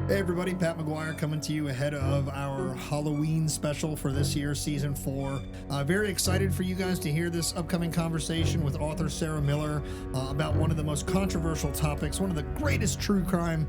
Hey everybody, Pat McGuire coming to you ahead of our Halloween special for this year, season 4. Very excited for you guys to hear this upcoming conversation with author Sarah Miller about one of the most controversial topics, one of the greatest true crime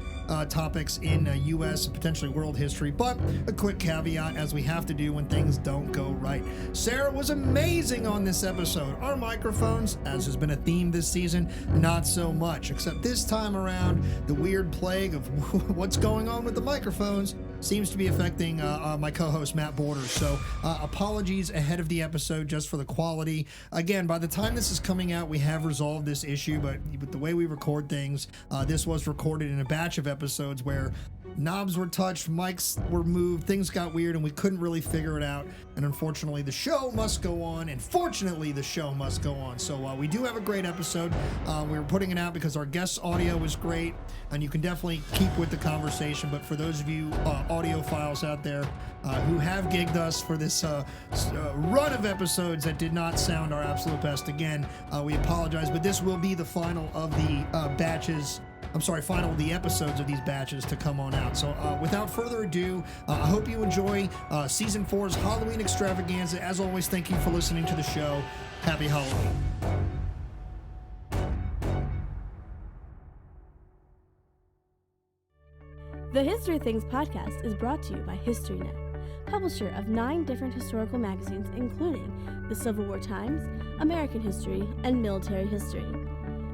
topics in U.S. and potentially world history, but a quick caveat as we have to do when things don't go right. Sarah was amazing on this episode. Our microphones, as has been a theme this season, not so much, except this time around, the weird plague of what's going on with the microphones seems to be affecting my co-host Matt Borden. So apologies ahead of the episode just for the quality. Again, by the time this is coming out, we have resolved this issue, but with the way we record things, this was recorded in a batch of episodes where knobs were touched, mics were moved, things got weird, and we couldn't really figure it out. And unfortunately, the show must go on, and fortunately, the show must go on. So we do have a great episode. We were putting it out because our guest's audio was great, and you can definitely keep with the conversation. But for those of you audiophiles out there who have gigged us for this run of episodes that did not sound our absolute best, again, we apologize, but this will be the final of the final of the episodes of these batches to come on out. So without further ado, I hope you enjoy Season 4's Halloween extravaganza. As always, thank you for listening to the show. Happy Halloween. The History Things podcast is brought to you by HistoryNet, publisher of 9 different historical magazines, including the Civil War Times, American History, and Military History.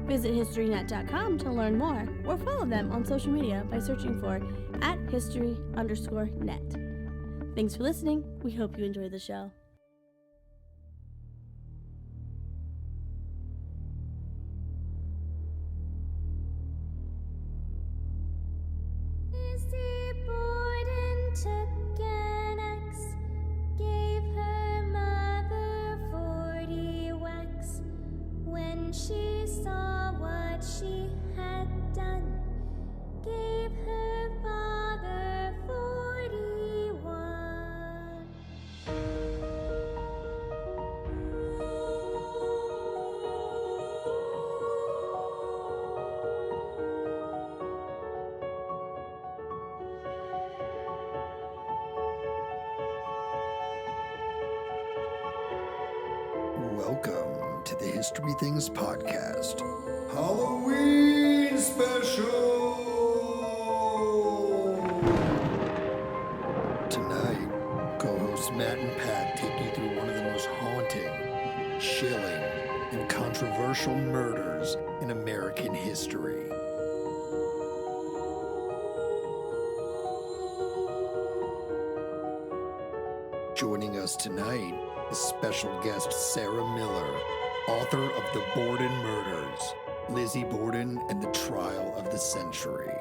Visit historynet.com to learn more, or follow them on social media by searching for @history_net. Thanks for listening. We hope you enjoy the show. Borden took an axe, gave her mother 40 whacks. When she saw what she had done, gave her father 41. Welcome to the History Things podcast, Halloween special. Tonight, co-hosts Matt and Pat take you through one of the most haunting, chilling, and controversial murders in American history. Joining us tonight is special guest Sarah Miller, author of The Borden Murders, Lizzie Borden and the Trial of the Century.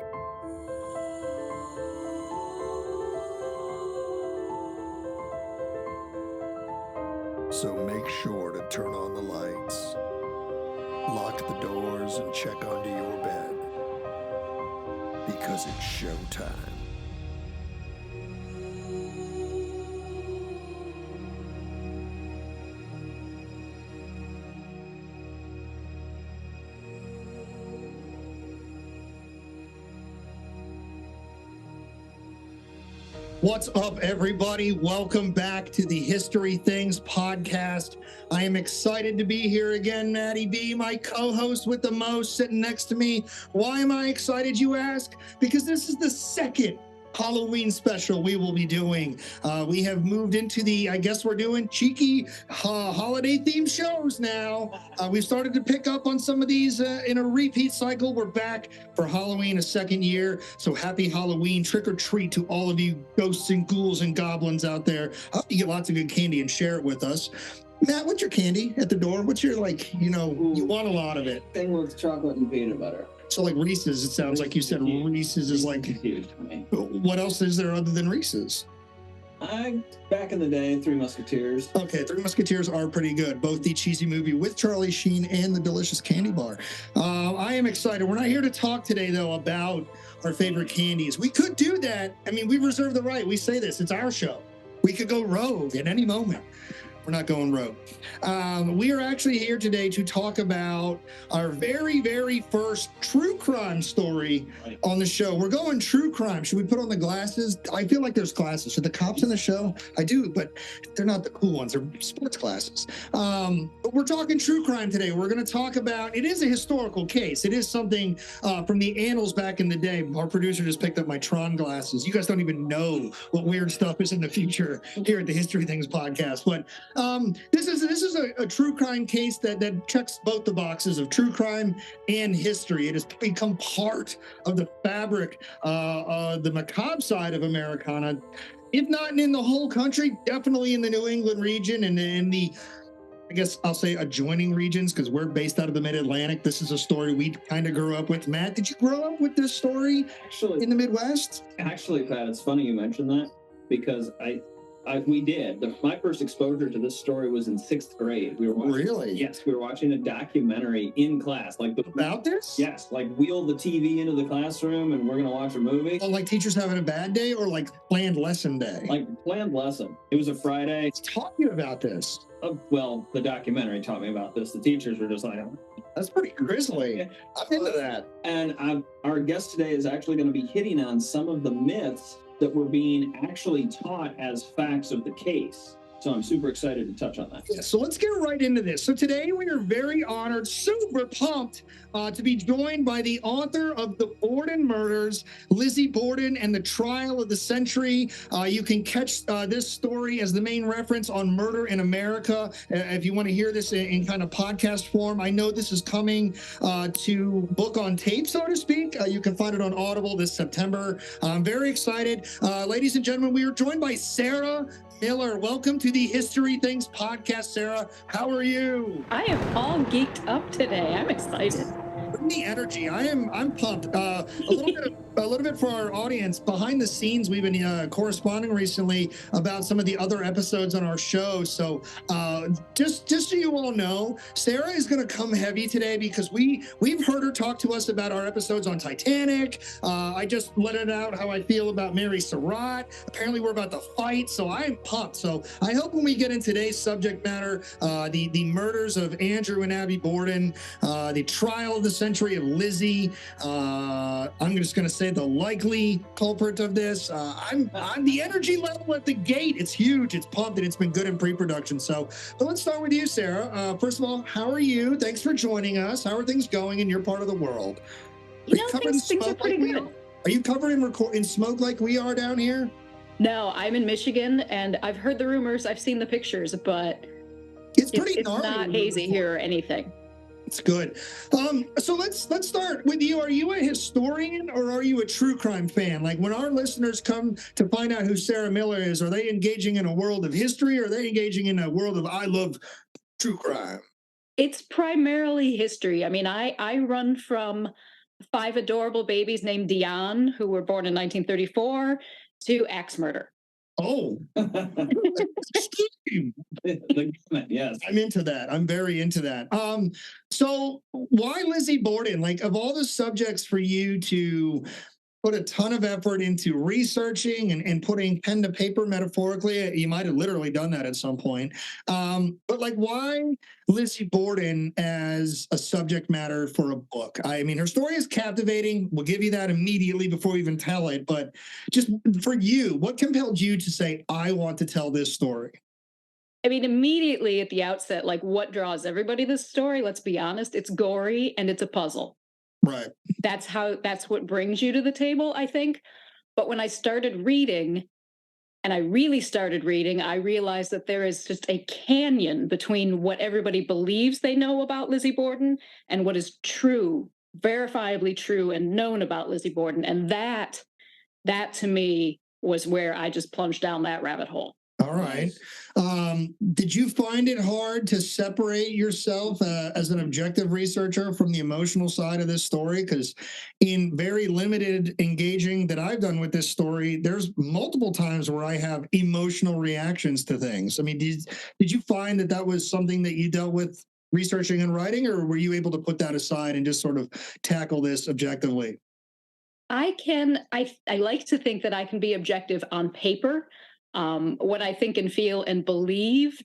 So make sure to turn on the lights, lock the doors, and check under your bed, because it's showtime. What's up, everybody? Welcome back to the History Things podcast. I am excited to be here again. Maddie B, my co-host with the most, sitting next to me. Why am I excited, you ask? Because this is the second Halloween special we will be doing. We have moved into I guess we're doing cheeky holiday themed shows now. We've started to pick up on some of these in a repeat cycle. We're back for Halloween a second year. So happy Halloween, trick or treat to all of you ghosts and ghouls and goblins out there. I hope you get lots of good candy and share it with us. Matt, what's your candy at the door? What's your, you want a lot of it. Thing with chocolate and peanut butter. So like Reese's, it sounds like you said Reese's is like, huge to me. What else is there other than Reese's? Back in the day, Three Musketeers. Okay, Three Musketeers are pretty good. Both the cheesy movie with Charlie Sheen and the delicious candy bar. I am excited. We're not here to talk today, though, about our favorite candies. We could do that. I mean, we reserve the right. We say this. It's our show. We could go rogue at any moment. We're not going rogue. We are actually here today to talk about our very, very first true crime story on the show. We're going true crime. Should we put on the glasses? I feel like there's glasses. Should the cops in the show? I do, but they're not the cool ones. They're sports glasses. But we're talking true crime today. We're going to talk about, it is a historical case. It is something from the annals back in the day. Our producer just picked up my Tron glasses. You guys don't even know what weird stuff is in the future here at the History Things podcast. But this is a true crime case that checks both the boxes of true crime and history. It has become part of the fabric, the macabre side of Americana, if not in the whole country, definitely in the New England region and in the, I guess I'll say, adjoining regions, because we're based out of the Mid-Atlantic. This is a story we kind of grew up with. Matt, did you grow up with this story in the Midwest? Actually, Pat, it's funny you mentioned that, because we did. My first exposure to this story was in 6th grade. We were watching, Really? Yes, we were watching a documentary in class. About this? Yes, wheel the TV into the classroom and we're going to watch a movie. Oh, like teachers having a bad day, or like planned lesson day? Like planned lesson. It was a Friday. Let's talk to you about this. Well, the documentary taught me about this. The teachers were just like, that's pretty grisly. I'm into that. And our guest today is actually going to be hitting on some of the myths that were being actually taught as facts of the case. So I'm super excited to touch on that. Yeah, so let's get right into this. So today we are very honored, super pumped to be joined by the author of the Borden murders, Lizzie Borden, and the trial of the century. You can catch this story as the main reference on Murder in America. If you want to hear this in kind of podcast form, I know this is coming to book on tape, so to speak. You can find it on Audible this September. I'm very excited. Ladies and gentlemen, we are joined by Sarah Miller. Welcome to the History Things podcast, Sarah. How are you? I am all geeked up today. I'm excited. Bring the energy. I'm pumped. A little bit for our audience. Behind the scenes, we've been corresponding recently about some of the other episodes on our show. So just so you all know, Sarah is going to come heavy today because we've heard her talk to us about our episodes on Titanic. I just let it out how I feel about Mary Surratt. Apparently, we're about to fight, so I'm pumped. So I hope when we get in today's subject matter, the murders of Andrew and Abby Borden, the trial of the century of Lizzie, I'm just going to say the likely culprit of this. I'm the energy level at the gate. It's huge. It's pumped, and it's been good in pre-production. So, but let's start with you, Sarah. First of all, how are you? Thanks for joining us. How are things going in your part of the world? Things are pretty good. Are you covered in smoke like we are down here? No, I'm in Michigan, and I've heard the rumors. I've seen the pictures, but it's gnarly. Not hazy here or anything. It's good. So let's start with you. Are you a historian or are you a true crime fan? Like, when our listeners come to find out who Sarah Miller is, are they engaging in a world of history, or are they engaging in a world of I love true crime? It's primarily history. I mean, I run from 5 adorable babies named Dion, who were born in 1934, to axe murder. Oh, yes, I'm into that. I'm very into that. So why Lizzie Borden? Like, of all the subjects for you to put a ton of effort into researching and putting pen to paper, metaphorically, you might have literally done that at some point. But like, why Lizzie Borden as a subject matter for a book? I mean, her story is captivating. We'll give you that immediately before we even tell it. But just for you, what compelled you to say, I want to tell this story? I mean, immediately at the outset, like, what draws everybody to this story? Let's be honest. It's gory and it's a puzzle. Right. That's what brings you to the table, I think. But when I started reading, and I really started reading, I realized that there is just a canyon between what everybody believes they know about Lizzie Borden and what is true, verifiably true and known about Lizzie Borden. And that to me was where I just plunged down that rabbit hole. All right. Did you find it hard to separate yourself as an objective researcher from the emotional side of this story? Because in very limited engaging that I've done with this story, there's multiple times where I have emotional reactions to things. I mean, did you find that was something that you dealt with researching and writing, or were you able to put that aside and just sort of tackle this objectively? I like to think that I can be objective on paper. What I think and feel and believe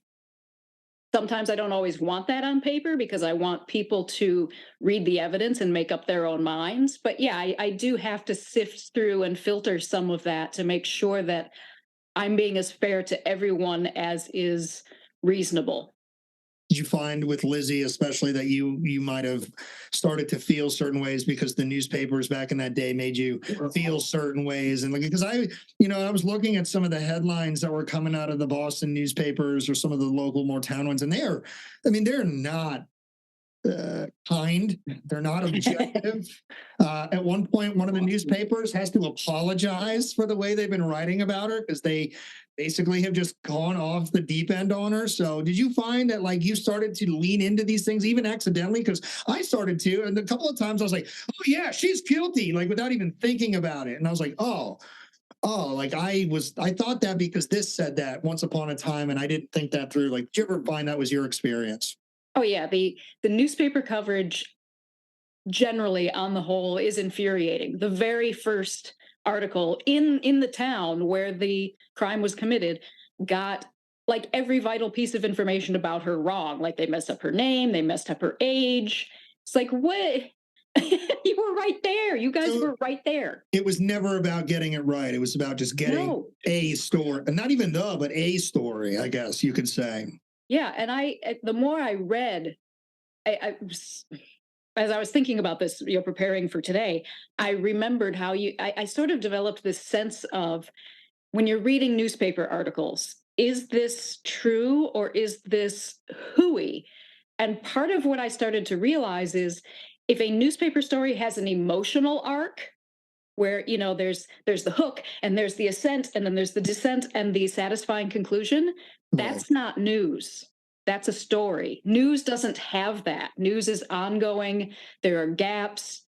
Sometimes I don't always want that on paper because I want people to read the evidence and make up their own minds. But yeah, I do have to sift through and filter some of that to make sure that I'm being as fair to everyone as is reasonable. Did you find with Lizzie, especially, that you might have started to feel certain ways because the newspapers back in that day made you feel certain ways? And like, because I was looking at some of the headlines that were coming out of the Boston newspapers or some of the local, more town ones, and they're not kind. They're not objective. At one point, one of the newspapers has to apologize for the way they've been writing about her because they basically have just gone off the deep end on her. So did you find that like you started to lean into these things even accidentally? Because I started to, and a couple of times I was like, oh yeah, she's guilty, like without even thinking about it. And I was like, oh, like I thought that because this said that once upon a time, and I didn't think that through. Like, did you ever find that was your experience? Oh yeah, the newspaper coverage generally on the whole is infuriating. The very first article in the town where the crime was committed got like every vital piece of information about her wrong. Like they messed up her name, they messed up her age. It's like, what? You were right there. You guys were right there. It was never about getting it right. It was about just getting a story, and not even but a story, I guess you could say. Yeah, and the more I read, as I was thinking about this, preparing for today, I remembered how I sort of developed this sense of when you're reading newspaper articles, is this true or is this hooey? And part of what I started to realize is if a newspaper story has an emotional arc where, there's the hook and there's the ascent and then there's the descent and the satisfying conclusion, that's not news. That's a story. News doesn't have that. News is ongoing. There are gaps.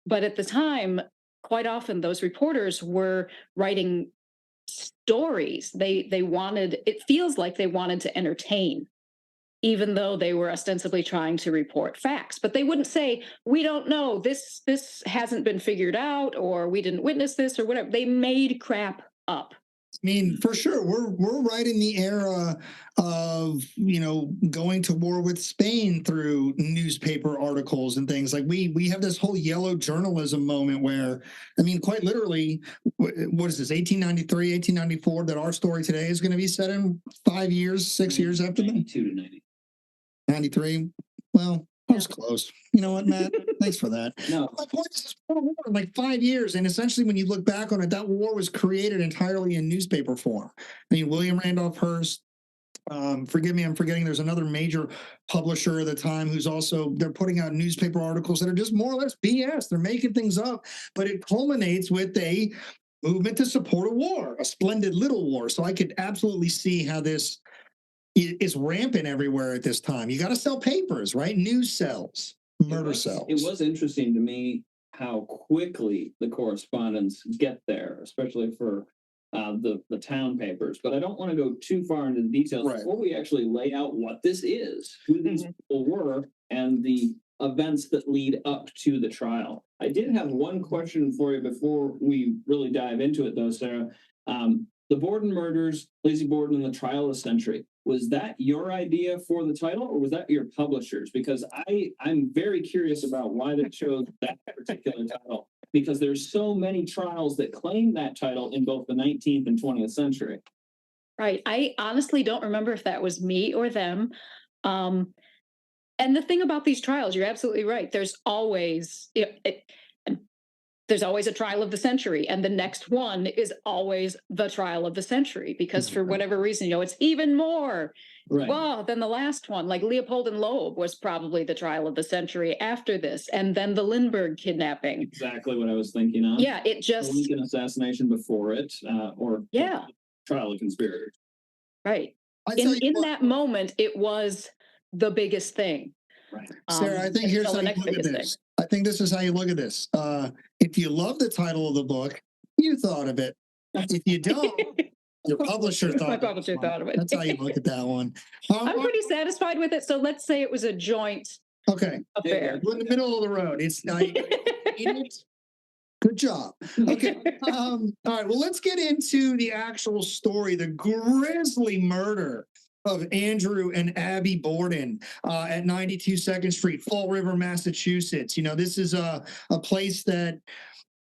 But at the time, quite often those reporters were writing stories. They wanted, it feels like they wanted to entertain, even though they were ostensibly trying to report facts. But they wouldn't say, we don't know, this hasn't been figured out, or we didn't witness this, or whatever. They made crap up. I mean, for sure, we're right in the era of going to war with Spain through newspaper articles and things. Like we have this whole yellow journalism moment where, I mean, quite literally, what is this, 1893, 1894, that our story today is going to be set in 5 years, 6 years after that? 92 to 90. 93. Well, that was close. You know what, Matt? Thanks for that. No. My point is, like 5 years, and essentially, when you look back on it, that war was created entirely in newspaper form. I mean, William Randolph Hearst. Forgive me, I'm forgetting. There's another major publisher at the time who's also, they're putting out newspaper articles that are just more or less BS. They're making things up, but it culminates with a movement to support a war, a splendid little war. So I could absolutely see how this is rampant everywhere at this time. You got to sell papers, right? News sells, murder sells. It was interesting to me how quickly the correspondents get there, especially for the town papers. But I don't want to go too far into the details before we actually lay out what this is, who these people were, and the events that lead up to the trial. I did have one question for you before we really dive into it, though, Sarah. The Borden murders, Lizzie Borden and the trial of the century. Was that your idea for the title, or was that your publisher's? Because I'm very curious about why they chose that particular title, because there's so many trials that claim that title in both the 19th and 20th century. Right. I honestly don't remember if that was me or them. And the thing about these trials, you're absolutely right. There's always there's always a trial of the century, and the next one is always the trial of the century, because for whatever reason, it's even more than the last one. Like Leopold and Loeb was probably the trial of the century after this, and then the Lindbergh kidnapping. Exactly what I was thinking of. Yeah, it just the Lincoln assassination before it, or trial of conspirators. Right. In that moment, it was the biggest thing. Right. Sarah, I think here's how you look at this. I think this is how you look at this. If you love the title of the book, you thought of it. If you don't, your publisher thought. My publisher thought of it. That's how you look at that one. I'm pretty satisfied with it. So let's say it was a joint affair. We're in the middle of the road. It's good job. Okay. All right. Well, let's get into the actual story, the grisly murder of Andrew and Abby Borden at 92 2nd Street, Fall River, Massachusetts. You know, this is a place that,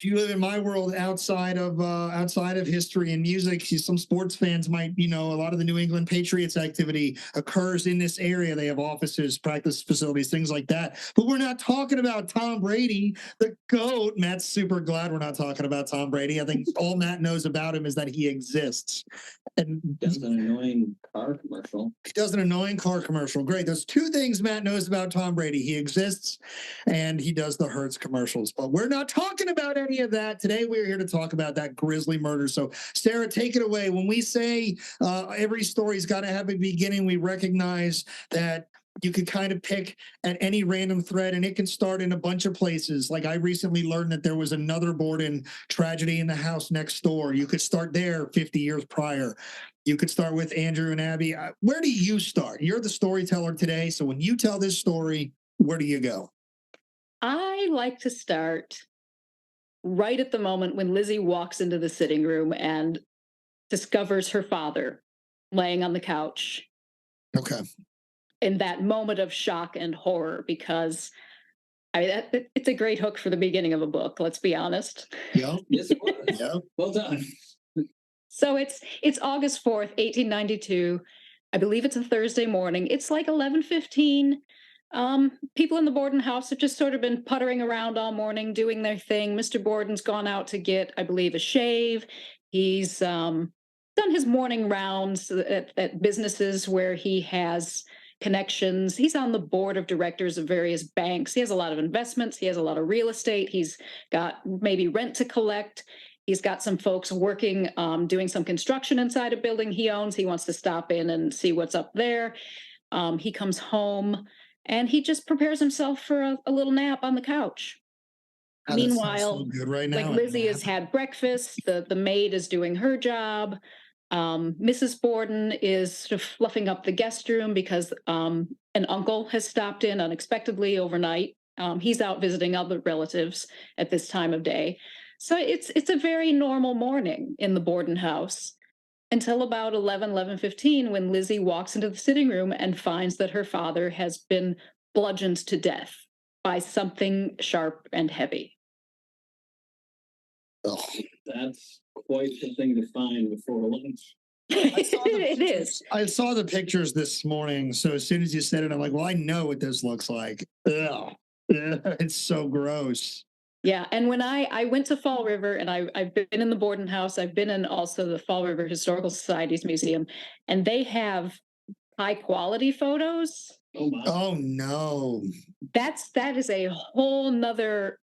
if you live in my world outside of history and music, some sports fans might, you know, a lot of the New England Patriots activity occurs in this area. They have offices, practice facilities, things like that. But we're not talking about Tom Brady, the GOAT. Matt's super glad we're not talking about Tom Brady. I think all Matt knows about him is that he exists. And does an annoying car commercial. He does an annoying car commercial. Great. There's two things Matt knows about Tom Brady. He exists and he does the Hertz commercials. But we're not talking about any of that. Today, we're here to talk about that grisly murder. So, Sarah, take it away. When we say every story's got to have a beginning, we recognize that you could kind of pick at any random thread, and it can start in a bunch of places. Like, I recently learned that there was another Borden tragedy in the house next door. You could start there 50 years prior. You could start with Andrew and Abby. Where do you start? You're the storyteller today. So when you tell this story, where do you go? I like to start right at the moment when Lizzie walks into the sitting room and discovers her father laying on the couch. Okay. In that moment of shock and horror, because it's a great hook for the beginning of a book. Let's be honest. Yeah. Yes, it was. Yeah. Well done. So it's August 4th, 1892. I believe it's a Thursday morning. It's like 11:15. People in the Borden house have just sort of been puttering around all morning, doing their thing. Mr. Borden's gone out to get, I believe, a shave. He's done his morning rounds at businesses where he has connections. He's on the board of directors of various banks. He has a lot of investments. He has a lot of real estate. He's got maybe rent to collect. He's got some folks working, doing some construction inside a building he owns. He wants to stop in and see what's up there. He comes home and he just prepares himself for a little nap on the couch. Oh, Meanwhile, so good right now. like Lizzie has had breakfast. The maid is doing her job. Mrs. Borden is sort of fluffing up the guest room because an uncle has stopped in unexpectedly overnight. He's out visiting other relatives at this time of day. So it's a very normal morning in the Borden house until about 11:15, when Lizzie walks into the sitting room and finds that her father has been bludgeoned to death by something sharp and heavy. Oh, that's quite the thing to find before lunch. It is. I saw the pictures this morning. So as soon as you said it, I'm like, well, I know what this looks like. Ugh. It's so gross. Yeah, and when I went to Fall River, and I've been in the Borden house, I've been in also the Fall River Historical Society's museum, and they have high quality photos. Oh my! Oh no! That is a whole nother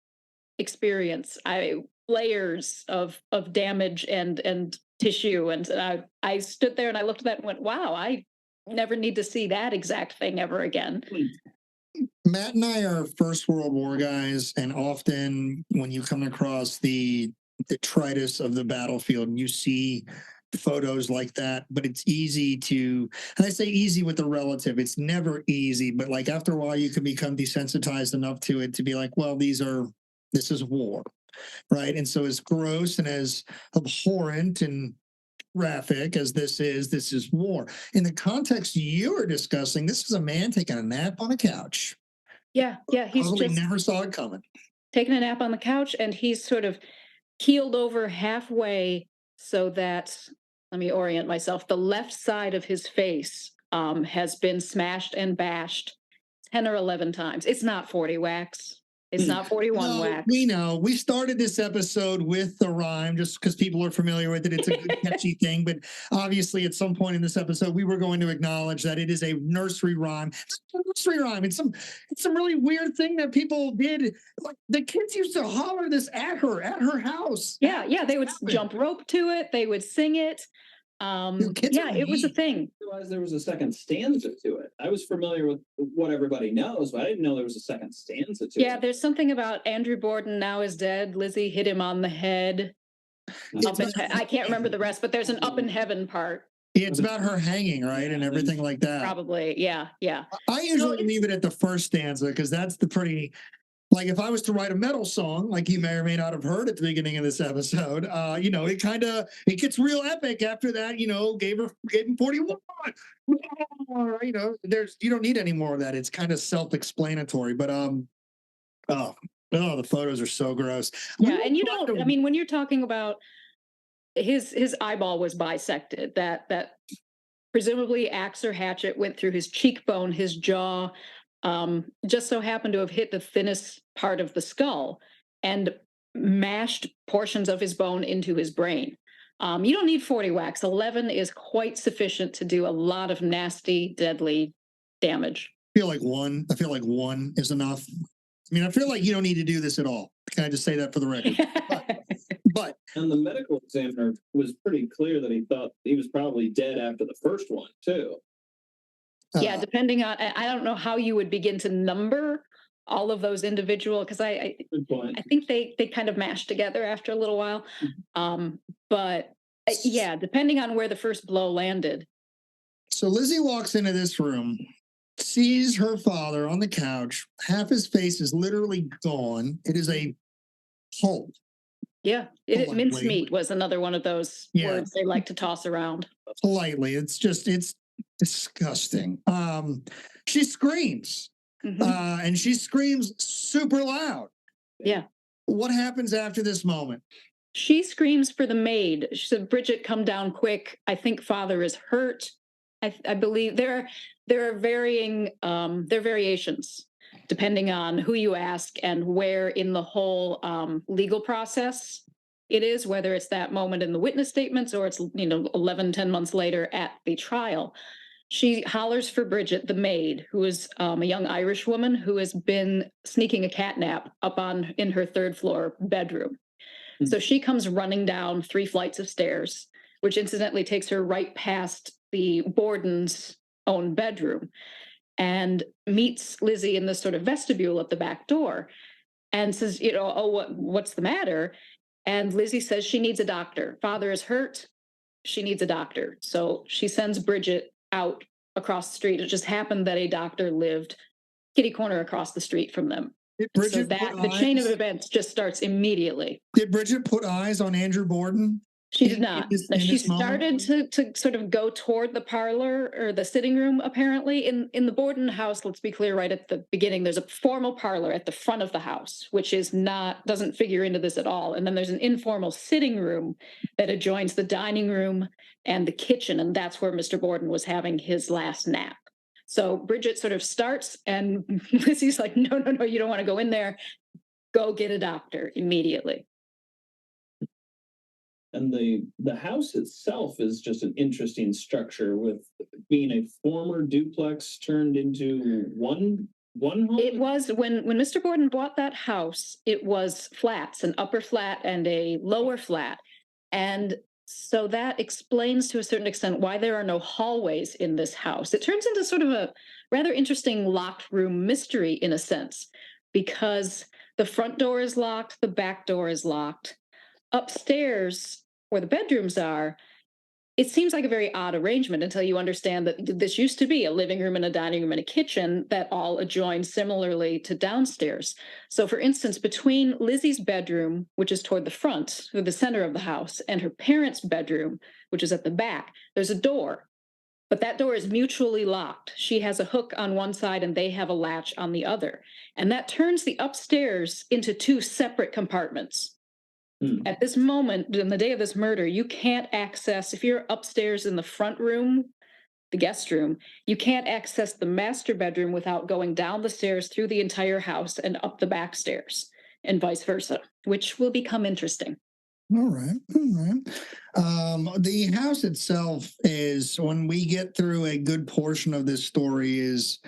experience. Layers of damage and tissue, and I stood there and I looked at that and went, wow, I never need to see that exact thing ever again. Matt and I are First World War guys, and often when you come across the detritus of the battlefield, you see photos like that. But it's easy to, and I say easy with the relative, it's never easy, but like after a while you can become desensitized enough to it to be like, well, this is war, right? And so as gross and as abhorrent and graphic as this is war. In the context you were discussing, this is a man taking a nap on a couch. Yeah, he's probably just never saw it coming. Taking a nap on the couch, and he's sort of keeled over halfway so that, let me orient myself, the left side of his face has been smashed and bashed 10 or 11 times. It's not 40 whacks. It's not 41 whacks. We know. We started this episode with the rhyme just because people are familiar with it. It's a good, catchy thing. But obviously, at some point in this episode, we were going to acknowledge that it is a nursery rhyme. It's a nursery rhyme. It's some really weird thing that people did. Like the kids used to holler this at her house. Yeah. They would jump rope to it. They would sing it. It was a thing. I realized there was a second stanza to it. I was familiar with what everybody knows, but I didn't know there was a second stanza to it. Yeah, there's something about Andrew Borden now is dead. Lizzie hit him on the head. I can't remember the rest, but there's an up in heaven part. It's about her hanging, right, and everything like that. Probably, yeah. I usually leave it at the first stanza because that's the pretty. Like if I was to write a metal song, like you may or may not have heard at the beginning of this episode, it gets real epic after that. Gave him 41. You don't need any more of that. It's kind of self-explanatory. But oh, the photos are so gross. Yeah, and you don't. I mean, when you're talking about his eyeball was bisected, that presumably axe or hatchet went through his cheekbone, his jaw, just so happened to have hit the thinnest part of the skull and mashed portions of his bone into his brain. You don't need 40 whacks. 11 is quite sufficient to do a lot of nasty, deadly damage. I feel like one is enough. I mean, I feel like you don't need to do this at all. Can I just say that for the record? But and the medical examiner was pretty clear that he thought he was probably dead after the first one too. Yeah, depending on, I don't know how you would begin to number all of those individual, because I think they kind of mashed together after a little while. But yeah, depending on where the first blow landed. So Lizzie walks into this room, sees her father on the couch. Half his face is literally gone. It is a pulp. Yeah, mincemeat was another one of those words they like to toss around. Politely. It's disgusting. She screams. And she screams super loud. Yeah. What happens after this moment? She screams for the maid. She said, "Bridget, come down quick. I think father is hurt." I believe there are variations depending on who you ask and where in the whole legal process it is, whether it's that moment in the witness statements or it's 10 months later at the trial. She hollers for Bridget, the maid, who is a young Irish woman who has been sneaking a cat nap up in her third floor bedroom. Mm-hmm. So she comes running down 3 flights of stairs, which incidentally takes her right past the Borden's own bedroom, and meets Lizzie in this sort of vestibule at the back door and says, what's the matter? And Lizzie says she needs a doctor. Father is hurt. She needs a doctor. So she sends Bridget out across the street. It just happened that a doctor lived kitty corner across the street from them. So the chain of events just starts immediately. Did Bridget put eyes on Andrew Borden? She did not. She started to sort of go toward the parlor or the sitting room, apparently. In the Borden house, let's be clear, right at the beginning, there's a formal parlor at the front of the house, which doesn't figure into this at all. And then there's an informal sitting room that adjoins the dining room and the kitchen, and that's where Mr. Borden was having his last nap. So Bridget sort of starts, and Lizzie's like, no, you don't want to go in there. Go get a doctor immediately. And the house itself is just an interesting structure, with being a former duplex turned into one home. It was when Mr. Borden bought that house, it was flats, an upper flat and a lower flat. And so that explains to a certain extent why there are no hallways in this house. It turns into sort of a rather interesting locked room mystery in a sense, because the front door is locked, the back door is locked. Upstairs, where the bedrooms are, it seems like a very odd arrangement until you understand that this used to be a living room and a dining room and a kitchen that all adjoined similarly to downstairs. So, for instance, between Lizzie's bedroom, which is toward the front, or the center of the house, and her parents' bedroom, which is at the back, there's a door. But that door is mutually locked. She has a hook on one side and they have a latch on the other. And that turns the upstairs into 2 separate compartments. At this moment, in the day of this murder, you can't access, if you're upstairs in the front room, the guest room, you can't access the master bedroom without going down the stairs through the entire house and up the back stairs, and vice versa, which will become interesting. All right. The house itself is, when we get through a good portion of this story, is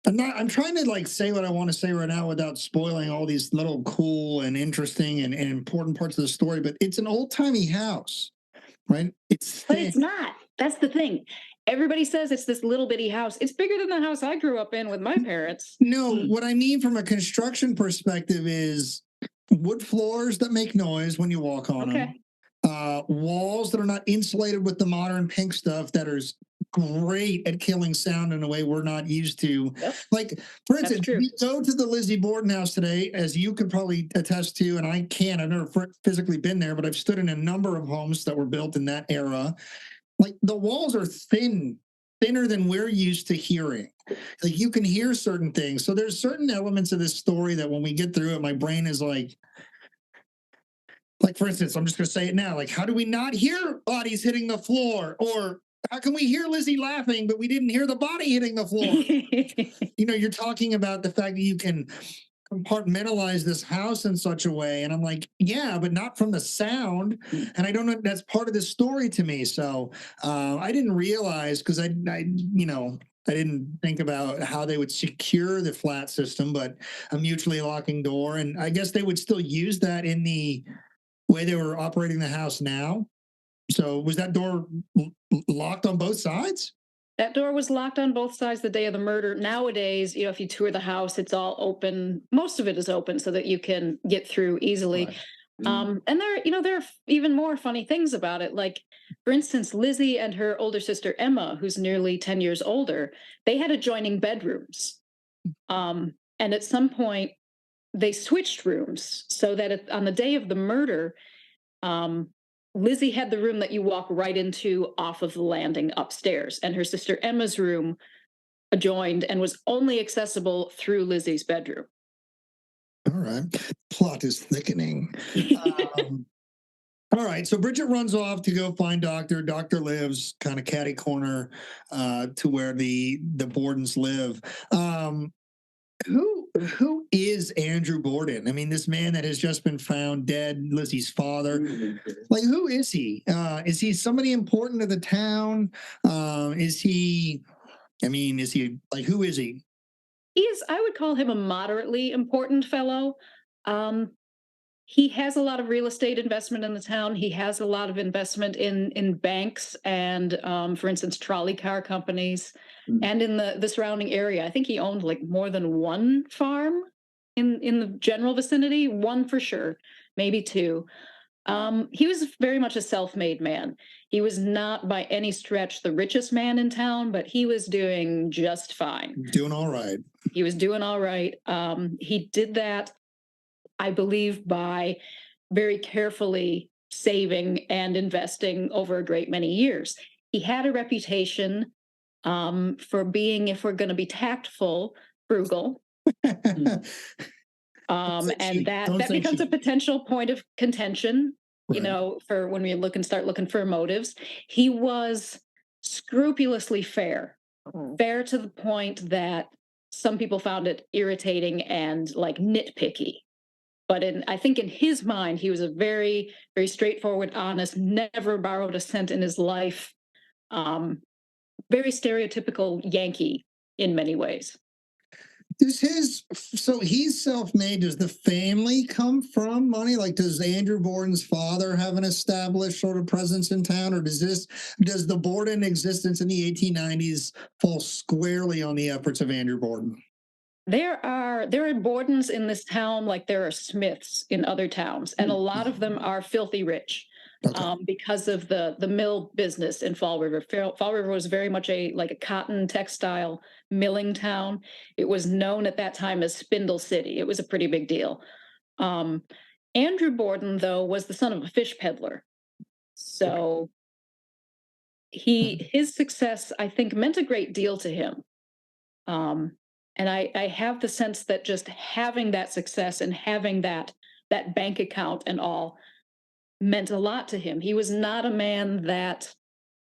I'm trying to say what I want to say right now without spoiling all these little cool and interesting and important parts of the story, but it's an old-timey house, right? But it's not. That's the thing. Everybody says it's this little bitty house. It's bigger than the house I grew up in with my parents. No, what I mean from a construction perspective is wood floors that make noise when you walk on them. Walls that are not insulated with the modern pink stuff that is great at killing sound in a way we're not used to. Yep. Like, for instance, true. you go to the Lizzie Borden house today, as you could probably attest to, and I can't, I've never physically been there, but I've stood in a number of homes that were built in that era. Like, the walls are thinner than we're used to hearing. Like, you can hear certain things. So there's certain elements of this story that when we get through it, my brain is like, for instance, I'm just going to say it now. Like, how do we not hear bodies hitting the floor? Or how can we hear Lizzie laughing, but we didn't hear the body hitting the floor? You're talking about the fact that you can compartmentalize this house in such a way. And I'm like, yeah, but not from the sound. And I don't know, that's part of the story to me. So I didn't realize, because I didn't think about how they would secure the flat system, but a mutually locking door. And I guess they would still use that in the way they were operating the house now. So was that door locked on both sides? That door was locked on both sides the day of the murder. Nowadays, if you tour the house, it's all open. Most of it is open so that you can get through easily. Right. And there are even more funny things about it. Like, for instance, Lizzie and her older sister Emma, who's nearly 10 years older, they had adjoining bedrooms. And at some point, they switched rooms so that on the day of the murder, Lizzie had the room that you walk right into off of the landing upstairs, and her sister Emma's room adjoined and was only accessible through Lizzie's bedroom. All right. Plot is thickening. All right. So Bridget runs off to go find Doctor. Doctor lives kind of catty corner to where the Bordens live. Who is Andrew Borden? I mean, this man that has just been found dead, Lizzie's father. Like, who is he? Is he somebody important to the town? Who is he? I would call him a moderately important fellow. He has a lot of real estate investment in the town. He has a lot of investment in banks and, for instance, trolley car companies, and in the surrounding area. I think he owned like more than one farm in the general vicinity, one for sure, maybe two. He was very much a self-made man. He was not by any stretch the richest man in town, but he was doing just fine. Doing all right. He was doing all right. He did that, I believe, by very carefully saving and investing over a great many years. He had a reputation for being, if we're going to be tactful, frugal. And that becomes a potential point of contention, right, for when we start looking for motives. He was scrupulously fair to the point that some people found it irritating and like nitpicky. But I think in his mind, he was a very, very straightforward, honest, never borrowed a cent in his life. Very stereotypical Yankee in many ways. So he's self-made. Does the family come from money? Like, does Andrew Borden's father have an established sort of presence in town? Or does the Borden existence in the 1890s fall squarely on the efforts of Andrew Borden? There are Bordens in this town like there are Smiths in other towns, and a lot of them are filthy rich. Okay. Because of the mill business in Fall River. Fall River was very much a cotton textile milling town. It was known at that time as Spindle City. It was a pretty big deal. Andrew Borden, though, was the son of a fish peddler. So his success, I think, meant a great deal to him. And I have the sense that just having that success and having that bank account and all meant a lot to him. He was not a man that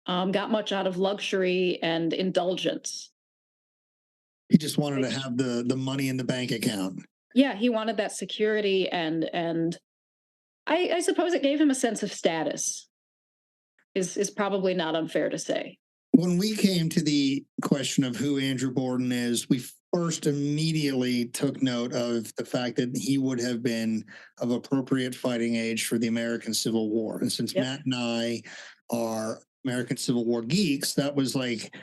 got much out of luxury and indulgence. He just wanted to have the money in the bank account. Yeah, he wanted that security, and I suppose it gave him a sense of status. Is probably not unfair to say. When we came to the question of who Andrew Borden is, we first immediately took note of the fact that he would have been of appropriate fighting age for the American Civil War. And since Matt and I are American Civil War geeks, that was like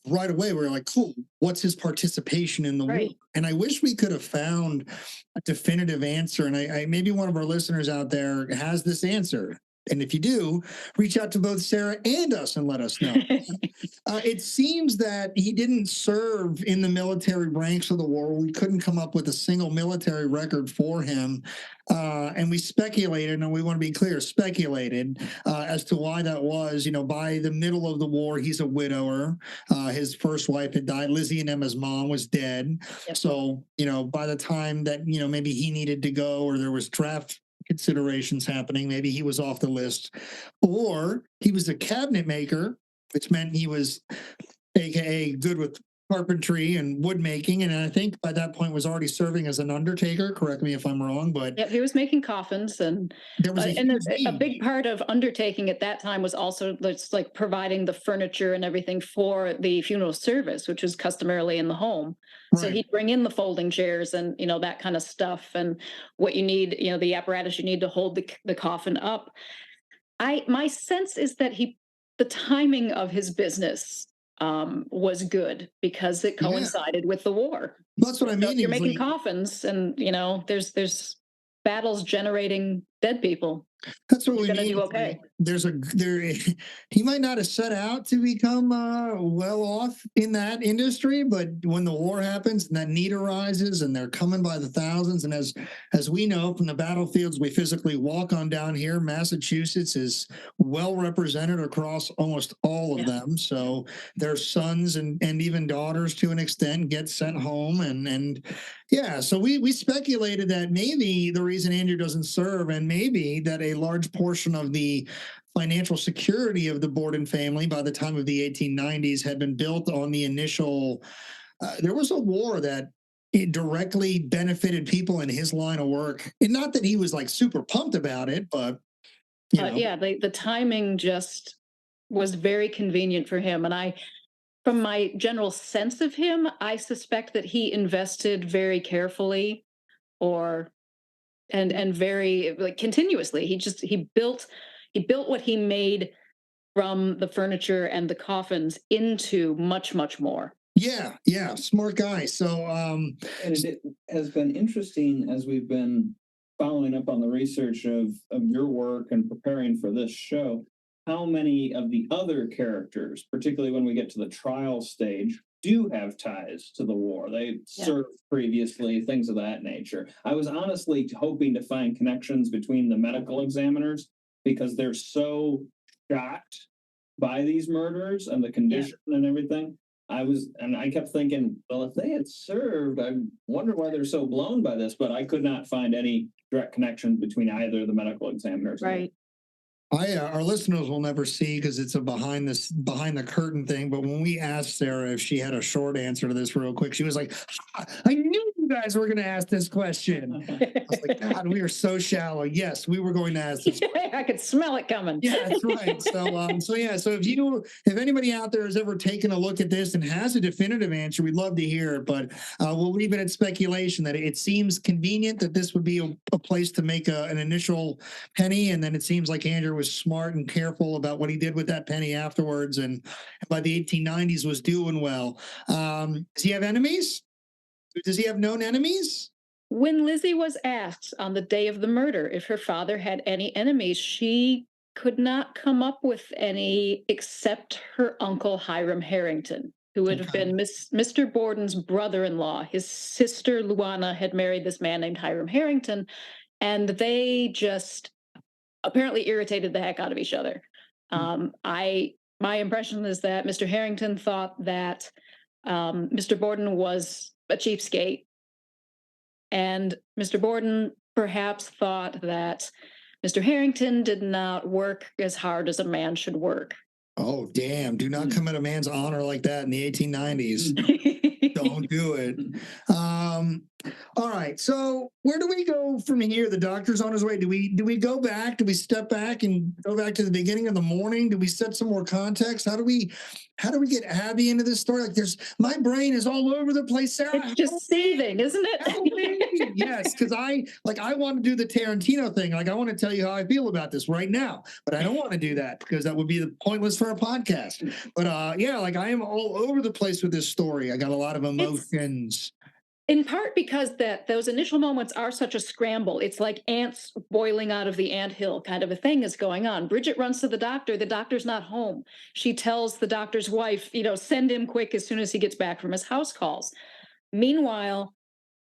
right away, we were like, cool, what's his participation in the war? And I wish we could have found a definitive answer. And I maybe one of our listeners out there has this answer. And if you do, reach out to both Sarah and us and let us know. It seems that he didn't serve in the military ranks of the war. We couldn't come up with a single military record for him. And we speculated, and we want to be clear, speculated as to why that was. By the middle of the war, he's a widower. His first wife had died. Lizzie and Emma's mom was dead. Yep. So, by the time that, maybe he needed to go, or there was draft considerations happening, maybe he was off the list. Or he was a cabinet maker, which meant he was AKA good with carpentry and wood making, and I think by that point was already serving as an undertaker. Correct me if I'm wrong, but yeah, he was making coffins, and there was a big part of undertaking at that time was also like providing the furniture and everything for the funeral service, which was customarily in the home. Right. So he'd bring in the folding chairs and that kind of stuff, and what you need, the apparatus you need to hold the coffin up. My sense is that the timing of his business was good because it coincided with the war. That's what I mean. You're making coffins, and there's battles generating dead people. That's what we mean. Do okay. He might not have set out to become well off in that industry, but when the war happens and that need arises, and they're coming by the thousands, and as we know from the battlefields we physically walk on down here, Massachusetts is well represented across almost all of them. So their sons and even daughters to an extent get sent home, and so we speculated that maybe the reason Andrew doesn't serve, and maybe that a large portion of the financial security of the Borden family by the time of the 1890s had been built on the initial. There was a war that it directly benefited people in his line of work, and not that he was like super pumped about it, but the timing just was very convenient for him. And from my general sense of him, I suspect that he invested very carefully, and very continuously. He built what he made from the furniture and the coffins into much, much more. Yeah, smart guy. So and it has been interesting as we've been following up on the research of your work and preparing for this show, how many of the other characters, particularly when we get to the trial stage, do have ties to the war. They served previously, things of that nature. I was honestly hoping to find connections between the medical examiners, because they're so shocked by these murders and the condition and everything. I kept thinking, well, if they had served, I wonder why they're so blown by this, but I could not find any direct connection between either of the medical examiners. Right. Our listeners will never see because it's a behind the curtain thing. But when we asked Sarah if she had a short answer to this real quick, she was like, I knew you guys were going to ask this question. I was like, God, we are so shallow. Yes, we were going to ask this question. I could smell it coming. Yeah, that's right. So if anybody out there has ever taken a look at this and has a definitive answer, we'd love to hear it. But we'll leave it at speculation that it seems convenient that this would be a place to make an initial penny. And then it seems like Andrew was smart and careful about what he did with that penny afterwards, and by the 1890s was doing well. Does he have enemies? Does he have known enemies? When Lizzie was asked on the day of the murder if her father had any enemies, she could not come up with any except her uncle Hiram Harrington, who would have been Mr. Borden's brother-in-law. His sister Luana had married this man named Hiram Harrington, and they just apparently irritated the heck out of each other. My impression is that Mr. Harrington thought that Mr. Borden was a cheapskate, and Mr. Borden perhaps thought that Mr. Harrington did not work as hard as a man should work. Oh, damn. Do not come at a man's honor like that in the 1890s. Don't do it. All right. So where do we go from here? The doctor's on his way. Do we go back? Do we step back and go back to the beginning of the morning? Do we set some more context? How do we get Abby into this story? My brain is all over the place, Sarah. It's just seething, isn't it? Yes, because I want to do the Tarantino thing. I want to tell you how I feel about this right now, but I don't want to do that because that would be pointless for a podcast. But I am all over the place with this story. I got a lot of emotions. In part because those initial moments are such a scramble. It's like ants boiling out of the anthill kind of a thing is going on. Bridget runs to the doctor. The doctor's not home. She tells the doctor's wife, send him quick as soon as he gets back from his house calls. Meanwhile,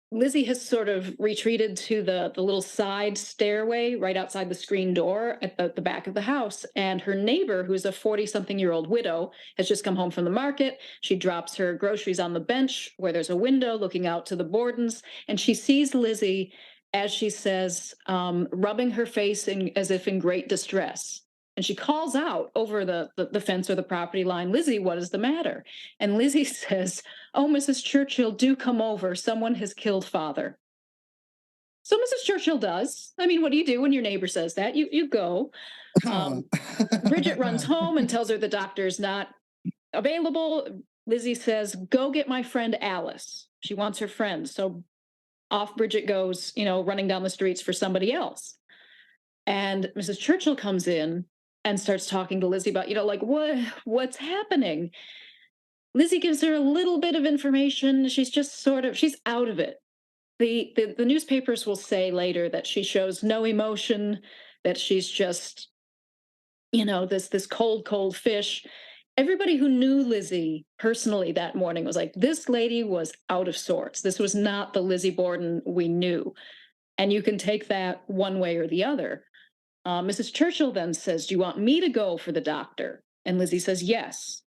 Lizzie has sort of retreated to the little side stairway right outside the screen door at the back of the house. And her neighbor, who's a 40-something-year-old widow, has just come home from the market. She drops her groceries on the bench where there's a window looking out to the Bordens. And she sees Lizzie, as she says, rubbing her face as if in great distress. And she calls out over the fence or the property line, Lizzie, what is the matter? And Lizzie says, oh, Mrs. Churchill, do come over. Someone has killed father. So Mrs. Churchill does. I mean, what do you do when your neighbor says that? You go. Bridget runs home and tells her the doctor's not available. Lizzie says, go get my friend Alice. She wants her friend. So off Bridget goes, running down the streets for somebody else. And Mrs. Churchill comes in and starts talking to Lizzie about, what's happening? Lizzie gives her a little bit of information. She's just she's out of it. The newspapers will say later that she shows no emotion, that she's just, this cold fish. Everybody who knew Lizzie personally that morning was like, this lady was out of sorts. This was not the Lizzie Borden we knew. And you can take that one way or the other. Mrs. Churchill then says, do you want me to go for the doctor? And Lizzie says, yes.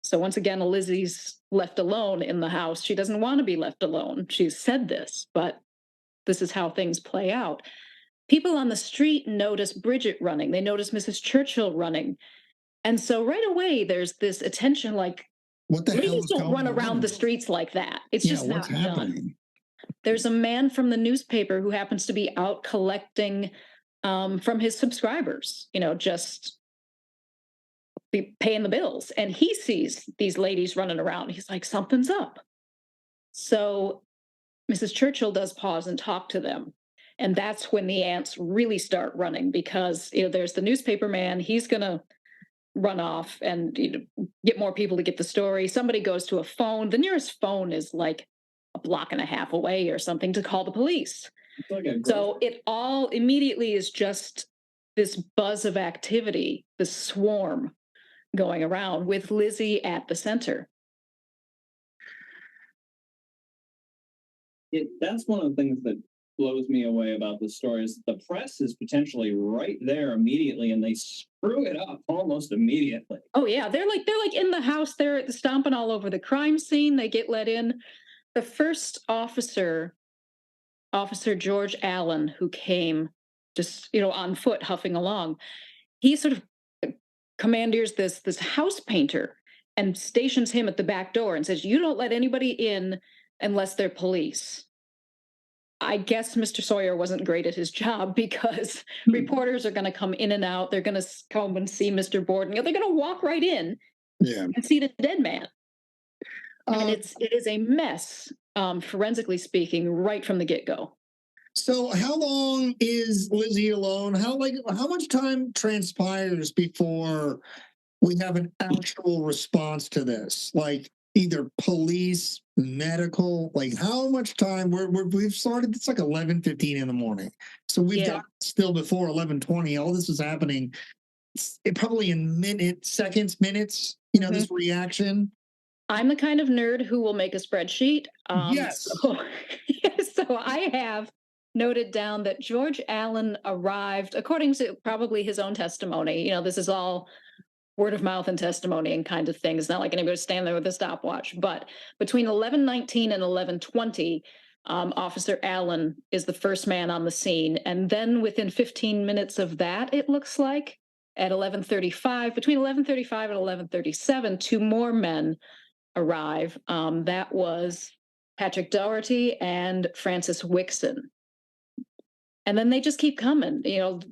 So once again, Lizzie's left alone in the house. She doesn't want to be left alone. She's said this, but this is how things play out. People on the street notice Bridget running. They notice Mrs. Churchill running. And so right away, there's this attention like, what the hell ladies is don't going run around on? the streets like that. It's just what's not happening? done. There's a man from the newspaper who happens to be out collecting from his subscribers, just be paying the bills. And he sees these ladies running around. He's like, something's up. So Mrs. Churchill does pause and talk to them. And that's when the ants really start running because, there's the newspaper man. He's going to run off and get more people to get the story. Somebody goes to a phone. The nearest phone is like a block and a half away or something to call the police. So it all immediately is just this buzz of activity, the swarm going around with Lizzie at the center. That's one of the things that blows me away about this story is the press is potentially right there immediately and they screw it up almost immediately. Oh yeah, they're like in the house, they're stomping all over the crime scene. They get let in. The first officer George Allen, who came just on foot huffing along, he sort of commandeers this house painter and stations him at the back door and says, you don't let anybody in unless they're police. I guess Mr. Sawyer wasn't great at his job because reporters are going to come in and out. They're going to come and see Mr. Borden. They're going to walk right in and see the dead man. And it is a mess, forensically speaking, right from the get-go. So how long is Lizzie alone? How much time transpires before we have an actual response to this? Like either police, medical, like how much time we've started, it's like 11:15 in the morning. So we've got still before 11:20, all this is happening. It probably in minutes, this reaction. I'm the kind of nerd who will make a spreadsheet. Yes. So I have noted down that George Allen arrived, according to probably his own testimony. This is all word of mouth and testimony and kind of thing. It's not like anybody was standing there with a stopwatch. But between 11:19 and 11:20, Officer Allen is the first man on the scene. And then within 15 minutes of that, it looks like, at 11:35, between 11:35 and 11:37, two more men arrive. That was Patrick Doherty and Francis Wixon. And then they just keep coming,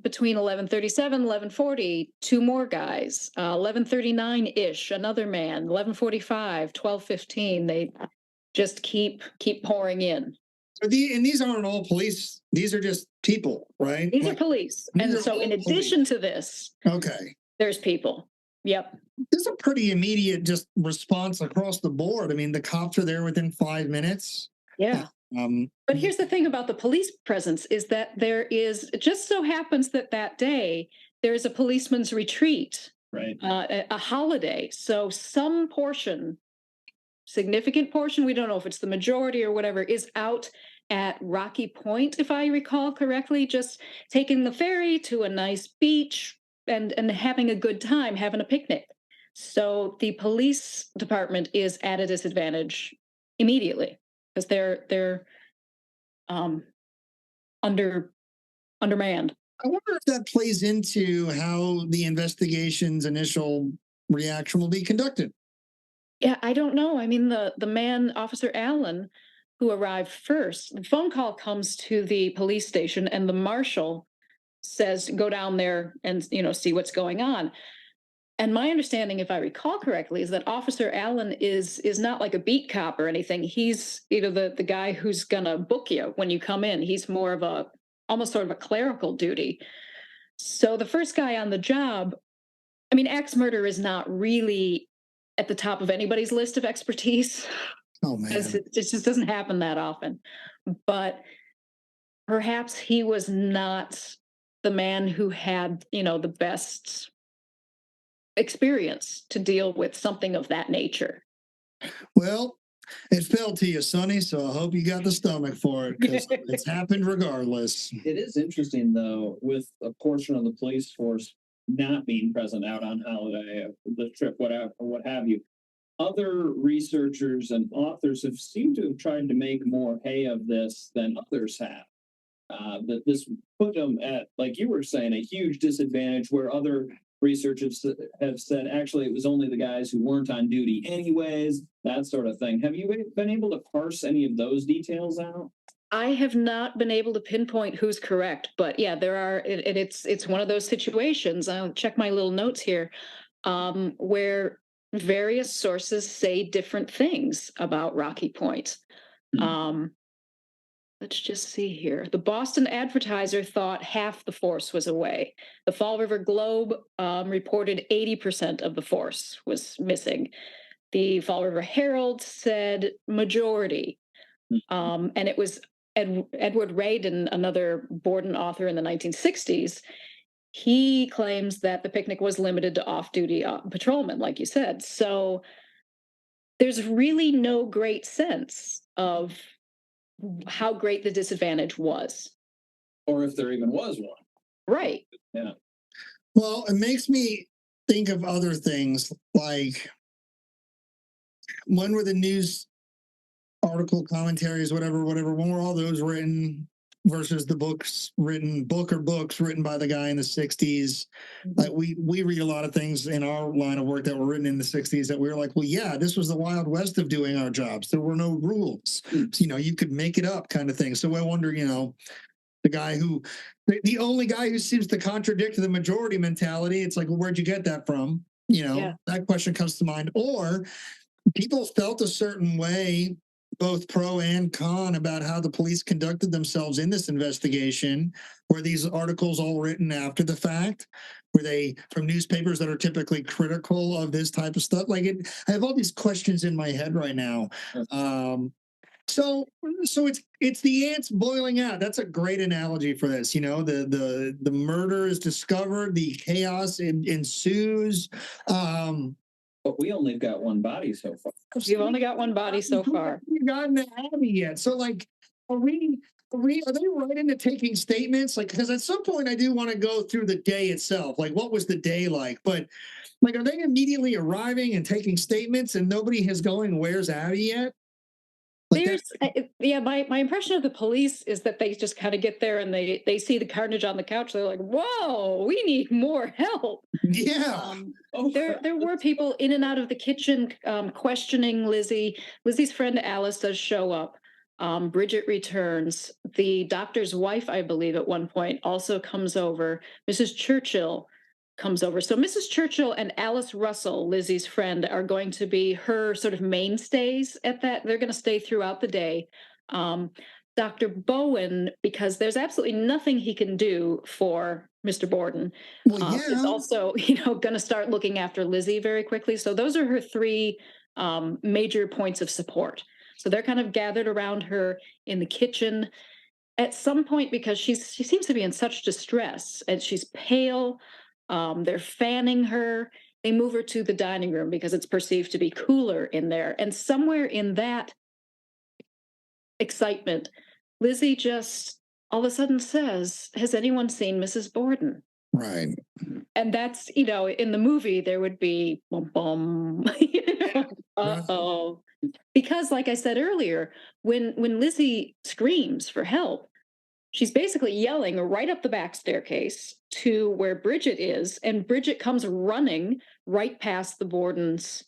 between 11:37, 11:40, two more guys, 11:39-ish, another man, 11:45, 12:15. They just keep pouring in. And these aren't all police. These are just people, right? These are police. And so in addition to this, there's people. Yep. This is a pretty immediate just response across the board. I mean, the cops are there within 5 minutes. Yeah. But here's the thing about the police presence is that there is, it just so happens that that day there is a policeman's retreat, Right. a holiday. So some portion, significant portion, we don't know if it's the majority or whatever, is out at Rocky Point, if I recall correctly, just taking the ferry to a nice beach and having a good time, having a picnic. So the police department is at a disadvantage immediately because they're um, under undermanned. I wonder if that plays into how the investigation's initial reaction will be conducted. Yeah, I don't know. I mean, the man, Officer Allen, who arrived first, the phone call comes to the police station, and the marshal says, "Go down there and see what's going on." And my understanding, if I recall correctly, is that Officer Allen is not like a beat cop or anything. He's the guy who's gonna book you when you come in. He's more of a almost sort of a clerical duty. So the first guy on the job, I mean, axe murder is not really at the top of anybody's list of expertise Oh because man. it just doesn't happen that often. But perhaps he was not the man who had, the best experience to deal with something of that nature. Well, it fell to you, Sonny, so I hope you got the stomach for it because it's happened regardless. It is interesting, though, with a portion of the police force not being present out on holiday, the trip, whatever, what have you. Other researchers and authors have seemed to have tried to make more hay of this than others have. That this put them at, like you were saying, a huge disadvantage where other researchers have said actually it was only the guys who weren't on duty anyways, that sort of thing. Have you been able to parse any of those details out? I have not been able to pinpoint who's correct, but yeah, there are. It's one of those situations. I'll check my little notes here, where various sources say different things about Rocky Point. Hmm. Let's just see here. The Boston Advertiser thought half the force was away. The Fall River Globe reported 80% of the force was missing. The Fall River Herald said majority. And it was Edward Radin, another Borden author in the 1960s. He claims that the picnic was limited to off duty patrolmen, like you said. So there's really no great sense of how great the disadvantage was. Or if there even was one. Right. Yeah. Well, it makes me think of other things like when were the news article commentaries, whatever, when were all those written versus the books written by the guy in the 60s? Like we read a lot of things in our line of work that were written in the 60s that we were like, well, yeah, this was the Wild West of doing our jobs. There were no rules. So, you could make it up kind of thing. So I wonder, the guy the only guy who seems to contradict the majority mentality, it's like, well, where'd you get that from? That question comes to mind. Or people felt a certain way, both pro and con, about how the police conducted themselves in this investigation. Were these articles all written after the fact? Were they from newspapers that are typically critical of this type of stuff? I have all these questions in my head right now. So it's the ants boiling out. That's a great analogy for this. The murder is discovered, the chaos ensues. But we only got one body so far. You've only got one body so far. We haven't gotten to Abby yet. So, are they right into taking statements? Because at some point I do want to go through the day itself. What was the day like? But are they immediately arriving and taking statements and nobody is going, where's Abby yet? My impression of the police is that they just kind of get there and they see the carnage on the couch. They're like, whoa, we need more help. Yeah. There were people in and out of the kitchen questioning Lizzie. Lizzie's friend Alice does show up. Bridget returns. The doctor's wife, I believe, at one point also comes over. Mrs. Churchill comes over. So Mrs. Churchill and Alice Russell, Lizzie's friend, are going to be her sort of mainstays at that. They're going to stay throughout the day. Dr. Bowen, because there's absolutely nothing he can do for Mr. Borden, is also, going to start looking after Lizzie very quickly. So those are her three major points of support. So they're kind of gathered around her in the kitchen. At some point, because she seems to be in such distress and she's pale, they're fanning her. They move her to the dining room because it's perceived to be cooler in there. And somewhere in that excitement, Lizzie just all of a sudden says, "Has anyone seen Mrs. Borden?" Right. And that's, in the movie, there would be, bum, bum, uh-oh. Because, like I said earlier, when Lizzie screams for help, she's basically yelling right up the back staircase to where Bridget is, and Bridget comes running right past the Borden's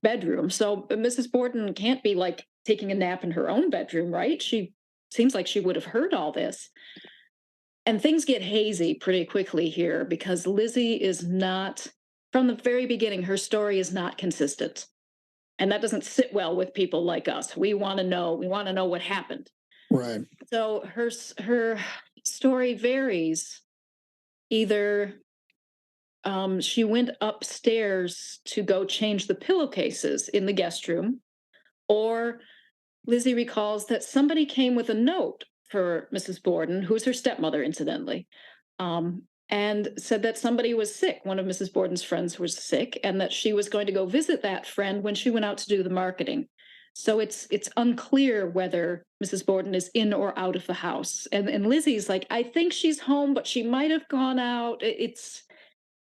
bedroom. So Mrs. Borden can't be like taking a nap in her own bedroom, right? She seems like she would have heard all this. And things get hazy pretty quickly here because Lizzie is not, from the very beginning, her story is not consistent. And that doesn't sit well with people like us. We want to know what happened. Right. So her story varies. Either she went upstairs to go change the pillowcases in the guest room, or Lizzie recalls that somebody came with a note for Mrs. Borden, who's her stepmother, incidentally, and said that somebody was sick. One of Mrs. Borden's friends was sick, and that she was going to go visit that friend when she went out to do the marketing. So it's unclear whether Mrs. Borden is in or out of the house. And Lizzie's like, I think she's home, but she might have gone out.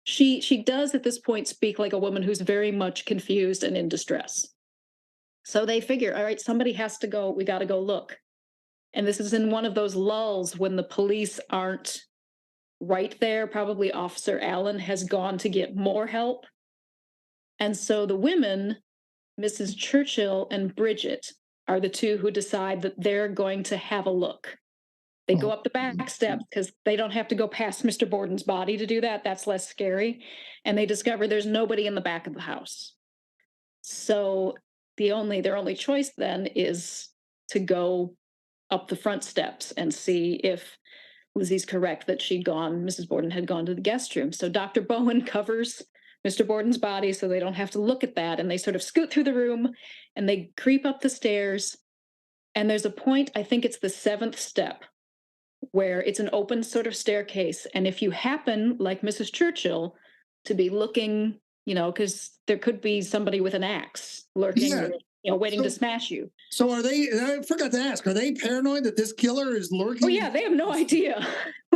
She does at this point speak like a woman who's very much confused and in distress. So they figure, all right, somebody has to go. We got to go look. And this is in one of those lulls when the police aren't right there. Probably Officer Allen has gone to get more help. And so the women, Mrs. Churchill and Bridget, are the two who decide that they're going to have a look. They go up the back steps because they don't have to go past Mr. Borden's body to do that. That's less scary. And they discover there's nobody in the back of the house. So their only choice then is to go up the front steps and see if Lizzie's correct that Mrs. Borden had gone to the guest room. So Dr. Bowen covers Mr. Borden's body so they don't have to look at that. And they sort of scoot through the room and they creep up the stairs. And there's a point, I think it's the 7th step, where it's an open sort of staircase. And if you happen, like Mrs. Churchill, to be looking, because there could be somebody with an axe lurking, waiting to smash you. So are they, I forgot to ask, are they paranoid that this killer is lurking? Oh yeah, they have no idea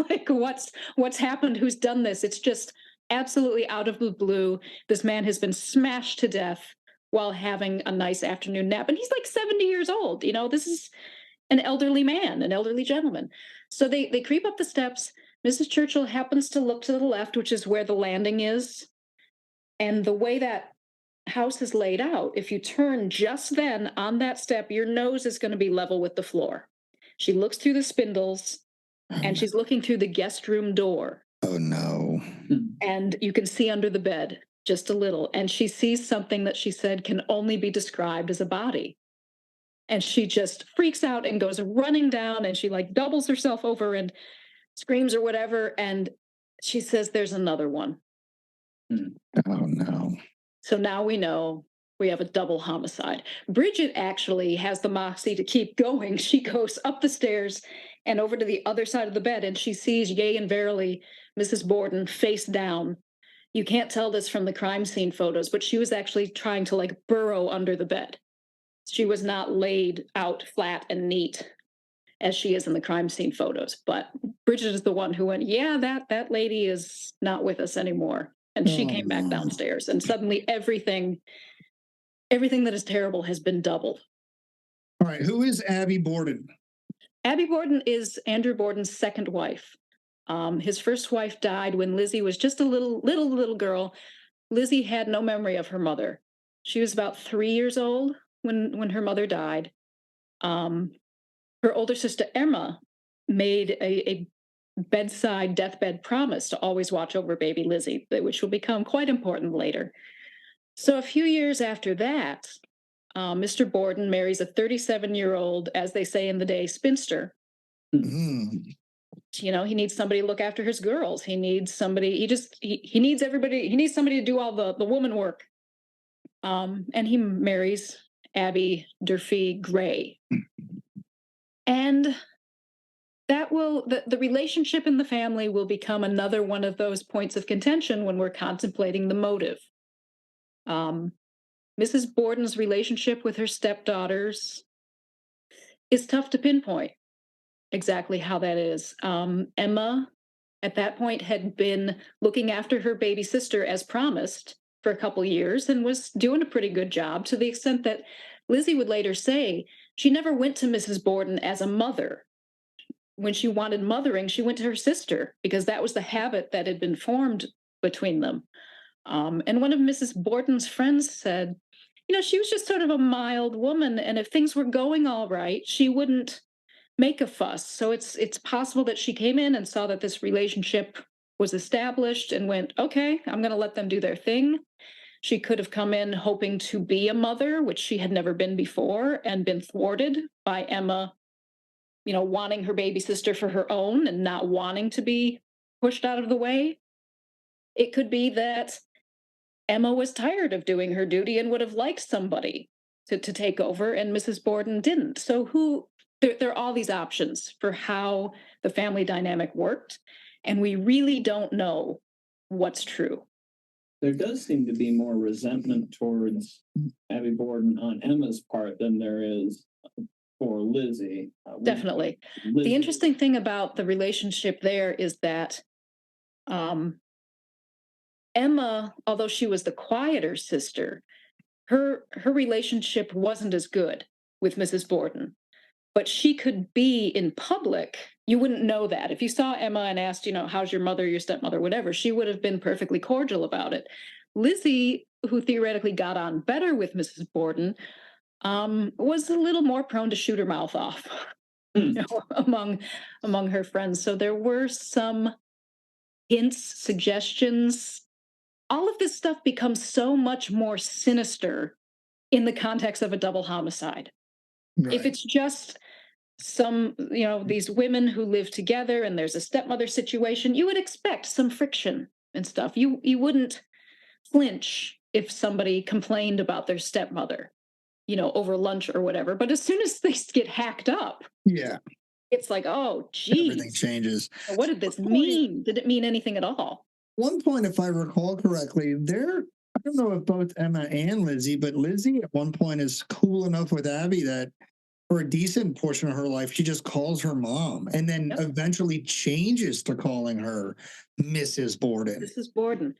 like what's happened, who's done this. It's just absolutely out of the blue. This man has been smashed to death while having a nice afternoon nap. And he's like 70 years old. This is an elderly man, an elderly gentleman. So they creep up the steps. Mrs. Churchill happens to look to the left, which is where the landing is. And the way that house is laid out, if you turn just then on that step, your nose is going to be level with the floor. She looks through the spindles and she's looking through the guest room door. Oh, no. And you can see under the bed just a little. And she sees something that she said can only be described as a body. And she just freaks out and goes running down, and she like doubles herself over and screams or whatever. And she says, there's another one. Oh, no. So now we know we have a double homicide. Bridget actually has the moxie to keep going. She goes up the stairs and over to the other side of the bed, and she sees, yea and verily, Mrs. Borden face down. You can't tell this from the crime scene photos, but she was actually trying to like burrow under the bed. She was not laid out flat and neat as she is in the crime scene photos. But Bridget is the one who went, yeah, that lady is not with us anymore. And she came back downstairs, and suddenly everything that is terrible has been doubled. All right. Who is Abby Borden? Abby Borden is Andrew Borden's second wife. His first wife died when Lizzie was just a little girl. Lizzie had no memory of her mother. She was about 3 years old when her mother died. Her older sister Emma made a bedside deathbed promise to always watch over baby Lizzie, which will become quite important later. So a few years after that, Mr. Borden marries a 37-year-old, as they say in the day, spinster. Mm. He needs somebody to look after his girls. He needs somebody, he needs everybody, he needs somebody to do all the woman work. And he marries Abby Durfee Gray. And that will, the relationship in the family will become another one of those points of contention when we're contemplating the motive. Mrs. Borden's relationship with her stepdaughters is tough to pinpoint exactly how that is. Emma, at that point, had been looking after her baby sister as promised for a couple years and was doing a pretty good job, to the extent that Lizzie would later say she never went to Mrs. Borden as a mother. When she wanted mothering, she went to her sister because that was the habit that had been formed between them. And one of Mrs. Borden's friends said, she was just sort of a mild woman, and if things were going all right, she wouldn't make a fuss. So it's possible that she came in and saw that this relationship was established and went, okay, I'm going to let them do their thing. She could have come in hoping to be a mother, which she had never been before, and been thwarted by Emma, wanting her baby sister for her own and not wanting to be pushed out of the way. It could be that Emma was tired of doing her duty and would have liked somebody to take over, and Mrs. Borden didn't. So there are all these options for how the family dynamic worked, and we really don't know what's true. There does seem to be more resentment towards Abby Borden on Emma's part than there is for Lizzie. Definitely. The interesting thing about the relationship there is that Emma, although she was the quieter sister, her relationship wasn't as good with Mrs. Borden. But she could be in public. You wouldn't know that. If you saw Emma and asked, how's your mother, your stepmother, whatever, she would have been perfectly cordial about it. Lizzie, who theoretically got on better with Mrs. Borden, was a little more prone to shoot her mouth off among her friends. So there were some hints, suggestions. All of this stuff becomes so much more sinister in the context of a double homicide. Right. If it's just these women who live together and there's a stepmother situation, you would expect some friction and stuff. You wouldn't flinch if somebody complained about their stepmother, over lunch or whatever. But as soon as they get hacked up, it's like, oh, geez. Everything changes. What did this mean? Did it mean anything at all? One point, if I recall correctly, I don't know if both Emma and Lizzie, but Lizzie at one point is cool enough with Abby that for a decent portion of her life, she just calls her mom and then eventually changes to calling her Mrs. Borden. Mrs. Borden.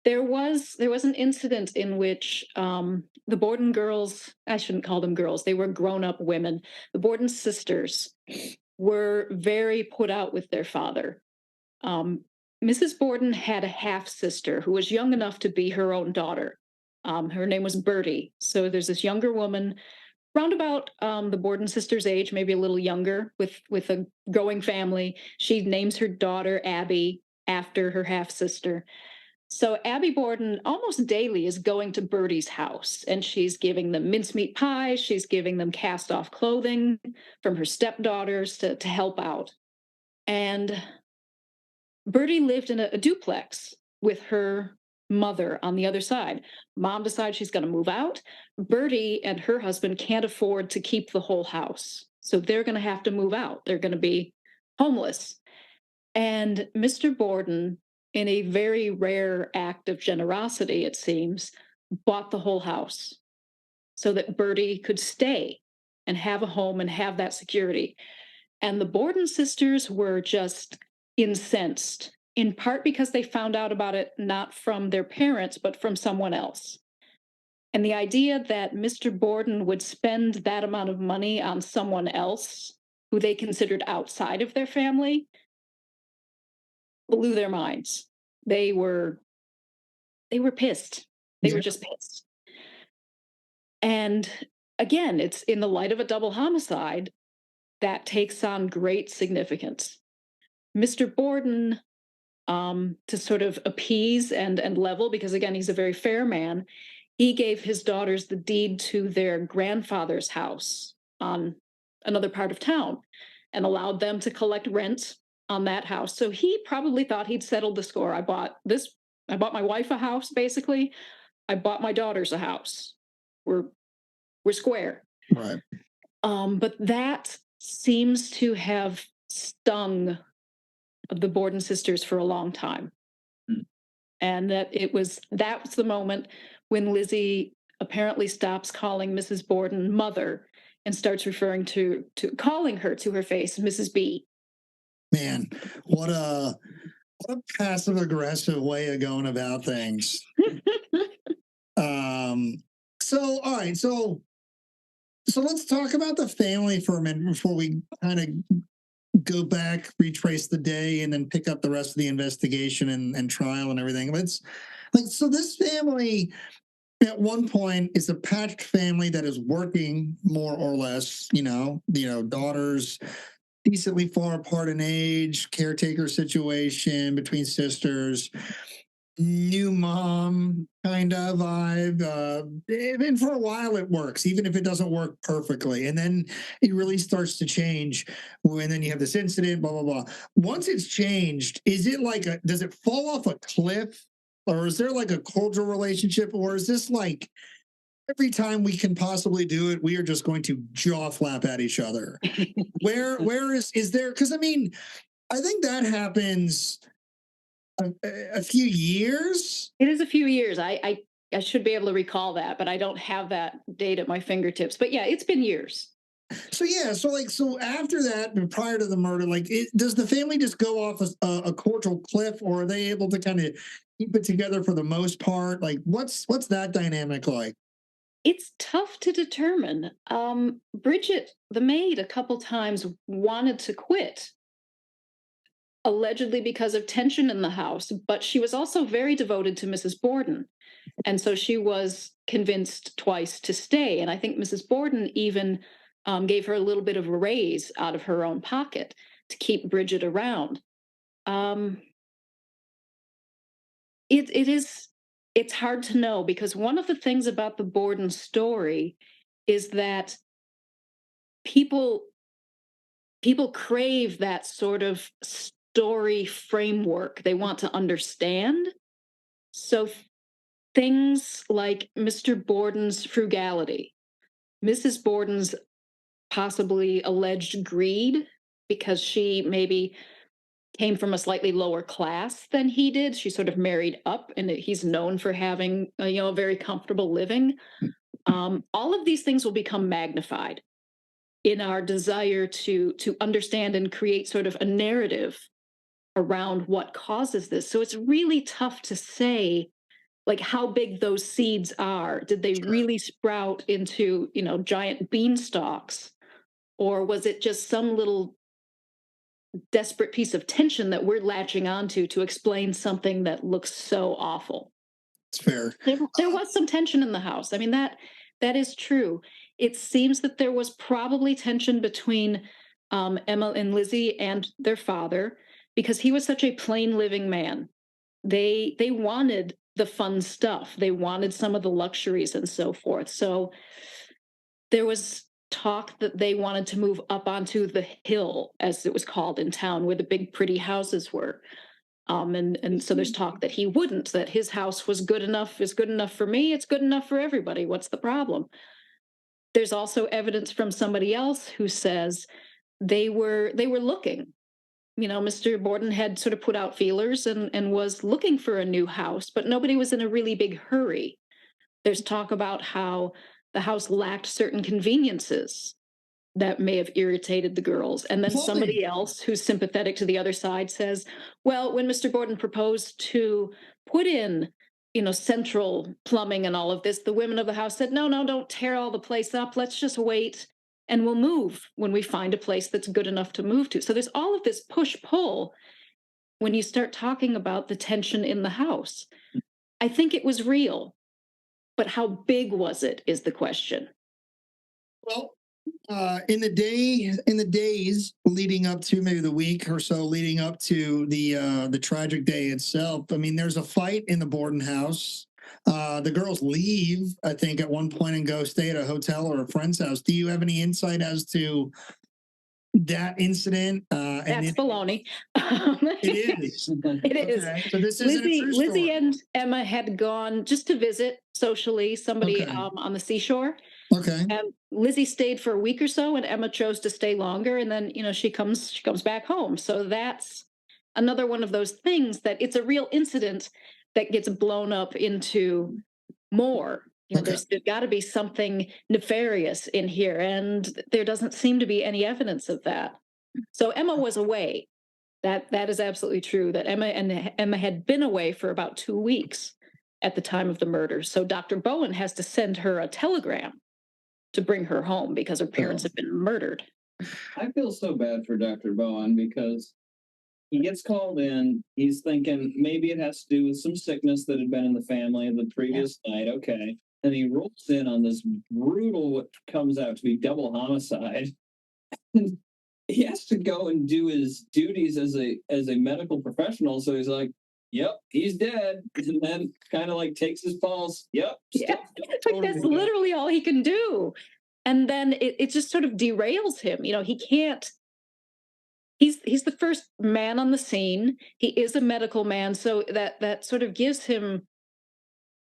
There was an incident in which the Borden girls, I shouldn't call them girls, they were grown-up women. The Borden sisters were very put out with their father. Mrs. Borden had a half-sister who was young enough to be her own daughter. Her name was Bertie. So there's this younger woman round about the Borden sisters' age, maybe a little younger, with a growing family. She names her daughter Abby after her half-sister. So Abby Borden almost daily is going to Bertie's house, and she's giving them mincemeat pies. She's giving them cast-off clothing from her stepdaughters to help out. And Bertie lived in a duplex with her mother on the other side. Mom decides she's going to move out. Bertie and her husband can't afford to keep the whole house, so they're going to have to move out. They're going to be homeless. And Mr. Borden, in a very rare act of generosity, it seems, bought the whole house so that Bertie could stay and have a home and have that security. And the Borden sisters were just incensed, in part because they found out about it not from their parents, but from someone else. And the idea that Mr. Borden would spend that amount of money on someone else who they considered outside of their family blew their minds. They were pissed. They were just pissed. And again, it's in the light of a double homicide that takes on great significance. Mr. Borden, to sort of appease and level, because again, he's a very fair man, he gave his daughters the deed to their grandfather's house on another part of town and allowed them to collect rent on that house. So he probably thought he'd settled the score. I bought my wife a house, basically. I bought my daughters a house. We're we're square. Right. But that seems to have stung the Borden sisters for a long time. Mm. And that was the moment when Lizzie apparently stops calling Mrs. Borden mother and starts referring to calling her to her face, Mrs. B. Man, what a passive aggressive way of going about things. So all right, so let's talk about the family for a minute before we kind of go back, retrace the day, and then pick up the rest of the investigation and trial and everything. So this family at one point is a patched family that is working more or less, daughters decently far apart in age, caretaker situation between sisters, new mom kind of vibe. And for a while it works, even if it doesn't work perfectly. And then it really starts to change when then you have this incident, blah, blah, blah. Once it's changed, is it like does it fall off a cliff? Or is there like a cordial relationship? Or is this like every time we can possibly do it, we are just going to jaw flap at each other? Where is there? Because I mean, I think that happens a few years. It is a few years. I should be able to recall that, but I don't have that date at my fingertips. But yeah, it's been years. So yeah, so after that, prior to the murder, does the family just go off a cordial cliff, or are they able to kind of keep it together for the most part? Like, what's that dynamic like? It's tough to determine. Bridget, the maid, a couple times wanted to quit, allegedly because of tension in the house, but she was also very devoted to Mrs. Borden. And so she was convinced twice to stay. And I think Mrs. Borden even gave her a little bit of a raise out of her own pocket to keep Bridget around. It's hard to know, because one of the things about the Borden story is that people crave that sort of story framework. They want to understand. So things like Mr. Borden's frugality, Mrs. Borden's possibly alleged greed, because she maybe came from a slightly lower class than he did. She sort of married up, and he's known for having a very comfortable living. All of these things will become magnified in our desire to understand and create sort of a narrative around what causes this. So it's really tough to say, like, how big those seeds are. Did they really sprout into giant beanstalks, or was it just some little desperate piece of tension that we're latching onto to explain something that looks so awful? It's fair. There was some tension in the house. I mean, that is true. It seems that there was probably tension between Emma and Lizzie and their father, because he was such a plain living man. They wanted the fun stuff. They wanted some of the luxuries and so forth. So there was talk that they wanted to move up onto the hill, as it was called in town, where the big pretty houses were. And so there's talk that he wouldn't, that his house was good enough, is good enough for me, it's good enough for everybody. What's the problem? There's also evidence from somebody else who says they were looking. Mr. Borden had sort of put out feelers and was looking for a new house, but nobody was in a really big hurry. There's talk about how the house lacked certain conveniences that may have irritated the girls. And then somebody else who's sympathetic to the other side says, well, when Mr. Borden proposed to put in, central plumbing and all of this, the women of the house said, no, don't tear all the place up. Let's just wait, and we'll move when we find a place that's good enough to move to. So there's all of this push-pull when you start talking about the tension in the house. I think it was real, but how big was it is the question. Well, in the days leading up to, maybe the week or so leading up to the tragic day itself, I mean, there's a fight in the Borden house. The girls leave, I think, at one point and go stay at a hotel or a friend's house. Do you have any insight as to that incident? That's baloney. It is. It is. Okay. So this isn't a true Lizzie story. and Emma had gone just to visit socially somebody Okay. on the seashore. Okay. And Lizzie stayed for a week or so, and Emma chose to stay longer. And then, she comes back home. So that's another one of those things that it's a real incident that gets blown up into more. Okay. There's got to be something nefarious in here, and there doesn't seem to be any evidence of that. So Emma was away. That is absolutely true. That Emma had been away for about 2 weeks at the time of the murder. So Dr. Bowen has to send her a telegram to bring her home because her parents have been murdered. I feel so bad for Dr. Bowen because he gets called in. He's thinking maybe it has to do with some sickness that had been in the family the previous night. Okay. And he rolls in on this brutal, what comes out to be double homicide. And he has to go and do his duties as a medical professional. So he's like, yep, he's dead. And then kind of like takes his pulse. Yep. Yeah, that's literally all he can do. And then it just sort of derails him. He can't. He's the first man on the scene. He is a medical man, so that sort of gives him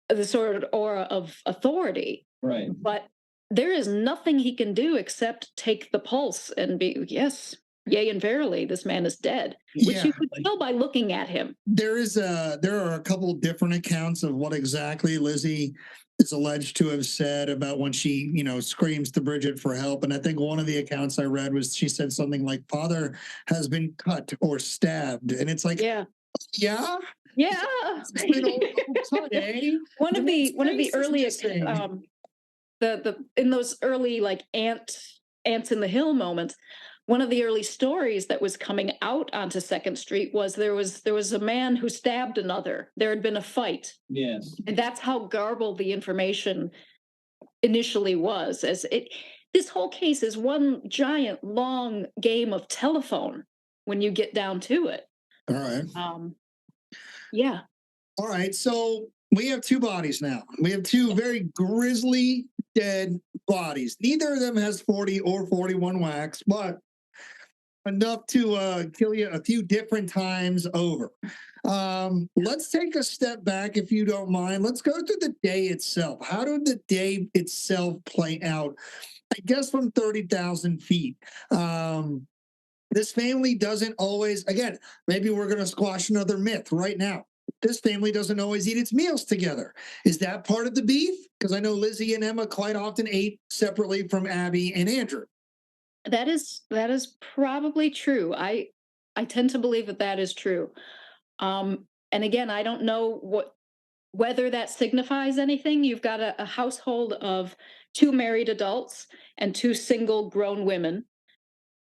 the sort of aura of authority. Right. But there is nothing he can do except take the pulse and be, yes, yea and verily, this man is dead, which you could tell by looking at him. There are a couple different accounts of what exactly Lizzie is alleged to have said about when she, screams to Bridget for help. And I think one of the accounts I read was she said something like, "Father has been cut or stabbed," and it's like, yeah. One of the early the in those early like ants in the hill moments, one of the early stories that was coming out onto Second Street was there was a man who stabbed another. There had been a fight. Yes. And that's how garbled the information initially was. This whole case is one giant long game of telephone when you get down to it. All right. Yeah. All right. So we have two bodies now. We have two very grisly dead bodies. Neither of them has 40 or 41 whacks, but enough to kill you a few different times over. Let's take a step back, if you don't mind. Let's go through the day itself. How did the day itself play out? I guess from 30,000 feet. This family doesn't always, again, maybe we're going to squash another myth right now. This family doesn't always eat its meals together. Is that part of the beef? Because I know Lizzie and Emma quite often ate separately from Abby and Andrew. That is probably true. I tend to believe that is true. And again, I don't know whether that signifies anything. You've got a household of 2 married adults and 2 single grown women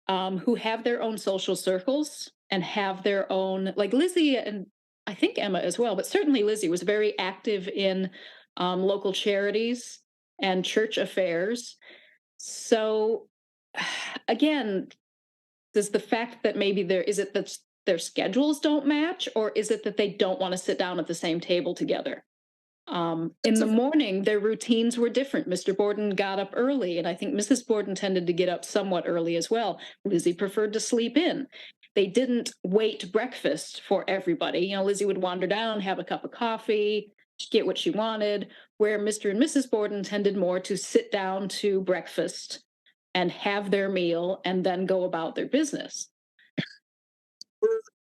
who have their own social circles and have their own, like Lizzie and I think Emma as well, but certainly Lizzie was very active in local charities and church affairs. So again, does the fact that maybe is it that their schedules don't match, or is it that they don't want to sit down at the same table together? In the morning, their routines were different. Mr. Borden got up early, and I think Mrs. Borden tended to get up somewhat early as well. Lizzie preferred to sleep in. They didn't wait breakfast for everybody. Lizzie would wander down, have a cup of coffee, get what she wanted, where Mr. and Mrs. Borden tended more to sit down to breakfast and have their meal and then go about their business.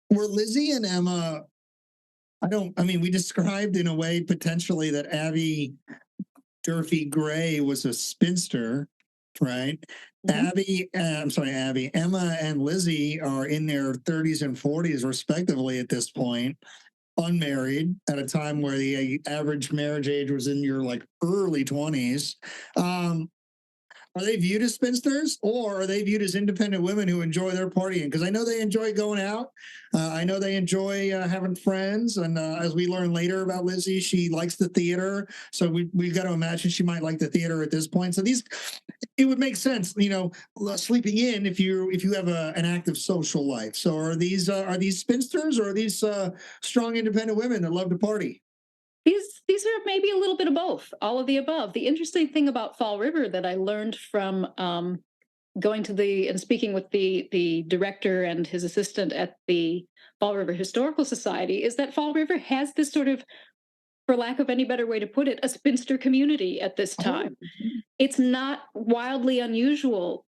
Were Lizzie and Emma, we described in a way potentially that Abby Durfee Gray was a spinster, right? Mm-hmm. Emma and Lizzie are in their 30s and 40s respectively at this point, unmarried at a time where the average marriage age was in your early 20s. Are they viewed as spinsters, or are they viewed as independent women who enjoy their partying? Because I know they enjoy going out. I know they enjoy having friends. And as we learn later about Lizzie, she likes the theater. So we've got to imagine she might like the theater at this point. So it would make sense, sleeping in if you have an active social life. So are these spinsters, or are these strong independent women that love to party? These are maybe a little bit of both, all of the above. The interesting thing about Fall River that I learned from going to and speaking with the director and his assistant at the Fall River Historical Society is that Fall River has this sort of, for lack of any better way to put it, a spinster community at this time. It's not wildly unusual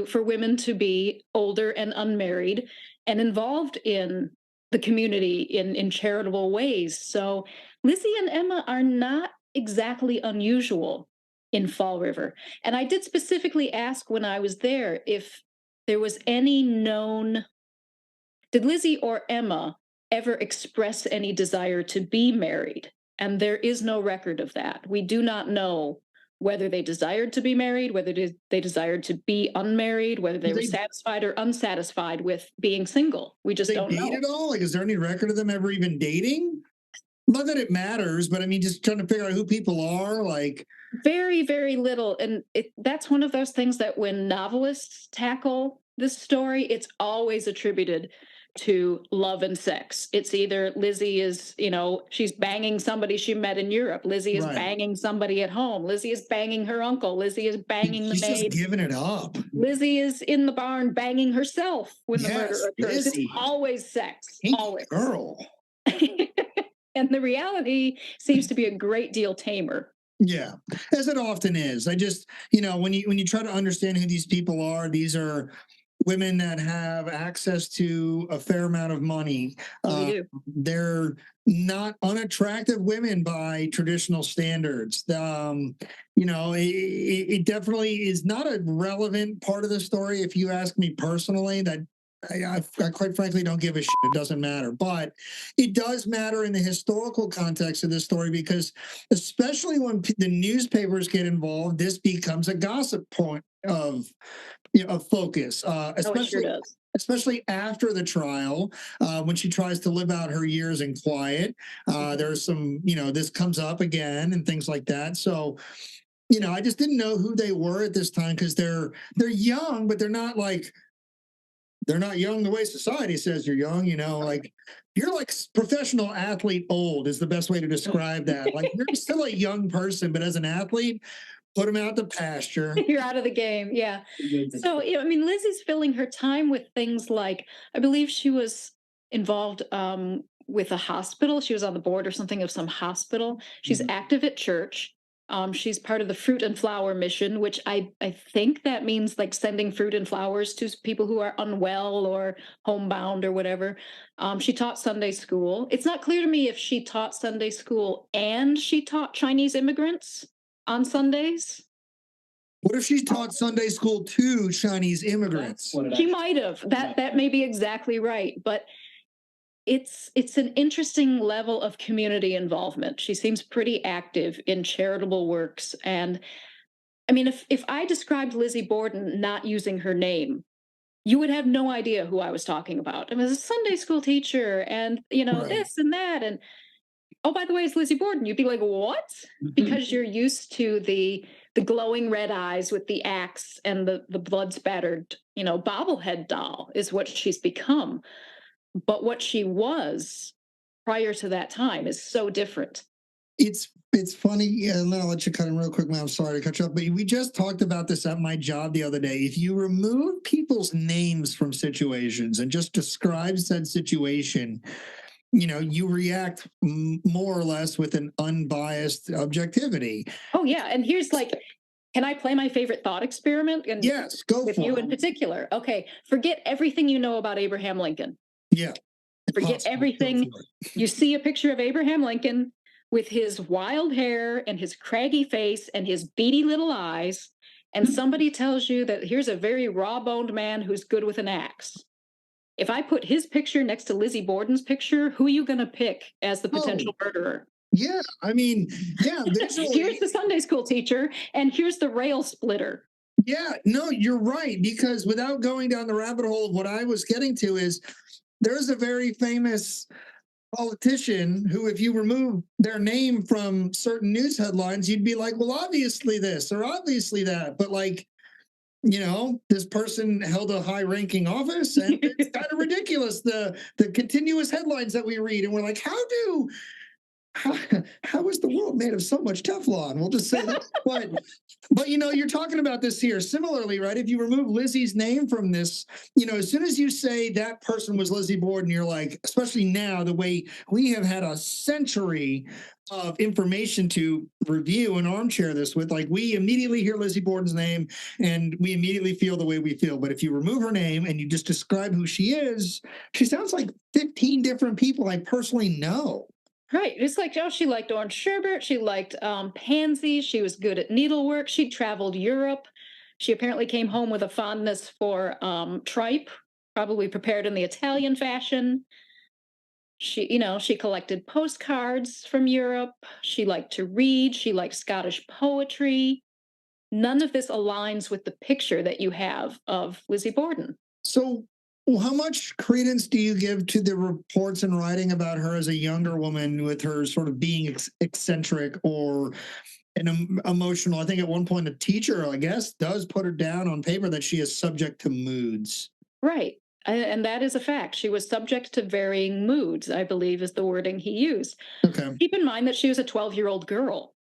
for women to be older and unmarried and involved in the community in charitable ways. So Lizzie and Emma are not exactly unusual in Fall River. And I did specifically ask when I was there if there was any known, did Lizzie or Emma ever express any desire to be married? And there is no record of that. We do not know whether they desired to be married, whether they desired to be unmarried, whether they were satisfied or unsatisfied with being single. We just don't know. Date at all? Like, is there any record of them ever even dating? Not that it matters, but I mean, just trying to figure out who people are. Like, very, very little. And that's one of those things that when novelists tackle this story, it's always attributed to love and sex. It's either Lizzie is, she's banging somebody she met in Europe. Lizzie is banging somebody at home. Lizzie is banging her uncle. Lizzie is banging the maid. She's just giving it up. Lizzie is in the barn banging herself when the murder occurs. It's always sex. Always. Girl. And the reality seems to be a great deal tamer. Yeah, as it often is. I just, when you try to understand who these people are, these are women that have access to a fair amount of money. They're not unattractive women by traditional standards. It definitely is not a relevant part of the story. If you ask me personally, that I quite frankly don't give a shit. It doesn't matter. But it does matter in the historical context of this story, because especially when the newspapers get involved, this becomes a gossip point of focus, especially after the trial, when she tries to live out her years in quiet. There's some, this comes up again and things like that. So, I just didn't know who they were at this time, because they're young, but they're not young the way society says you're young, like you're like professional athlete old is the best way to describe that. Like, you're still a young person, but as an athlete, put them out to pasture. You're out of the game. Yeah. So, Lizzie's filling her time with things like, I believe she was involved with a hospital. She was on the board or something of some hospital. She's active at church. She's part of the Fruit and Flower Mission, which I think that means like sending fruit and flowers to people who are unwell or homebound or whatever. She taught Sunday school. It's not clear to me if she taught Sunday school and she taught Chinese immigrants on Sundays. What if she taught Sunday school to Chinese immigrants? She might have. That may be exactly right. But it's an interesting level of community involvement. She seems pretty active in charitable works. And I mean, if I described Lizzie Borden not using her name, you would have no idea who I was talking about. I was a Sunday school teacher and, this and that. And, oh, by the way, it's Lizzie Borden. You'd be like, what? Because you're used to the glowing red eyes with the axe and the blood spattered, bobblehead doll is what she's become. But what she was prior to that time is so different. It's funny, and then I'll let you cut in real quick, man. I'm sorry to cut you off, but we just talked about this at my job the other day. If you remove people's names from situations and just describe said situation, you react more or less with an unbiased objectivity. Oh, yeah. And here's can I play my favorite thought experiment? And yes, go with for you it. in particular. Okay, forget everything you know about Abraham Lincoln. Yeah. Forget everything. You see a picture of Abraham Lincoln with his wild hair and his craggy face and his beady little eyes, and somebody tells you that here's a very raw-boned man who's good with an axe. If I put his picture next to Lizzie Borden's picture, who are you going to pick as the potential murderer? Yeah, here's the Sunday school teacher, and here's the rail splitter. Yeah, no, you're right, because without going down the rabbit hole of what I was getting to is, there's a very famous politician who, if you remove their name from certain news headlines, you'd be like, well, obviously this or obviously that. But this person held a high-ranking office, and it's kind of ridiculous, the continuous headlines that we read. And we're like, how how is the world made of so much Teflon? We'll just say that. But you're talking about this here. Similarly, right? If you remove Lizzie's name from this, as soon as you say that person was Lizzie Borden, you're like, especially now, the way we have had a century of information to review and armchair this with, like, we immediately hear Lizzie Borden's name and we immediately feel the way we feel. But if you remove her name and you just describe who she is, she sounds like 15 different people I personally know. Right. It's like, oh, she liked orange sherbet. She liked pansies. She was good at needlework. She traveled Europe. She apparently came home with a fondness for tripe, probably prepared in the Italian fashion. She collected postcards from Europe. She liked to read. She liked Scottish poetry. None of this aligns with the picture that you have of Lizzie Borden. So, how much credence do you give to the reports and writing about her as a younger woman, with her sort of being eccentric or emotional? I think at one point a teacher, I guess, does put her down on paper that she is subject to moods. Right. And that is a fact. She was subject to varying moods, I believe is the wording he used. Okay. Keep in mind that she was a 12-year-old girl.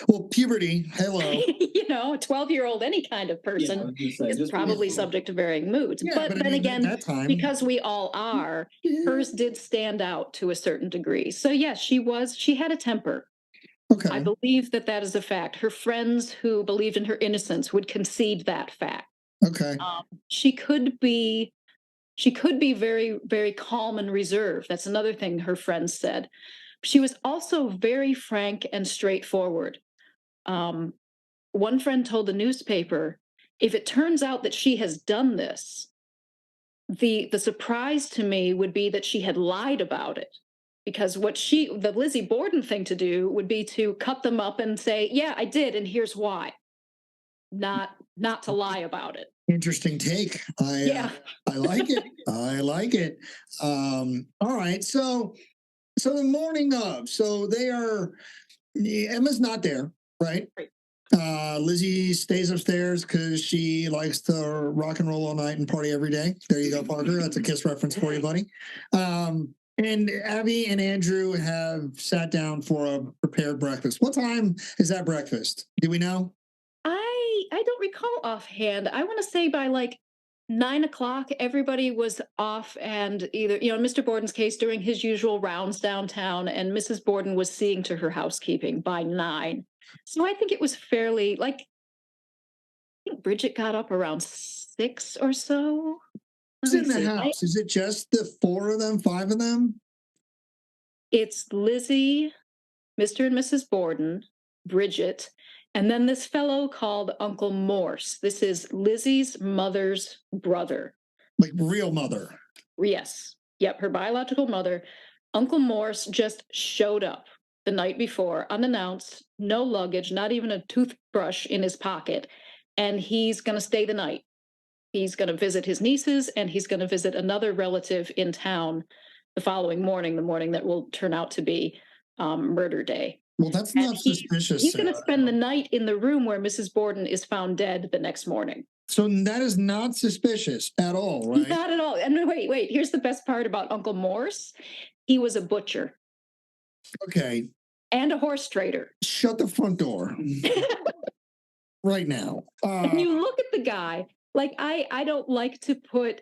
Well, puberty, hello. A 12-year-old, any kind of person is probably subject to varying moods. Yeah, but then again, that time, because we all are, hers did stand out to a certain degree. So yes, she had a temper. Okay. I believe that is a fact. Her friends who believed in her innocence would concede that fact. Okay. She could be very, very calm and reserved. That's another thing her friends said. She was also very frank and straightforward. One friend told the newspaper, if it turns out that she has done this, the surprise to me would be that she had lied about it. Because the Lizzie Borden thing to do would be to cut them up and say, yeah, I did, and here's why. Not to lie about it. Interesting take. I like it. I like it. All right. So the morning of, Emma's not there, right? Lizzie stays upstairs because she likes to rock and roll all night and party every day. There you go, Parker. That's a Kiss reference for you, buddy. And Abby and Andrew have sat down for a prepared breakfast. What time is that breakfast? Do we know? I don't recall offhand. I want to say by like 9 o'clock, everybody was off, and either, in Mr. Borden's case, doing his usual rounds downtown, and Mrs. Borden was seeing to her housekeeping by 9. So I think it was fairly, I think Bridget got up around 6 or so. Who's in the house? Is it just the 4 of them, 5 of them? It's Lizzie, Mr. and Mrs. Borden, Bridget, and then this fellow called Uncle Morse. This is Lizzie's mother's brother. Like real mother? Yes. Yep, her biological mother. Uncle Morse just showed up the night before, unannounced, no luggage, not even a toothbrush in his pocket, and he's going to stay the night. He's going to visit his nieces, and he's going to visit another relative in town the following morning, the morning that will turn out to be murder day. Well, that's not suspicious. He's going to spend the night in the room where Mrs. Borden is found dead the next morning. So that is not suspicious at all, right? Not at all. And wait. Here's the best part about Uncle Morse. He was a butcher. Okay. And a horse trader. Shut the front door. Right now. And you look at the guy, I don't like to put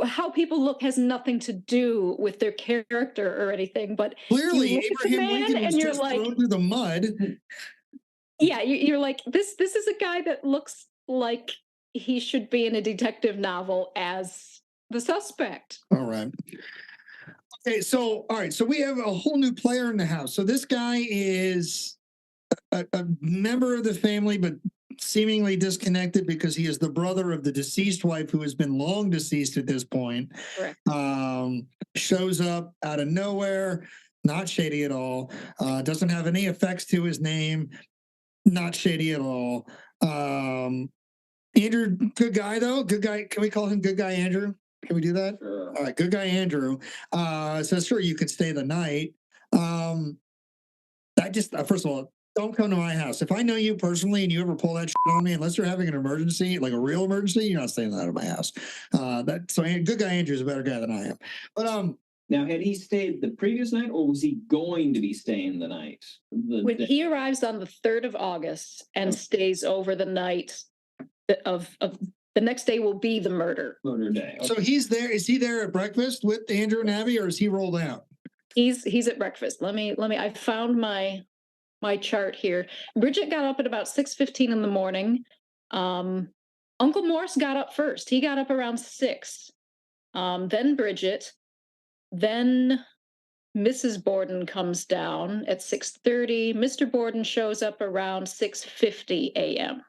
how people look has nothing to do with their character or anything, but clearly Abraham Lincoln was just thrown through the mud. Yeah, you're like, this is a guy that looks like he should be in a detective novel as the suspect. All right. Okay, so we have a whole new player in the house. So this guy is a member of the family, but seemingly disconnected because he is the brother of the deceased wife, who has been long deceased at this point. Correct. Shows up out of nowhere, not shady at all. Doesn't have any effects to his name, not shady at all. Andrew, good guy though. Good guy. Can we call him Good Guy Andrew? Can we do that? Sure. All right, Good Guy Andrew says, sure, you can stay the night. First of all, don't come to my house. If I know you personally and you ever pull that shit on me, unless you're having an emergency, like a real emergency, you're not staying out of my house. So Good Guy Andrew is a better guy than I am. But Now, had he stayed the previous night, or was he going to be staying the night? When he arrives on the 3rd of August and stays over the night of the next day will be the murder day. So he's there. Is he there at breakfast with Andrew and Abby, or is he rolled out? He's at breakfast. Let me. I found my chart here. Bridget got up at about 6:15 in the morning. Uncle Morse got up first. He got up around 6. Then Bridget. Then Mrs. Borden comes down at 6:30. Mr. Borden shows up around 6:50 a.m.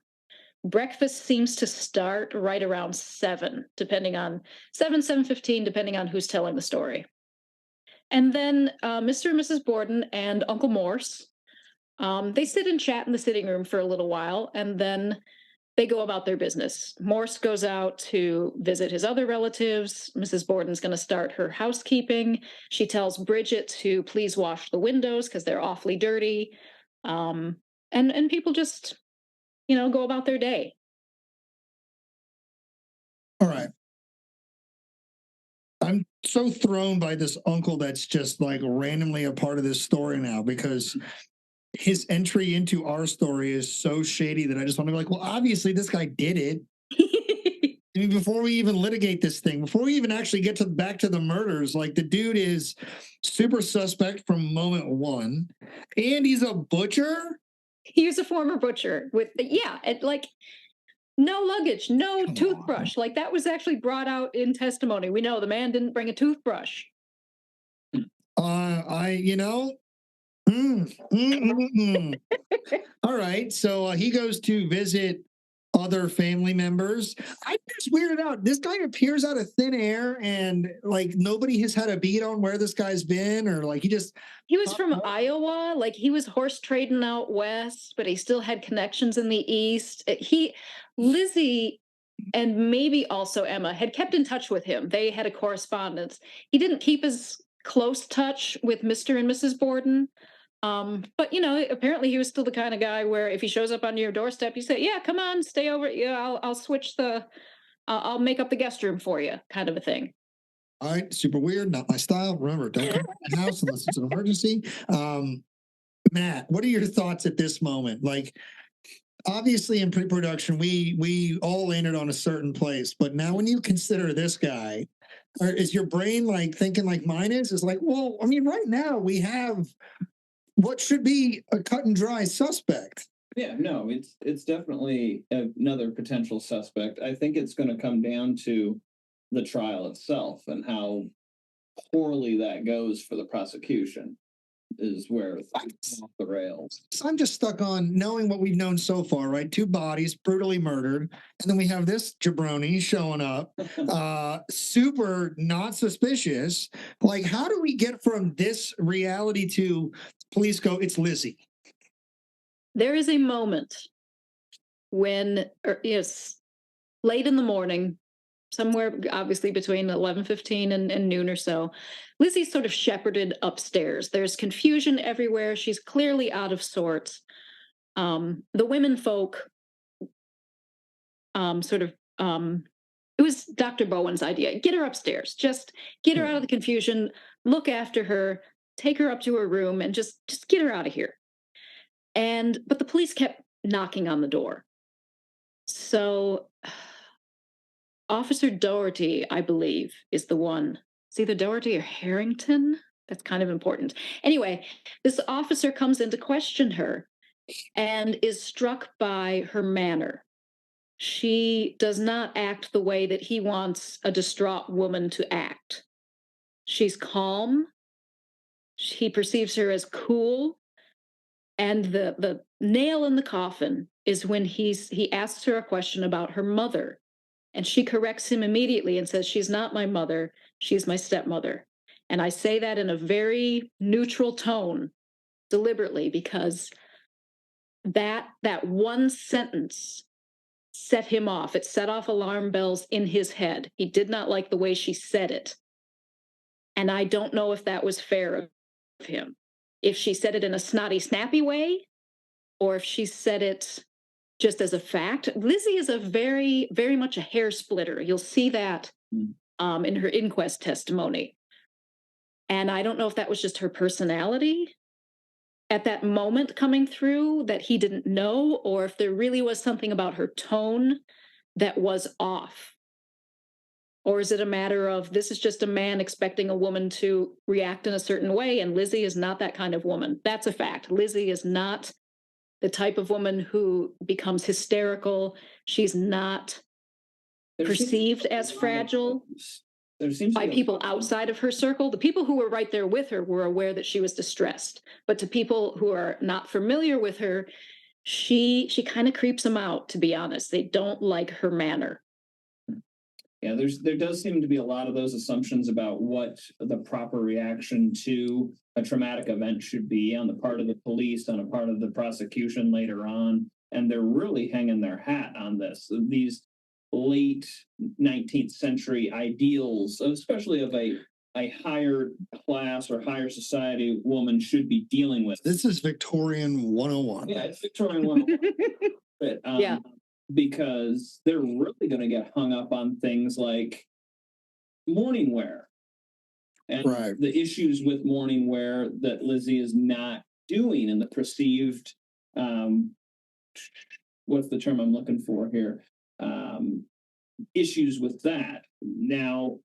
Breakfast seems to start right around 7, depending on 7:15, depending on who's telling the story. And then Mr. and Mrs. Borden and Uncle Morse, they sit and chat in the sitting room for a little while, and then they go about their business. Morse goes out to visit his other relatives. Mrs. Borden's going to start her housekeeping. She tells Bridget to please wash the windows because they're awfully dirty. And people just, go about their day. All right. I'm so thrown by this uncle that's just like randomly a part of this story now, because his entry into our story is so shady that I just want to be like, well, obviously this guy did it. I mean, before we even litigate this thing, before we even actually get back to the murders, like the dude is super suspect from moment one, and he's a butcher. He was a former butcher with, like no luggage, no toothbrush. Like that was actually brought out in testimony. We know the man didn't bring a toothbrush. All right. So he goes to visit other family members. I just weirded out. This guy appears out of thin air, and like nobody has had a beat on where this guy's been, or like he was from Iowa. Like he was horse trading out west, but he still had connections in the east. Lizzie and maybe also Emma had kept in touch with him. They had a correspondence. He didn't keep as close touch with Mr. and Mrs. Borden. But apparently he was still the kind of guy where if he shows up on your doorstep, you say, yeah, come on, stay over. Yeah, I'll switch I'll make up the guest room for you, kind of a thing. All right, super weird, not my style. Remember, don't come to the house unless it's an emergency. Matt, what are your thoughts at this moment? Like, obviously in pre-production, we all landed on a certain place, but now when you consider this guy, or is your brain like thinking like mine is? Is like, well, I mean, right now we have what should be a cut and dry suspect. Yeah, no, it's definitely another potential suspect. I think it's going to come down to the trial itself and how poorly that goes for the prosecution is where it's off the rails. So I'm just stuck on knowing what we've known so far, right? 2 bodies brutally murdered, and then we have this jabroni showing up, super not suspicious. Like, how do we get from this reality to police go, it's Lizzie? There is a moment when it's late in the morning, somewhere obviously between 11:15 and noon or so. Lizzie's sort of shepherded upstairs. There's confusion everywhere. She's clearly out of sorts. The women folk it was Dr. Bowen's idea. Get her upstairs. Just get her out of the confusion, look after her, take her up to her room, and just get her out of here. But the police kept knocking on the door. So Officer Doherty, I believe, is the one. It's either Doherty or Harrington. That's kind of important. Anyway, this officer comes in to question her and is struck by her manner. She does not act the way that he wants a distraught woman to act. She's calm. He perceives her as cool. And the nail in the coffin is when he asks her a question about her mother. And she corrects him immediately and says, she's not my mother, she's my stepmother. And I say that in a very neutral tone, deliberately, because that one sentence set him off. It set off alarm bells in his head. He did not like the way she said it. And I don't know if that was fair of him. If she said it in a snotty, snappy way, or if she said it just as a fact. Lizzie is a very, very much a hair splitter. You'll see that in her inquest testimony. And I don't know if that was just her personality at that moment coming through that he didn't know, or if there really was something about her tone that was off. Or is it a matter of this is just a man expecting a woman to react in a certain way, and Lizzie is not that kind of woman? That's a fact. Lizzie is not the type of woman who becomes hysterical. She's not perceived as fragile There seems to by be people outside of her circle. The people who were right there with her were aware that she was distressed, but to people who are not familiar with her, she kind of creeps them out, to be honest. They don't like her manner. Yeah, there does seem to be a lot of those assumptions about what the proper reaction to a traumatic event should be on the part of the police, on a part of the prosecution later on, and they're really hanging their hat on this. These late 19th century ideals, especially of a higher class or higher society woman should be dealing with. This is Victorian 101. Yeah, it's Victorian 101. But, Yeah. because they're really going to get hung up on things like morning wear and Right. the issues with morning wear that Lizzie is not doing and the perceived what's the term I'm looking for here, issues with that. Now,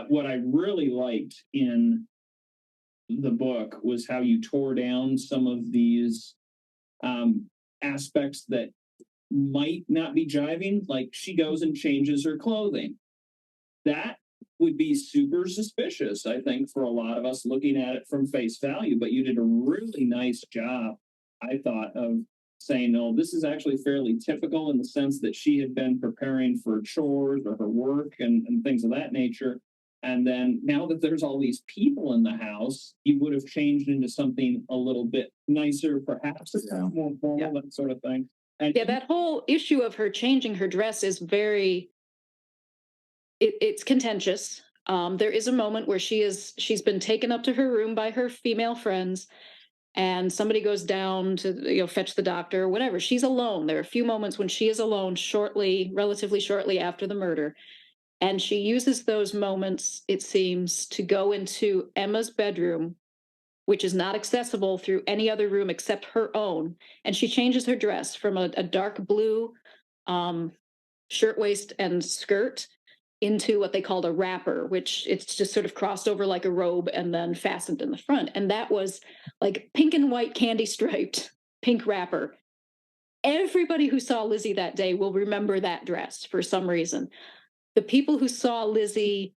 what I really liked in the book was how you tore down some of these aspects that might not be jiving, like she goes and changes her clothing. That would be super suspicious, I think, for a lot of us looking at it from face value. But you did a really nice job, I thought, of saying, no, this is actually fairly typical in the sense that she had been preparing for chores or her work and things of that nature. And then now that there's all these people in the house, you would have changed into something a little bit nicer, perhaps more formal, that sort of thing. And Yeah, that whole issue of her changing her dress is it's contentious. There is a moment where she's been taken up to her room by her female friends, and somebody goes down to fetch the doctor or whatever. She's alone. There are a few moments when she is alone relatively shortly after the murder. And she uses those moments, it seems, to go into Emma's bedroom, which is not accessible through any other room except her own. And she changes her dress from a dark blue shirtwaist and skirt into what they called a wrapper, which it's just sort of crossed over like a robe and then fastened in the front. And that was like pink and white candy striped pink wrapper. Everybody who saw Lizzie that day will remember that dress for some reason. The people who saw Lizzie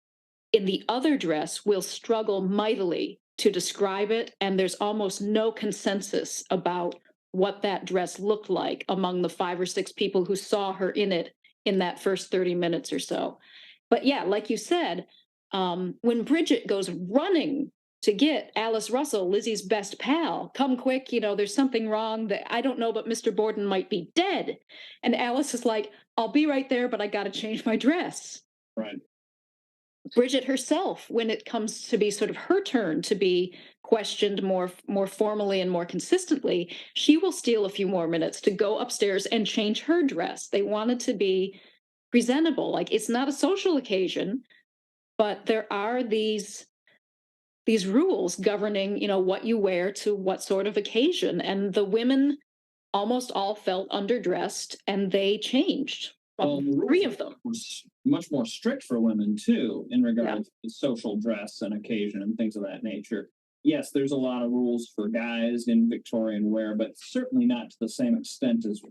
in the other dress will struggle mightily to describe it, and there's almost no consensus about what that dress looked like among the 5 or 6 people who saw her in it in that first 30 minutes or so. But yeah, like you said, when Bridget goes running to get Alice Russell, Lizzie's best pal, come quick, there's something wrong that I don't know, but Mr. Borden might be dead. And Alice is like, I'll be right there, but I got to change my dress. Right. Bridget herself, when it comes to be sort of her turn to be questioned more formally and more consistently, she will steal a few more minutes to go upstairs and change her dress. They wanted to be presentable. Like, it's not a social occasion, but there are these rules governing, what you wear to what sort of occasion. And the women almost all felt underdressed, and they changed. Well, 3 of them. Was much more strict for women too, in regards to social dress and occasion and things of that nature. Yes, there's a lot of rules for guys in Victorian wear, but certainly not to the same extent as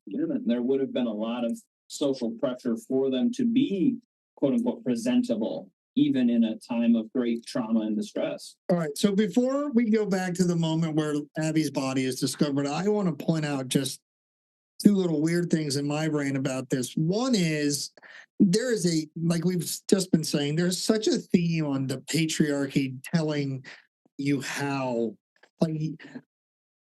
women. There would have been a lot of social pressure for them to be, quote unquote, presentable, even in a time of great trauma and distress. All right. So before we go back to the moment where Abby's body is discovered, I want to point out just 2 little weird things in my brain about this. One is there is like we've just been saying, there's such a theme on the patriarchy telling you how, like,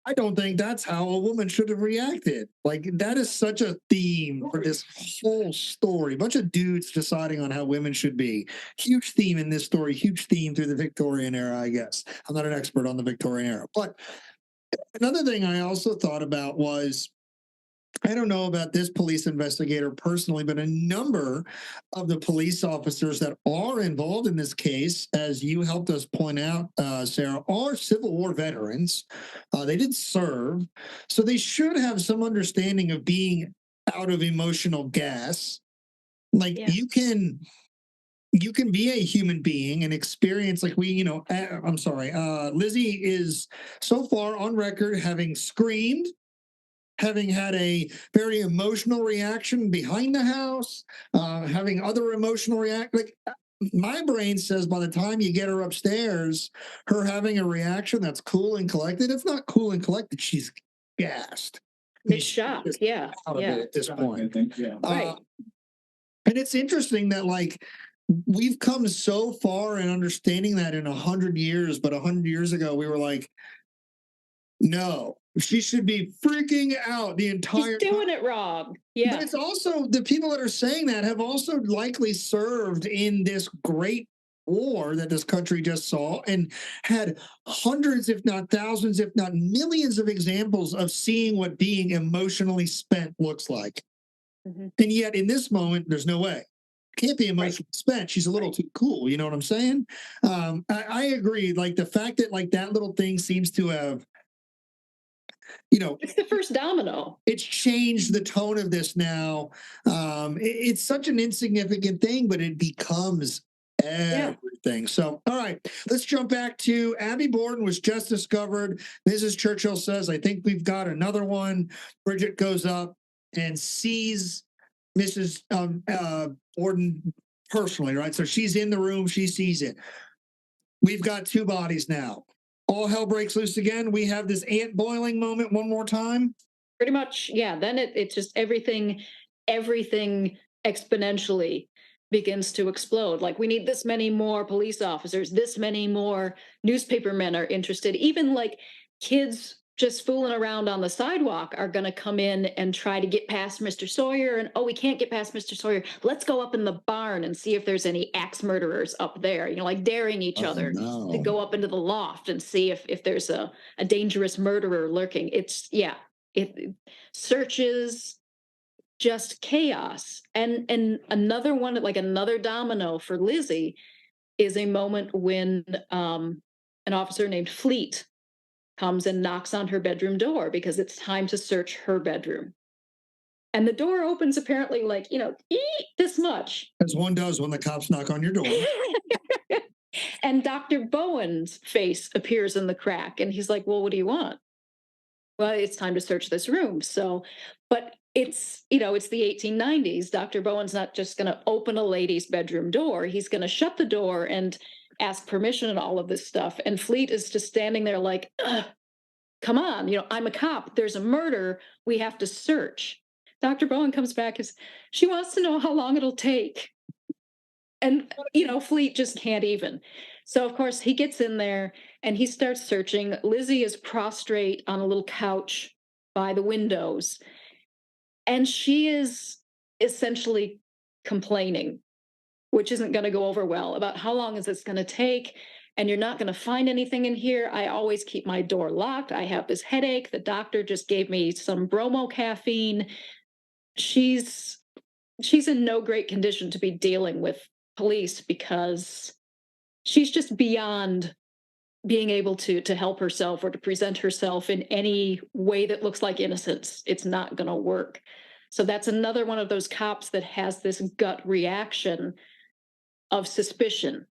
I don't think that's how a woman should have reacted. Like, that is such a theme for this whole story. A bunch of dudes deciding on how women should be. Huge theme in this story, huge theme through the Victorian era, I guess. I'm not an expert on the Victorian era. But another thing I also thought about was I don't know about this police investigator personally, but a number of the police officers that are involved in this case, as you helped us point out, Sarah, are Civil War veterans. They did serve, so they should have some understanding of being out of emotional gas. Like Yeah. you can be a human being and experience like I'm sorry, Lizzie is so far on record having screamed, having had a very emotional reaction behind the house, having other emotional react. Like my brain says, by the time you get her upstairs, her having a reaction that's cool and collected. It's not cool and collected. She's gassed. It's shock. Yeah. Out of it at this point. I think, yeah. Right. And it's interesting that like we've come so far in understanding that in 100 years, but 100 years ago we were like, no, she should be freaking out the entire She's doing it wrong. Yeah. But it's also the people that are saying that have also likely served in this great war that this country just saw and had hundreds, if not thousands, if not millions of examples of seeing what being emotionally spent looks like. Mm-hmm. And yet in this moment, there's no way. Can't be emotionally spent. She's a little too cool. You know what I'm saying? I agree. Like the fact that like that little thing seems to have, it's the first domino. It's changed the tone of this now. It's such an insignificant thing, but it becomes everything. Yeah. So, all right, let's jump back to Abby Borden was just discovered. Mrs. Churchill says, I think we've got another one. Bridget goes up and sees Mrs. Borden personally, right? So she's in the room. She sees it. We've got two bodies now. All hell breaks loose again. We have this ant boiling moment one more time. Pretty much, yeah. Then it's just everything exponentially begins to explode. Like we need this many more police officers, this many more newspaper men are interested. Even like kids just fooling around on the sidewalk are going to come in and try to get past Mr. Sawyer. And, we can't get past Mr. Sawyer. Let's go up in the barn and see if there's any axe murderers up there, like daring each other to go up into the loft and see if there's a dangerous murderer lurking. It searches, just chaos. And another one, like another domino for Lizzie, is a moment when an officer named Fleet comes and knocks on her bedroom door because it's time to search her bedroom. And the door opens apparently like, this much. As one does when the cops knock on your door. And Dr. Bowen's face appears in the crack. And he's like, well, what do you want? Well, it's time to search this room. So, but it's the 1890s. Dr. Bowen's not just going to open a lady's bedroom door. He's going to shut the door and ask permission and all of this stuff. And Fleet is just standing there like, come on, I'm a cop. There's a murder. We have to search. Dr. Bowen comes back as she wants to know how long it'll take. And, Fleet just can't even. So, of course, he gets in there and he starts searching. Lizzie is prostrate on a little couch by the windows. And she is essentially complaining, which isn't going to go over well, about how long is this going to take? And you're not going to find anything in here. I always keep my door locked. I have this headache. The doctor just gave me some bromo caffeine. She's in no great condition to be dealing with police because she's just beyond being able to help herself or to present herself in any way that looks like innocence. It's not going to work. So that's another one of those cops that has this gut reaction of suspicion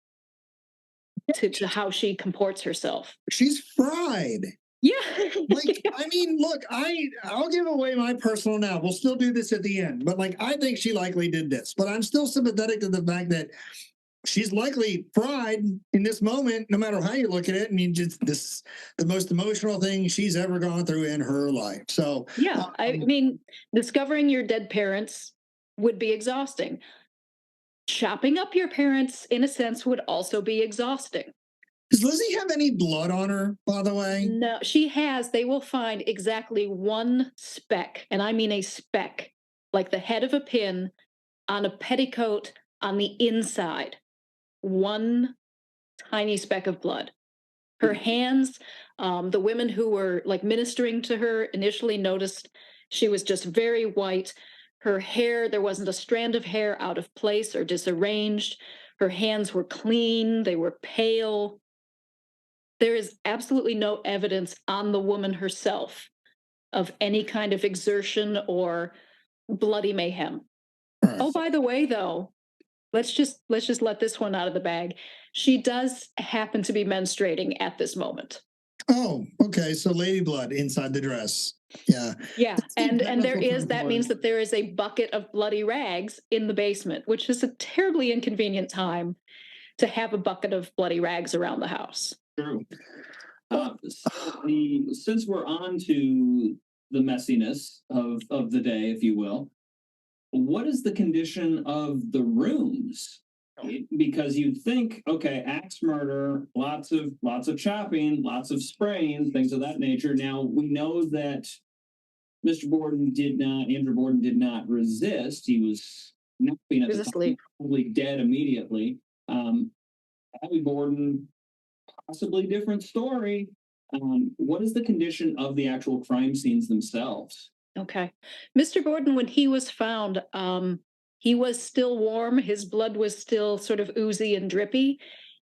to how she comports herself. She's fried. Yeah. I mean, look, I'll give away my personal now. We'll still do this at the end. But I think she likely did this. But I'm still sympathetic to the fact that she's likely fried in this moment, no matter how you look at it. I mean, just the most emotional thing she's ever gone through in her life. So yeah, I mean, discovering your dead parents would be exhausting. Chopping up your parents, in a sense, would also be exhausting. Does Lizzie have any blood on her, by the way? No, she has. They will find exactly one speck, and I mean a speck, like the head of a pin on a petticoat on the inside. One tiny speck of blood. Her hands, the women who were like ministering to her initially noticed She was just very white. Her hair, there wasn't a strand of hair out of place or disarranged. Her hands were clean, they were pale. There is absolutely no evidence on the woman herself of any kind of exertion or bloody mayhem. Oh, by the way, though, let's just let this one out of the bag. She does happen to be menstruating at this moment. Oh, okay. So Lady Blood inside the dress. Yeah. Yeah, and that means that there is a bucket of bloody rags in the basement, which is a terribly inconvenient time to have a bucket of bloody rags around the house. True. Since we're on to the messiness of the day, if you will, what is the condition of the rooms? Because you'd think, okay, axe murder, lots of chopping, lots of spraying, things of that nature. Now we know that Andrew Borden did not resist. He was napping at the time, probably dead immediately. Abby Borden, possibly different story. What is the condition of the actual crime scenes themselves? Okay. Mr. Borden, when he was found, he was still warm. His blood was still sort of oozy and drippy.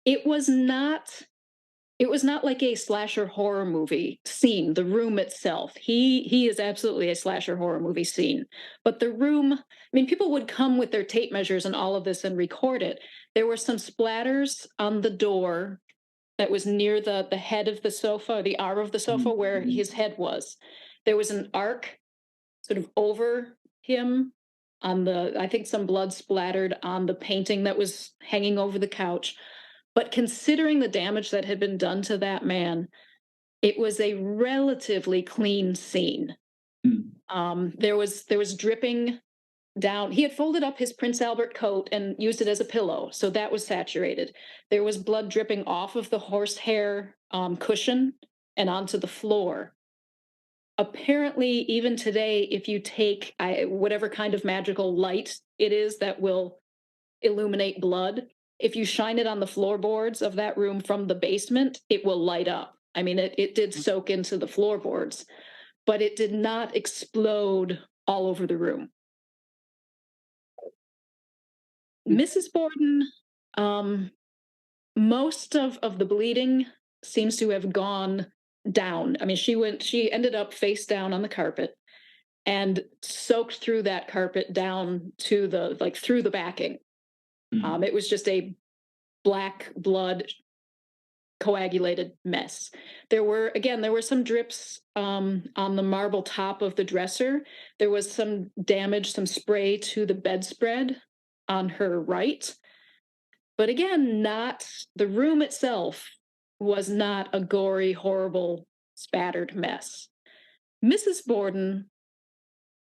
It was not like a slasher horror movie scene, the room itself. He is absolutely a slasher horror movie scene. But the room, I mean, people would come with their tape measures and all of this and record it. There were some splatters on the door that was near the head of the sofa, the arm of the sofa where his head was. There was an arc sort of over him on I think some blood splattered on the painting that was hanging over the couch. But considering the damage that had been done to that man, it was a relatively clean scene. There was dripping down. He had folded up his Prince Albert coat and used it as a pillow, so that was saturated. There was blood dripping off of the horsehair cushion and onto the floor. Apparently, even today, if you take whatever kind of magical light it is that will illuminate blood, if you shine it on the floorboards of that room from the basement, it will light up. I mean, it did soak into the floorboards, but it did not explode all over the room. Mrs. Borden, most of the bleeding seems to have gone down. I mean, she ended up face down on the carpet and soaked through that carpet down to through the backing. It was just a black blood coagulated mess. There were some drips on the marble top of the dresser. There was some damage, some spray to the bedspread on her right. But again, the room itself was not a gory, horrible, spattered mess. Mrs. Borden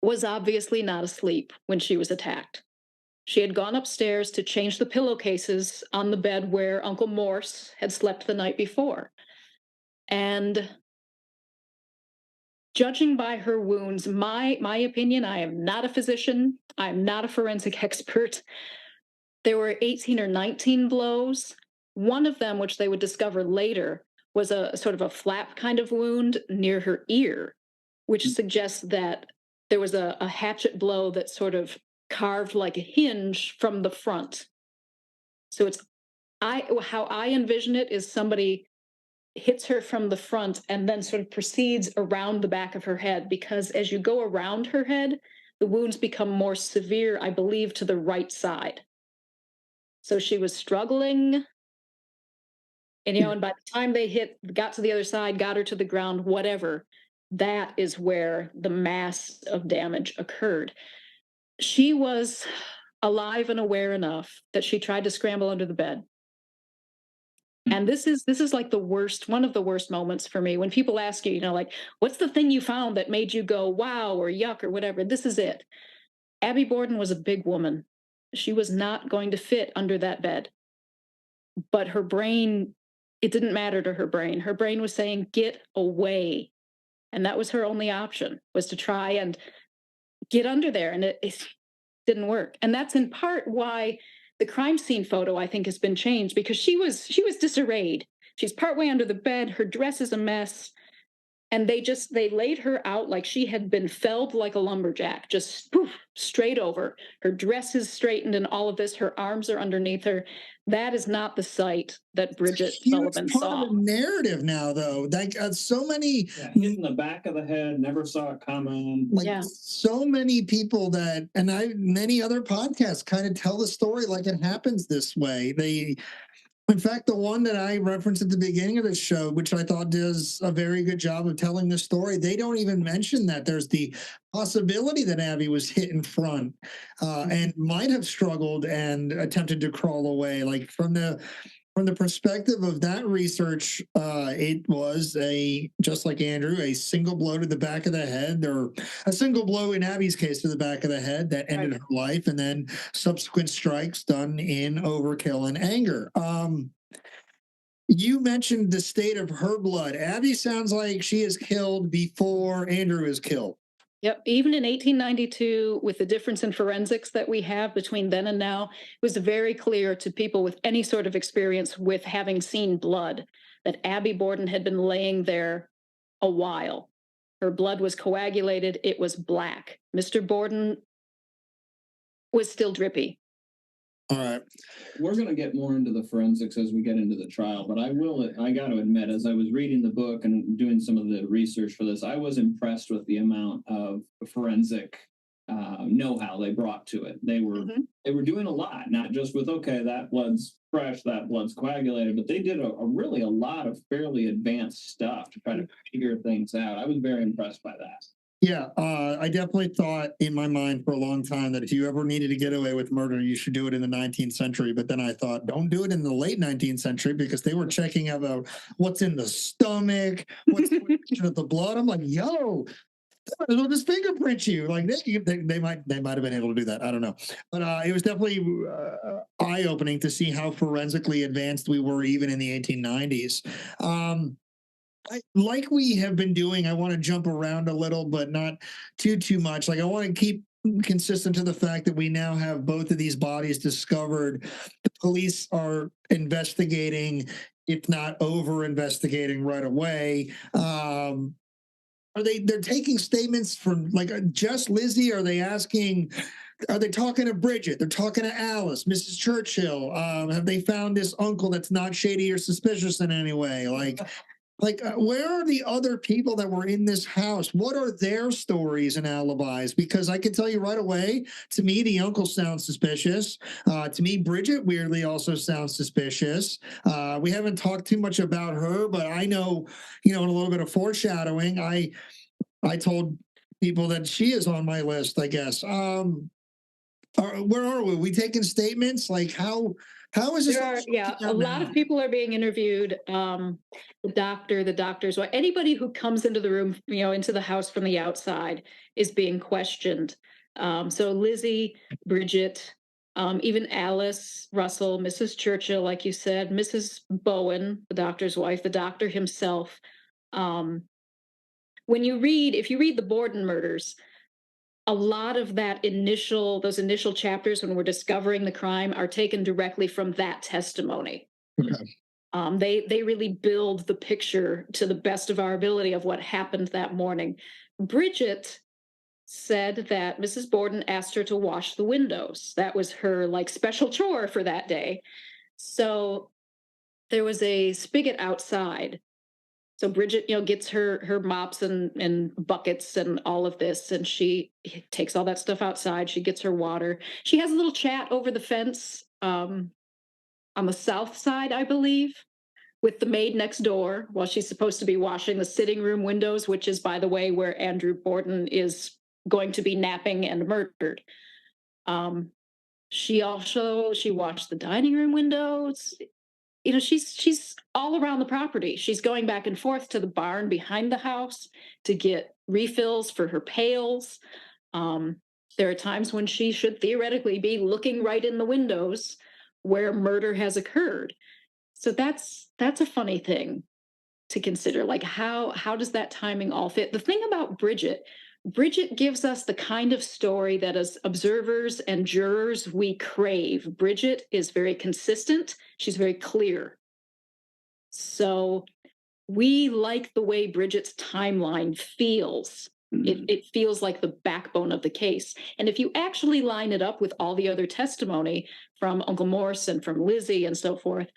was obviously not asleep when she was attacked. She had gone upstairs to change the pillowcases on the bed where Uncle Morse had slept the night before. And judging by her wounds, my opinion, I am not a physician, I'm not a forensic expert. There were 18 or 19 blows. One of them, which they would discover later, was a sort of a flap kind of wound near her ear, which suggests that there was a hatchet blow that sort of carved like a hinge from the front. So how I envision it is somebody hits her from the front and then sort of proceeds around the back of her head, because as you go around her head, the wounds become more severe, I believe, to the right side. So she was struggling, and by the time they got to the other side, got her to the ground, whatever, that is where the mass of damage occurred. She was alive and aware enough that she tried to scramble under the bed. And this is like one of the worst moments for me. When people ask you, like, what's the thing you found that made you go, wow, or yuck, or whatever? This is it. Abby Borden was a big woman. She was not going to fit under that bed. But her brain, it didn't matter to her brain. Her brain was saying, get away. And that was her only option, was to try and get under there. And it didn't work. And that's in part why the crime scene photo, I think, has been changed, because she was disarrayed. She's partway under the bed. Her dress is a mess. And they laid her out like she had been felled like a lumberjack, just poof, straight over. Her dress is straightened and all of this. Her arms are underneath her. That is not the sight that Bridget Huge Sullivan part of saw. the narrative now, though. Like so many, hit in the back of the head, never saw it coming. like so many people that, and many other podcasts kind of tell the story like it happens this way. In fact, the one that I referenced at the beginning of the show, which I thought does a very good job of telling the story, they don't even mention that there's the possibility that Abby was hit in front and might have struggled and attempted to crawl away. Like from the perspective of that research, it was just like Andrew, a single blow to the back of the head, or a single blow in Abby's case to the back of the head that ended her life, and then subsequent strikes done in overkill and anger. You mentioned the state of her blood. Abby sounds like she is killed before Andrew is killed. Yep. Even in 1892, with the difference in forensics that we have between then and now, it was very clear to people with any sort of experience with having seen blood that Abby Borden had been laying there a while. Her blood was coagulated. It was black. Mr. Borden was still drippy. All right. We're going to get more into the forensics as we get into the trial, but I got to admit, as I was reading the book and doing some of the research for this, I was impressed with the amount of forensic know-how they brought to it. They were doing a lot, not just with, okay, that blood's fresh, that blood's coagulated, but they did a lot of fairly advanced stuff to try to figure things out. I was very impressed by that. Yeah, I definitely thought in my mind for a long time that if you ever needed to get away with murder, you should do it in the 19th century. But then I thought, don't do it in the late 19th century, because they were checking out what's in the stomach, what's of the blood. I'm like, yo, they'll just fingerprint you. Like they might have been able to do that. I don't know, but it was definitely eye-opening to see how forensically advanced we were even in the 1890s. Like we have been doing, I want to jump around a little, but not too much. Like I want to keep consistent to the fact that we now have both of these bodies discovered. The police are investigating, if not over investigating right away. They're taking statements from like just Lizzie? Are they talking to Bridget? They're talking to Alice, Mrs. Churchill. Have they found this uncle that's not shady or suspicious in any way? Where are the other people that were in this house? What are their stories and alibis? Because I can tell you right away, to me, the uncle sounds suspicious. To me, Bridget weirdly also sounds suspicious. We haven't talked too much about her, but I know, in a little bit of foreshadowing, I told people that she is on my list, I guess. Where are we? Are we taking statements? Like how is this? A lot of people are being interviewed. The doctor's wife, anybody who comes into the room, into the house from the outside is being questioned. So Lizzie, Bridget, even Alice, Russell, Mrs. Churchill, like you said, Mrs. Bowen, the doctor's wife, the doctor himself. If you read the Borden murders, a lot of those initial chapters when we're discovering the crime are taken directly from that testimony. Okay. They really build the picture to the best of our ability of what happened that morning. Bridget said that Mrs. Borden asked her to wash the windows. That was her special chore for that day. So there was a spigot outside. So Bridget, gets her mops and buckets and all of this, and she takes all that stuff outside. She gets her water. She has a little chat over the fence on the south side, I believe, with the maid next door while she's supposed to be washing the sitting room windows, which is, by the way, where Andrew Borden is going to be napping and murdered. She washed the dining room windows. She's all around the property. She's going back and forth to the barn behind the house to get refills for her pails. There are times when she should theoretically be looking right in the windows where murder has occurred. So that's a funny thing to consider. Like how does that timing all fit? The thing about Bridget gives us the kind of story that as observers and jurors we crave. Bridget is very consistent. She's very clear. So we like the way Bridget's timeline feels. It feels like the backbone of the case. And if you actually line it up with all the other testimony from Uncle Morse and from Lizzie and so forth,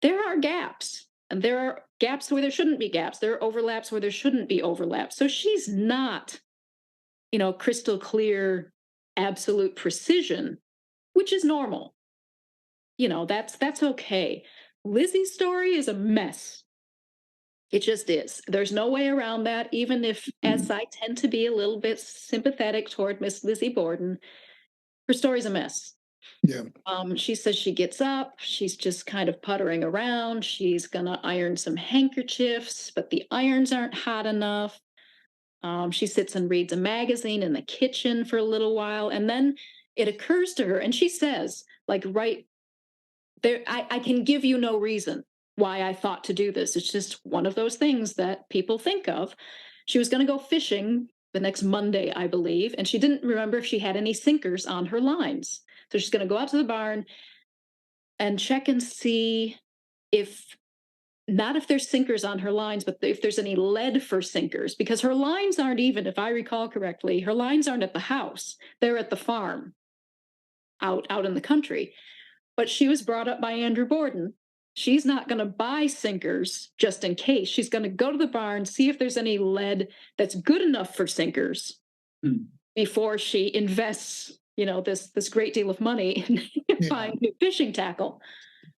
there are gaps. And there are gaps where there shouldn't be gaps. There are overlaps where there shouldn't be overlaps. So she's not, crystal clear, absolute precision, which is normal. That's okay. Lizzie's story is a mess. It just is. There's no way around that, even if, as I tend to be a little bit sympathetic toward Miss Lizzie Borden, her story's a mess. Yeah. She says she gets up, she's just kind of puttering around. She's gonna iron some handkerchiefs, but the irons aren't hot enough. She sits and reads a magazine in the kitchen for a little while, and then it occurs to her, and she says, like, right there, I can give you no reason why I thought to do this. It's just one of those things that people think of. She was going to go fishing the next Monday, I believe, and she didn't remember if she had any sinkers on her lines. So she's going to go out to the barn and check and see if, not if there's sinkers on her lines, but if there's any lead for sinkers, because her lines aren't even, if I recall correctly, her lines aren't at the house. They're at the farm out in the country. But she was brought up by Andrew Borden. She's not going to buy sinkers just in case. She's going to go to the barn, see if there's any lead that's good enough for sinkers before she invests, this great deal of money in buying new fishing tackle.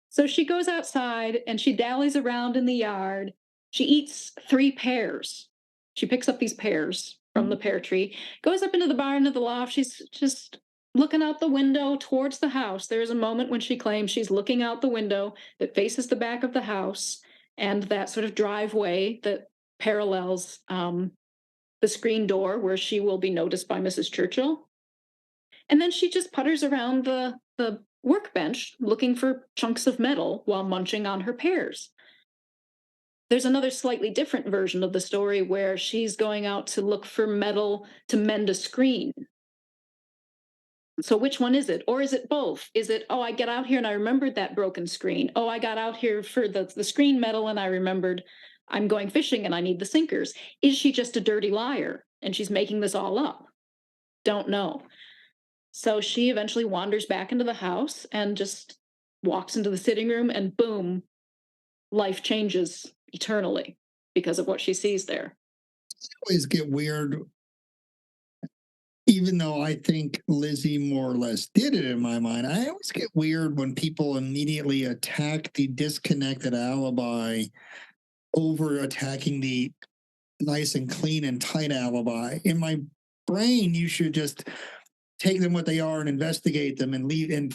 So she goes outside and she dallies around in the yard. She eats 3 pears. She picks up these pears from the pear tree, goes up into the barn to the loft. She's just looking out the window towards the house. There's a moment when she claims she's looking out the window that faces the back of the house and that sort of driveway that parallels the screen door where she will be noticed by Mrs. Churchill. And then she just putters around the workbench looking for chunks of metal while munching on her pears. There's another slightly different version of the story where she's going out to look for metal to mend a screen. So which one is it? Or is it both? Is it, I get out here and I remembered that broken screen. I got out here for the screen metal and I remembered I'm going fishing and I need the sinkers. Is she just a dirty liar and she's making this all up? Don't know. So she eventually wanders back into the house and just walks into the sitting room and boom, life changes eternally because of what she sees there. I always get weird, even though I think Lizzie more or less did it in my mind. I always get weird when people immediately attack the disconnected alibi over attacking the nice and clean and tight alibi. In my brain, you should just take them what they are and investigate them and leave and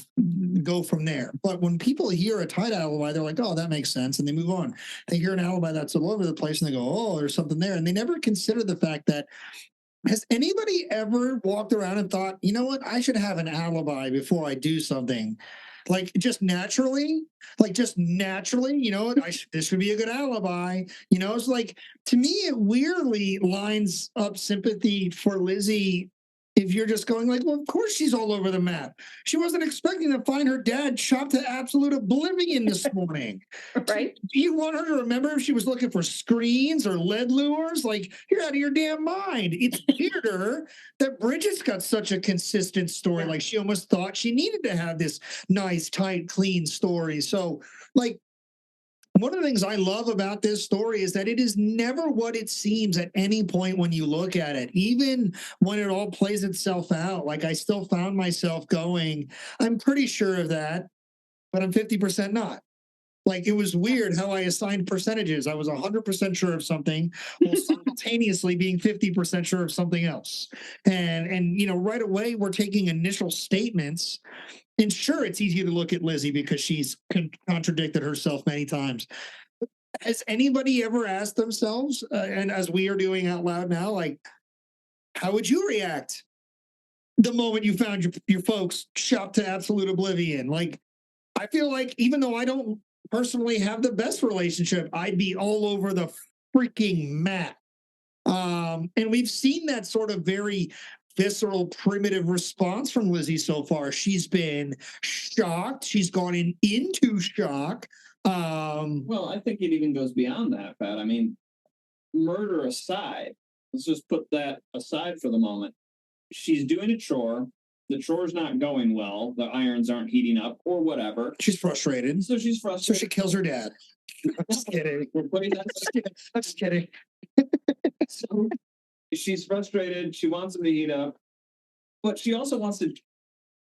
go from there. But when people hear a tight alibi, they're like, that makes sense. And they move on. They hear an alibi that's all over the place and they go, there's something there. And they never consider the fact that, has anybody ever walked around and thought, you know what, I should have an alibi before I do something? Like just naturally, this should be a good alibi. It's like, to me, it weirdly lines up sympathy for Lizzie. If you're just going like, well, of course she's all over the map. She wasn't expecting to find her dad chopped to absolute oblivion this morning. Right? Do you want her to remember if she was looking for screens or lead lures? Like, you're out of your damn mind. It's weirder that Bridget's got such a consistent story. Like, she almost thought she needed to have this nice, tight, clean story. So, like, one of the things I love about this story is that it is never what it seems at any point when you look at it, even when it all plays itself out. Like, I still found myself going, I'm pretty sure of that, but I'm 50% not. Like, it was weird how I assigned percentages. I was 100% sure of something while simultaneously being 50% sure of something else. And right away, we're taking initial statements. And sure, it's easy to look at Lizzie because she's contradicted herself many times. Has anybody ever asked themselves, and as we are doing out loud now, like, how would you react the moment you found your folks chopped to absolute oblivion? Like, I feel like even though I don't personally have the best relationship, I'd be all over the freaking map. And we've seen that sort of very visceral, primitive response from Lizzie so far. She's been shocked. She's gone into shock. Well, I think it even goes beyond that, Pat. I mean, murder aside, let's just put that aside for the moment. She's doing a chore. The chore's not going well. The irons aren't heating up or whatever. She's frustrated. So she's So frustrated. she kills her dad. I'm just kidding. We're putting that I'm just kidding. So she's frustrated. She wants him to heat up, but she also wants to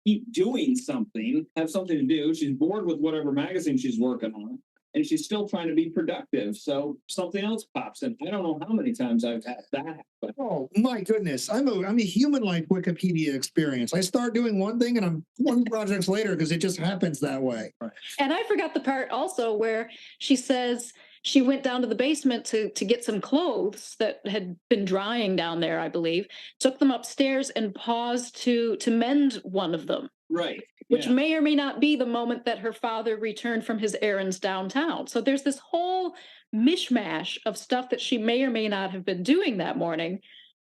keep doing something, have something to do. She's bored with whatever magazine she's working on, and she's still trying to be productive. So something else pops in. I don't know how many times I've had that. But Oh my goodness. I'm a human like Wikipedia experience. I start doing one thing and I'm 20 projects later because it just happens that way. And I forgot the part also where she says she went down to the basement to get some clothes that had been drying down there, I believe, took them upstairs and paused to mend one of them. right. Which Yeah. may or may not be the moment that her father returned from his errands downtown. So there's this whole mishmash of stuff that she may or may not have been doing that morning.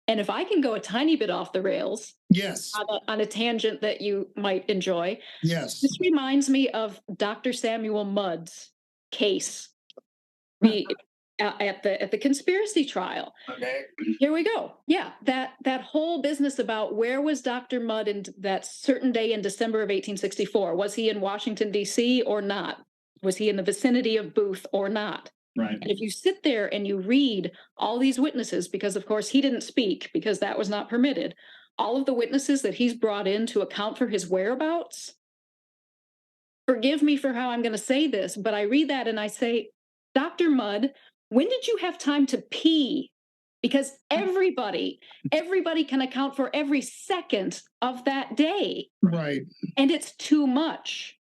And if I can go a tiny bit off the rails Yes. on a tangent that you might enjoy, Yes. this reminds me of Dr. Samuel Mudd's case at the conspiracy trial. Okay. Here we go. Yeah, that whole business about where was Dr. Mudd in that certain day in December of 1864? Was he in Washington, D.C. or not? Was he in the vicinity of Booth or not? Right. And if you sit there and you read all these witnesses, because of course he didn't speak because that was not permitted, all of the witnesses that he's brought in to account for his whereabouts, forgive me for how I'm going to say this, but I read that and I say, Dr. Mudd, when did you have time to pee? Because everybody can account for every second of that day. Right. And it's too much.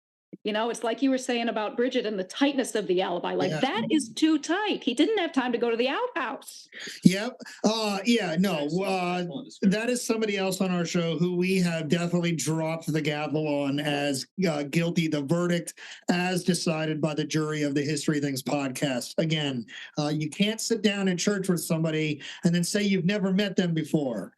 You know, it's like you were saying about Bridget and the tightness of the alibi. Like Yeah. that is too tight. He didn't have time to go to the outhouse. Yep. Yeah, no. That is somebody else on our show who we have definitely dropped the gavel on as guilty. The verdict as decided by the jury of the History Things podcast. Again, you can't sit down in church with somebody and then say you've never met them before.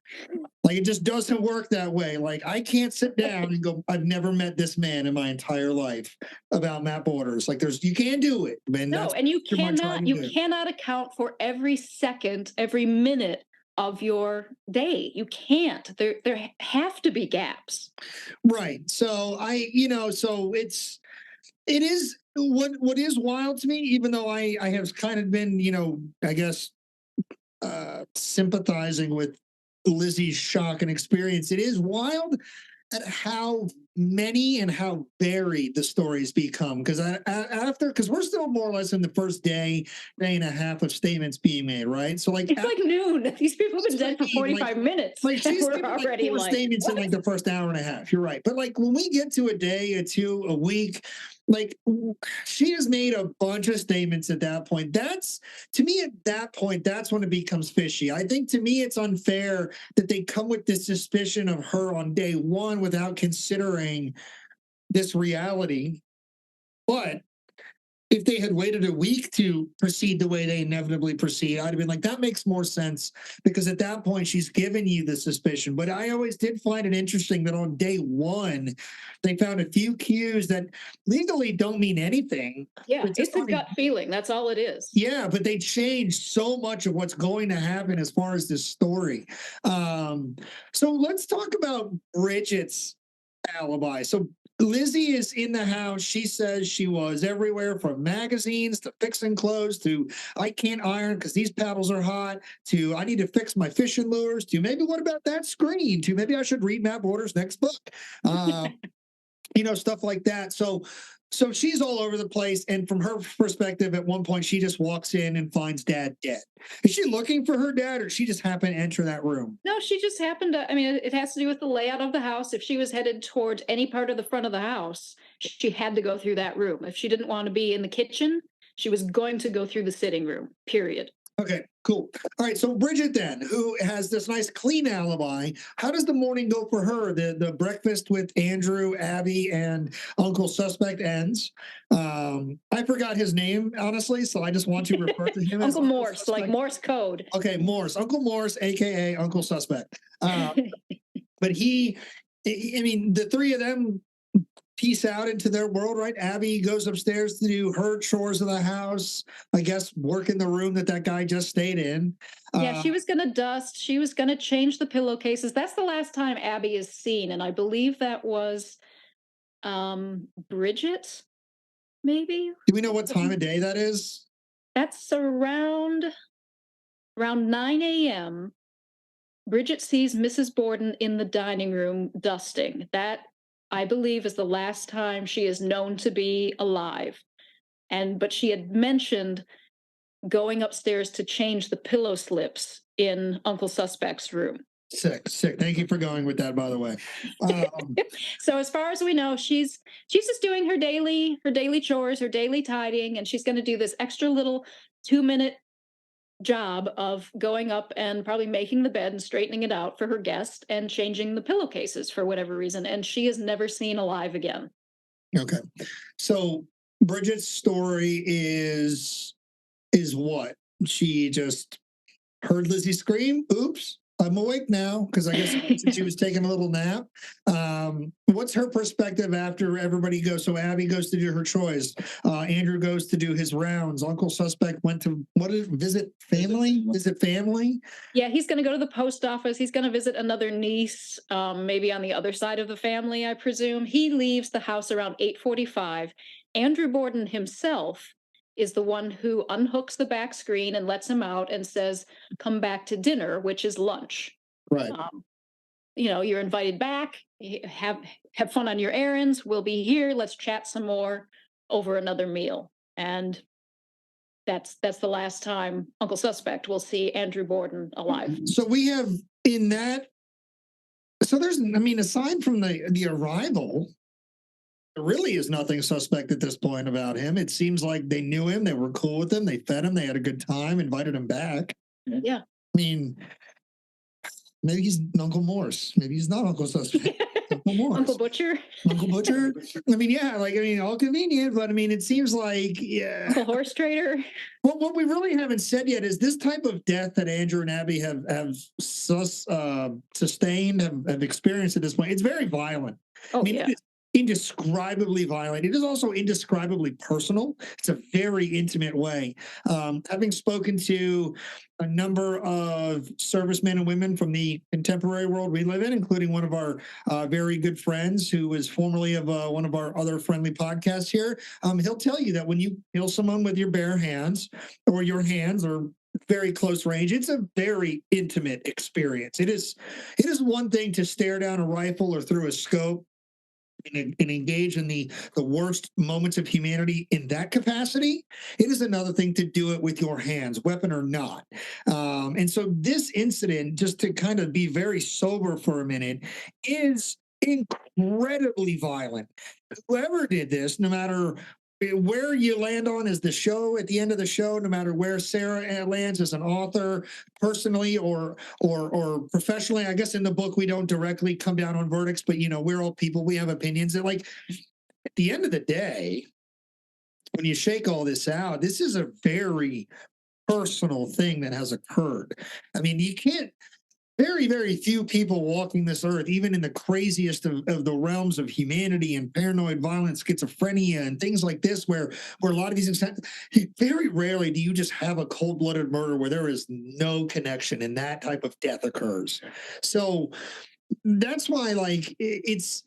Like it just doesn't work that way. Like I can't sit down and go, I've never met this man in my entire life about Matt Borders. Like you can't do it, man. No, and you cannot account for every second, every minute of your day. You can't. There have to be gaps. Right. So it is what is wild to me, even though I have kind of been, I guess sympathizing with Lizzie's shock and experience. It is wild at how many and how varied the stories become. Because because we're still more or less in the first day and a half of statements being made, right? So it's like noon. These people have been dead for 45 minutes. Like she's we're already four statements in like the first hour and a half. You're right. But like when we get to a day, a two, a week, like she has made a bunch of statements at that point. That's to me at that point, that's when it becomes fishy. I think to me it's unfair that they come with this suspicion of her on day one without considering this reality. But if they had waited a week to proceed the way they inevitably proceed, I'd have been like, that makes more sense because at that point she's given you the suspicion. But I always did find it interesting that on day one, they found a few cues that legally don't mean anything. Yeah, it's a gut feeling. That's all it is. Yeah, but they changed so much of what's going to happen as far as this story. So let's talk about Bridget's alibi. So Lizzie is in the house. She says she was everywhere from magazines to fixing clothes to I can't iron because these paddles are hot to I need to fix my fishing lures to maybe what about that screen to maybe I should read Matt Borders' next book. Stuff like that. So she's all over the place. And from her perspective, at one point, she just walks in and finds Dad dead. Is she looking for her dad or did she just happen to enter that room? No, she just happened to, it has to do with the layout of the house. If she was headed towards any part of the front of the house, she had to go through that room. If she didn't want to be in the kitchen, she was going to go through the sitting room, period. Okay, cool. All right, so Bridget then, who has this nice clean alibi, how does the morning go for her? The breakfast with Andrew, Abby, and Uncle Suspect ends. I forgot his name, honestly, so I just want to refer to him as Uncle Morse, like Morse code. Okay, Morse, Uncle Morse, a.k.a. Uncle Suspect. But the three of them peace out into their world, right? Abby goes upstairs to do her chores of the house, I guess, work in the room that guy just stayed in. Yeah, she was going to dust. She was going to change the pillowcases. That's the last time Abby is seen. And I believe that was Bridget, maybe? Do we know what time of day that is? That's around 9 a.m. Bridget sees Mrs. Borden in the dining room dusting. That, I believe, is the last time she is known to be alive. But she had mentioned going upstairs to change the pillow slips in Uncle Suspect's room. Sick. Thank you for going with that, by the way. So as far as we know, she's just doing her daily chores, her daily tidying, and she's going to do this extra little 2-minute job of going up and probably making the bed and straightening it out for her guest and changing the pillowcases for whatever reason. And she is never seen alive again. Okay. So Bridget's story is what? She just heard Lizzie scream. Oops, I'm awake now, because I guess she was taking a little nap. What's her perspective after everybody goes? So Abby goes to do her chores. Andrew goes to do his rounds. Uncle Suspect went to visit family? Visit family? Yeah, he's going to go to the post office. He's going to visit another niece, maybe on the other side of the family, I presume. He leaves the house around 8:45. Andrew Borden himself is the one who unhooks the back screen and lets him out and says, "Come back to dinner," which is lunch. Right. You're invited back. Have fun on your errands. We'll be here. Let's chat some more over another meal. And that's the last time Uncle Suspect will see Andrew Borden alive. So we have in that. So there's, aside from the arrival, there really is nothing suspect at this point about him. It seems like they knew him, they were cool with him, they fed him, they had a good time, invited him back. Yeah. Maybe he's Uncle Morse. Maybe he's not Uncle Suspect. Uncle Morse. Uncle Butcher. Uncle Butcher. All convenient, but it seems like, yeah. Uncle Horse Trader. What we really haven't said yet is this type of death that Andrew and Abby have sustained, have experienced at this point. It's very violent. Oh, yeah. It is indescribably violent. It is also indescribably personal. It's a very intimate way. Having spoken to a number of servicemen and women from the contemporary world we live in, including one of our very good friends who was formerly of one of our other friendly podcasts here, he'll tell you that when you kill someone with your bare hands, or your hands are very close range, it's a very intimate experience. It is one thing to stare down a rifle or through a scope and engage in the worst moments of humanity in that capacity. It is another thing to do it with your hands, weapon or not. And so this incident, just to kind of be very sober for a minute, is incredibly violent. Whoever did this, no matter where you land on as the show at the end of the show, no matter where Sarah lands as an author, personally or professionally, I guess in the book we don't directly come down on verdicts, but we're all people, we have opinions. And at the end of the day, when you shake all this out, this is a very personal thing that has occurred. You can't. Very, very few people walking this earth, even in the craziest of the realms of humanity and paranoid violence, schizophrenia, and things like this, where a lot of these things, very rarely do you just have a cold-blooded murder where there is no connection and that type of death occurs. So that's why, it's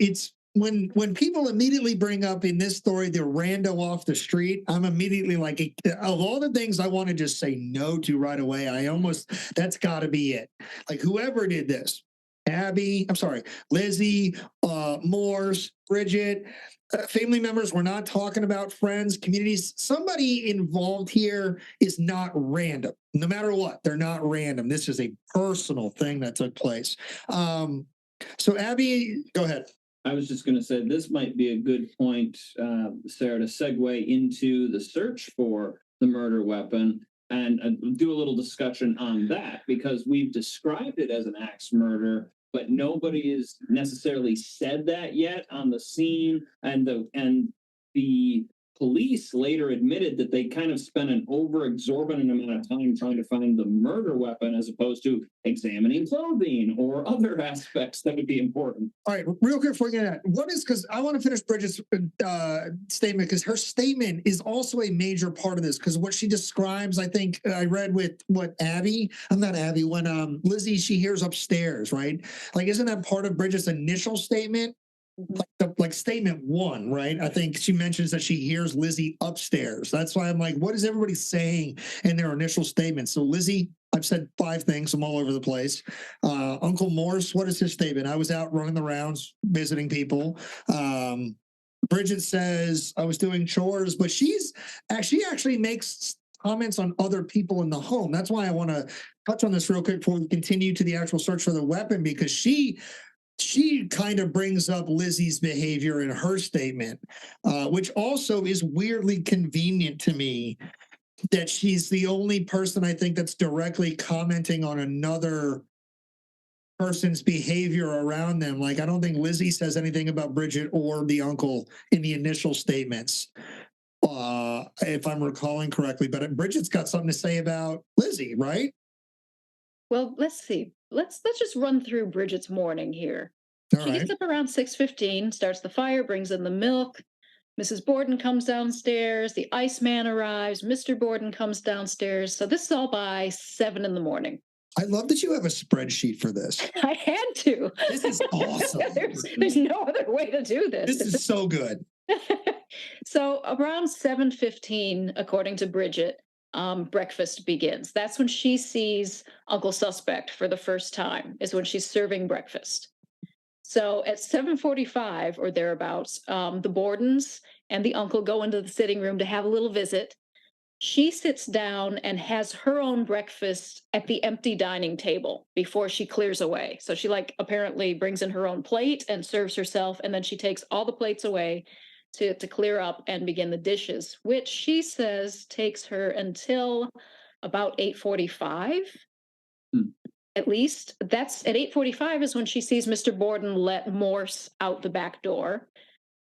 when people immediately bring up in this story the rando off the street, I'm immediately like, of all the things I want to just say no to right away, that's got to be it. Whoever did this, Lizzie, Morse, Bridget, family members, we're not talking about friends, communities. Somebody involved here is not random. No matter what, they're not random. This is a personal thing that took place. So Abby, go ahead. I was just going to say this might be a good point, Sarah, to segue into the search for the murder weapon and do a little discussion on that, because we've described it as an axe murder, but nobody has necessarily said that yet on the scene, and the police later admitted that they kind of spent an over-exorbitant amount of time trying to find the murder weapon as opposed to examining clothing or other aspects that would be important. All right, real quick before we get that, what is, because I want to finish Bridget's statement, because her statement is also a major part of this, because what she describes, I think I read with what when Lizzie, she hears upstairs, right? Like, isn't that part of Bridget's initial statement? Like statement one, right? I think she mentions that she hears Lizzie upstairs. That's why I'm like, what is everybody saying in their initial statement? So Lizzie, I've said 5 things. I'm all over the place. Uncle Morse, what is his statement? I was out running the rounds, visiting people. Bridget says I was doing chores, but she actually makes comments on other people in the home. That's why I want to touch on this real quick before we continue to the actual search for the weapon, because she kind of brings up Lizzie's behavior in her statement, which also is weirdly convenient to me, that she's the only person I think that's directly commenting on another person's behavior around them. Like, I don't think Lizzie says anything about Bridget or the uncle in the initial statements, if I'm recalling correctly. But Bridget's got something to say about Lizzie, right? Well, let's see. Let's just run through Bridget's morning here. All She right. gets up around 6:15, starts the fire, brings in the milk. Mrs. Borden comes downstairs. The Iceman arrives. Mr. Borden comes downstairs. So this is all by 7 in the morning. I love that you have a spreadsheet for this. I had to. This is awesome. There's no other way to do this. This is so good. So around 7:15, according to Bridget, breakfast begins. That's when she sees Uncle Suspect for the first time, is when she's serving breakfast. So at 7:45 or thereabouts, the Bordens and the uncle go into the sitting room to have a little visit. She sits down and has her own breakfast at the empty dining table before she clears away. So she apparently brings in her own plate and serves herself, and then she takes all the plates away to clear up and begin the dishes, which she says takes her until about 8:45. At least that's at 8:45 is when she sees Mr. Borden let Morse out the back door.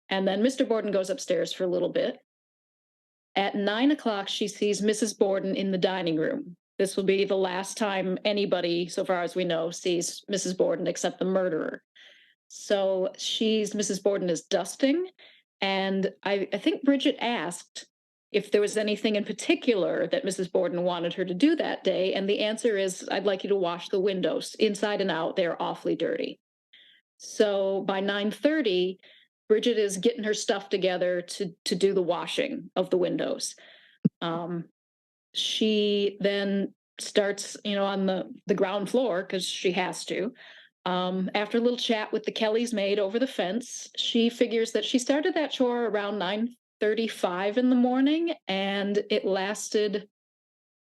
And then Mr. Borden goes upstairs for a little bit. At 9 o'clock, she sees Mrs. Borden in the dining room. This will be the last time anybody, so far as we know, sees Mrs. Borden except the murderer. So Mrs. Borden is dusting. And I think Bridget asked if there was anything in particular that Mrs. Borden wanted her to do that day. And the answer is, I'd like you to wash the windows inside and out. They're awfully dirty. So by 9:30, Bridget is getting her stuff together to do the washing of the windows. She then starts, on the ground floor, because she has to. After a little chat with the Kellys maid over the fence, she figures that she started that chore around 9:35 in the morning, and it lasted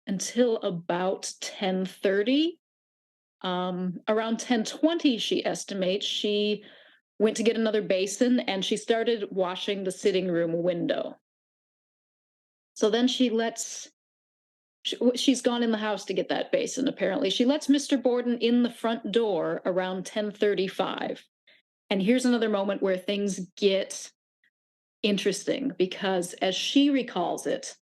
until about 10:30. Around 10:20, she estimates, she went to get another basin and she started washing the sitting room window. So then she's gone in the house to get that basin, apparently. She lets Mr. Borden in the front door around 10:35. And here's another moment where things get interesting, because as she recalls it,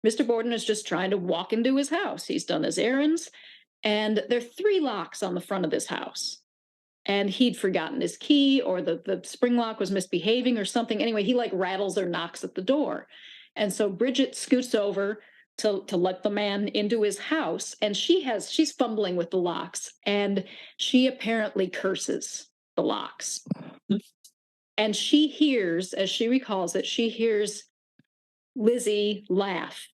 Mr. Borden is just trying to walk into his house. He's done his errands, and there are 3 locks on the front of this house. And he'd forgotten his key, or the spring lock was misbehaving or something. Anyway, he rattles or knocks at the door. And so Bridget scoots over to let the man into his house, and she's fumbling with the locks, and she apparently curses the locks. And she hears, as she recalls it, she hears Lizzie laugh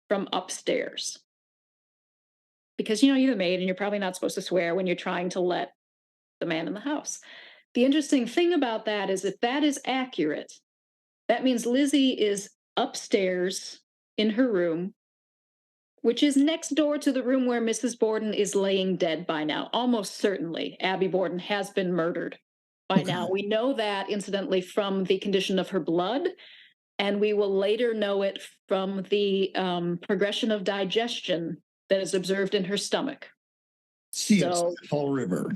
from upstairs. Because, you're the maid and you're probably not supposed to swear when you're trying to let the man in the house. The interesting thing about that is, if that is accurate, that means Lizzie is upstairs in her room, which is next door to the room where Mrs. Borden is laying dead by now. Almost certainly, Abby Borden has been murdered by now. We know that, incidentally, from the condition of her blood, and we will later know it from the progression of digestion that is observed in her stomach. Fall River.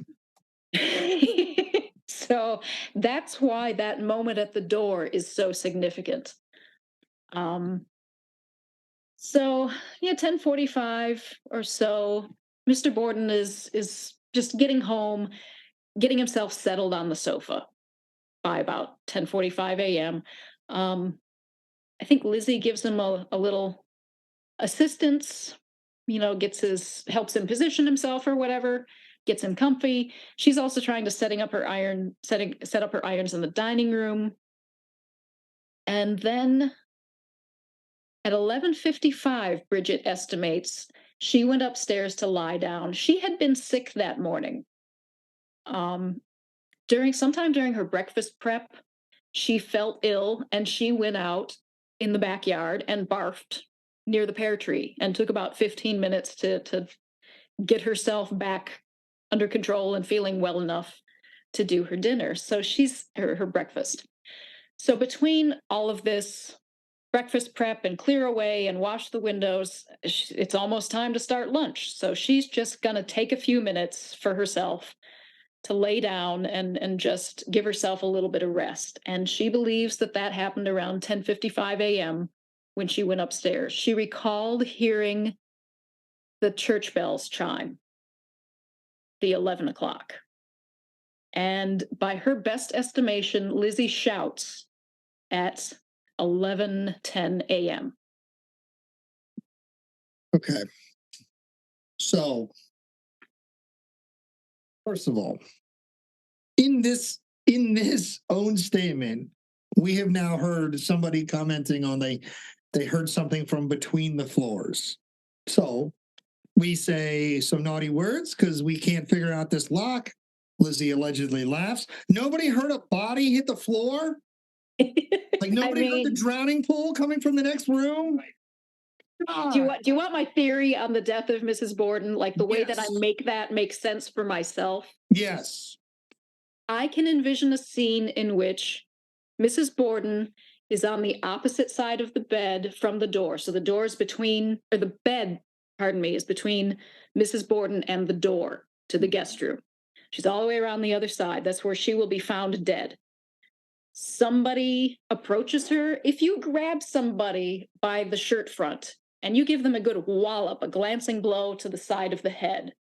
So that's why that moment at the door is so significant. So yeah, 10:45 or so, Mr. Borden is just getting home, getting himself settled on the sofa by about 10:45 a.m. I think Lizzie gives him a little assistance, helps him position himself or whatever, gets him comfy. She's also trying to set up her irons in the dining room. And then at 11:55, Bridget estimates, she went upstairs to lie down. She had been sick that morning. Um, sometime during her breakfast prep, she felt ill and she went out in the backyard and barfed near the pear tree and took about 15 minutes to get herself back under control and feeling well enough to do her dinner. So she's her breakfast. So between all of this breakfast prep and clear away and wash the windows, it's almost time to start lunch. So she's just going to take a few minutes for herself to lay down and just give herself a little bit of rest. And she believes that happened around 10:55 a.m. when she went upstairs. She recalled hearing the church bells chime, the 11 o'clock. And by her best estimation, Lizzie shouts at 11:10 a.m. Okay. So, first of all, in this own statement, we have now heard somebody commenting on they heard something from between the floors. So we say some naughty words because we can't figure out this lock. Lizzie allegedly laughs. Nobody heard a body hit the floor? Like nobody heard the drowning pool coming from the next room? Do you want my theory on the death of Mrs. Borden? Like the way that I make that make sense for myself? Yes. I can envision a scene in which Mrs. Borden is on the opposite side of the bed from the door. So the door is the bed, is between Mrs. Borden and the door to the guest room. She's all the way around the other side. That's where she will be found dead. Somebody approaches her. If you grab somebody by the shirt front and you give them a good wallop, a glancing blow to the side of the head,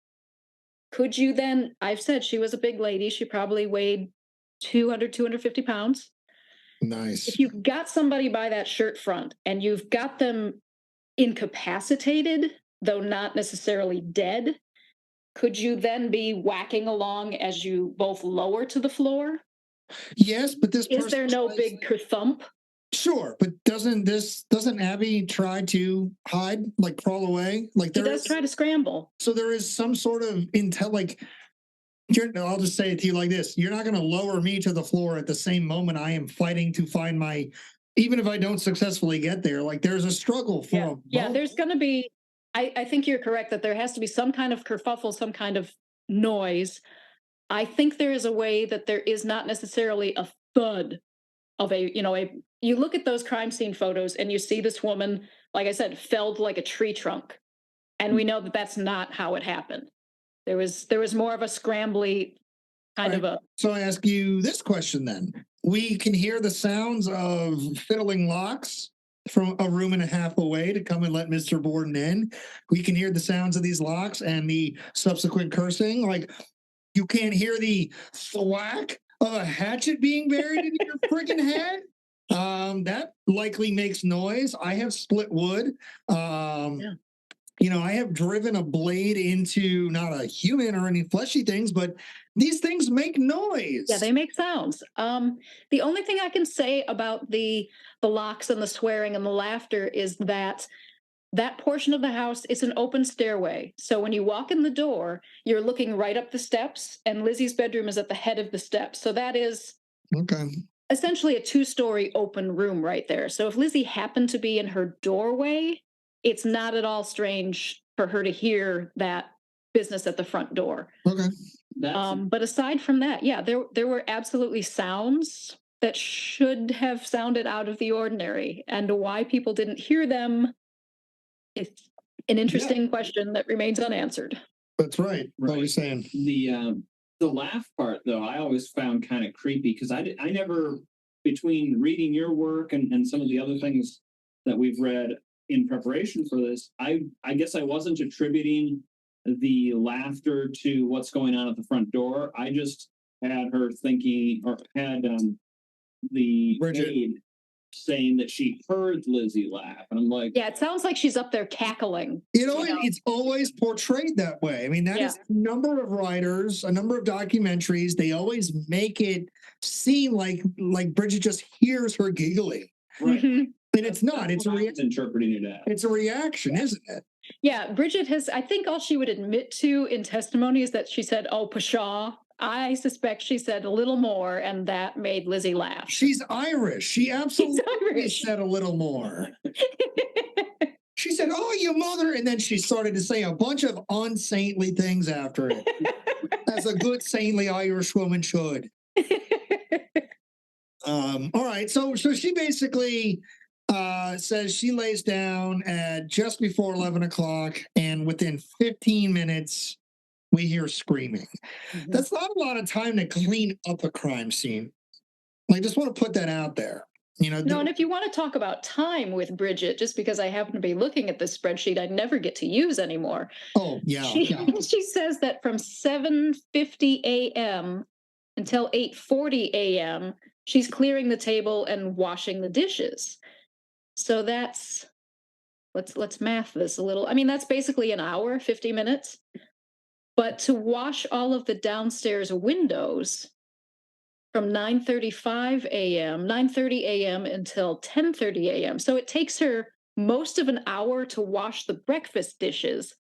could you then, I've said she was a big lady. She probably weighed 250 pounds. Nice. If you got somebody by that shirt front and you've got them incapacitated, though not necessarily dead, could you then be whacking along as you both lower to the floor? Yes, but this is there no big kerthump? Sure, but doesn't Abby try to hide, like crawl away? Like she does try to scramble. So there is some sort of intel, like I'll just say it to you like this: you're not going to lower me to the floor at the same moment I am fighting to find my. Even if I don't successfully get there, like there's a struggle for there's going to be. I think you're correct that there has to be some kind of kerfuffle, some kind of noise. I think there is a way that there is not necessarily a thud of you look at those crime scene photos and you see this woman, like I said, felled like a tree trunk. And we know that that's not how it happened. There was more of a scrambly kind of a. So I ask you this question then. We can hear the sounds of fiddling locks from a room and a half away to come and let Mr. Borden in. We can hear the sounds of these locks and the subsequent cursing. Like you can't hear the thwack of a hatchet being buried in your freaking head. That likely makes noise. I have split wood. I have driven a blade into not a human or any fleshy things, but these things make noise. Yeah, they make sounds. The only thing I can say about the locks and the swearing and the laughter is that portion of the house is an open stairway. So when you walk in the door, you're looking right up the steps, and Lizzie's bedroom is at the head of the steps. So that is essentially a 2-story open room right there. So if Lizzie happened to be in her doorway, it's not at all strange for her to hear that business at the front door. Okay. But aside from that, yeah, there were absolutely sounds that should have sounded out of the ordinary, and why people didn't hear them. It's an interesting question that remains unanswered. That's right. What are you saying? The laugh part, though, I always found kind of creepy because I never, between reading your work and some of the other things that we've read in preparation for this, I guess I wasn't attributing the laughter to what's going on at the front door. I just had her thinking, or had the Bridget aide saying that she heard Lizzie laugh. And I'm like, yeah, it sounds like she's up there cackling. It's always portrayed that way. I mean, that is a number of writers, a number of documentaries. They always make it seem like Bridget just hears her giggling. Right. Mm-hmm. And it's not. It's interpreting it as. It's a reaction, isn't it? Yeah, Bridget has, I think all she would admit to in testimony is that she said, oh, pshaw. I suspect she said a little more, and that made Lizzie laugh. She's Irish. She absolutely said a little more. She said, oh, your mother. And then she started to say a bunch of unsaintly things after it, as a good saintly Irish woman should. All right. So she basically says she lays down at just before 11 o'clock, and within 15 minutes, we hear screaming. Mm-hmm. That's not a lot of time to clean up a crime scene. I just want to put that out there. And if you want to talk about time with Bridget, just because I happen to be looking at this spreadsheet I never get to use anymore. Oh, yeah. She says that from 7:50 a.m. until 8:40 a.m., she's clearing the table and washing the dishes. So that's, let's math this a little. I mean, that's basically an hour, 50 minutes. But to wash all of the downstairs windows from 9:30 a.m. until 10:30 a.m. So it takes her most of an hour to wash the breakfast dishes,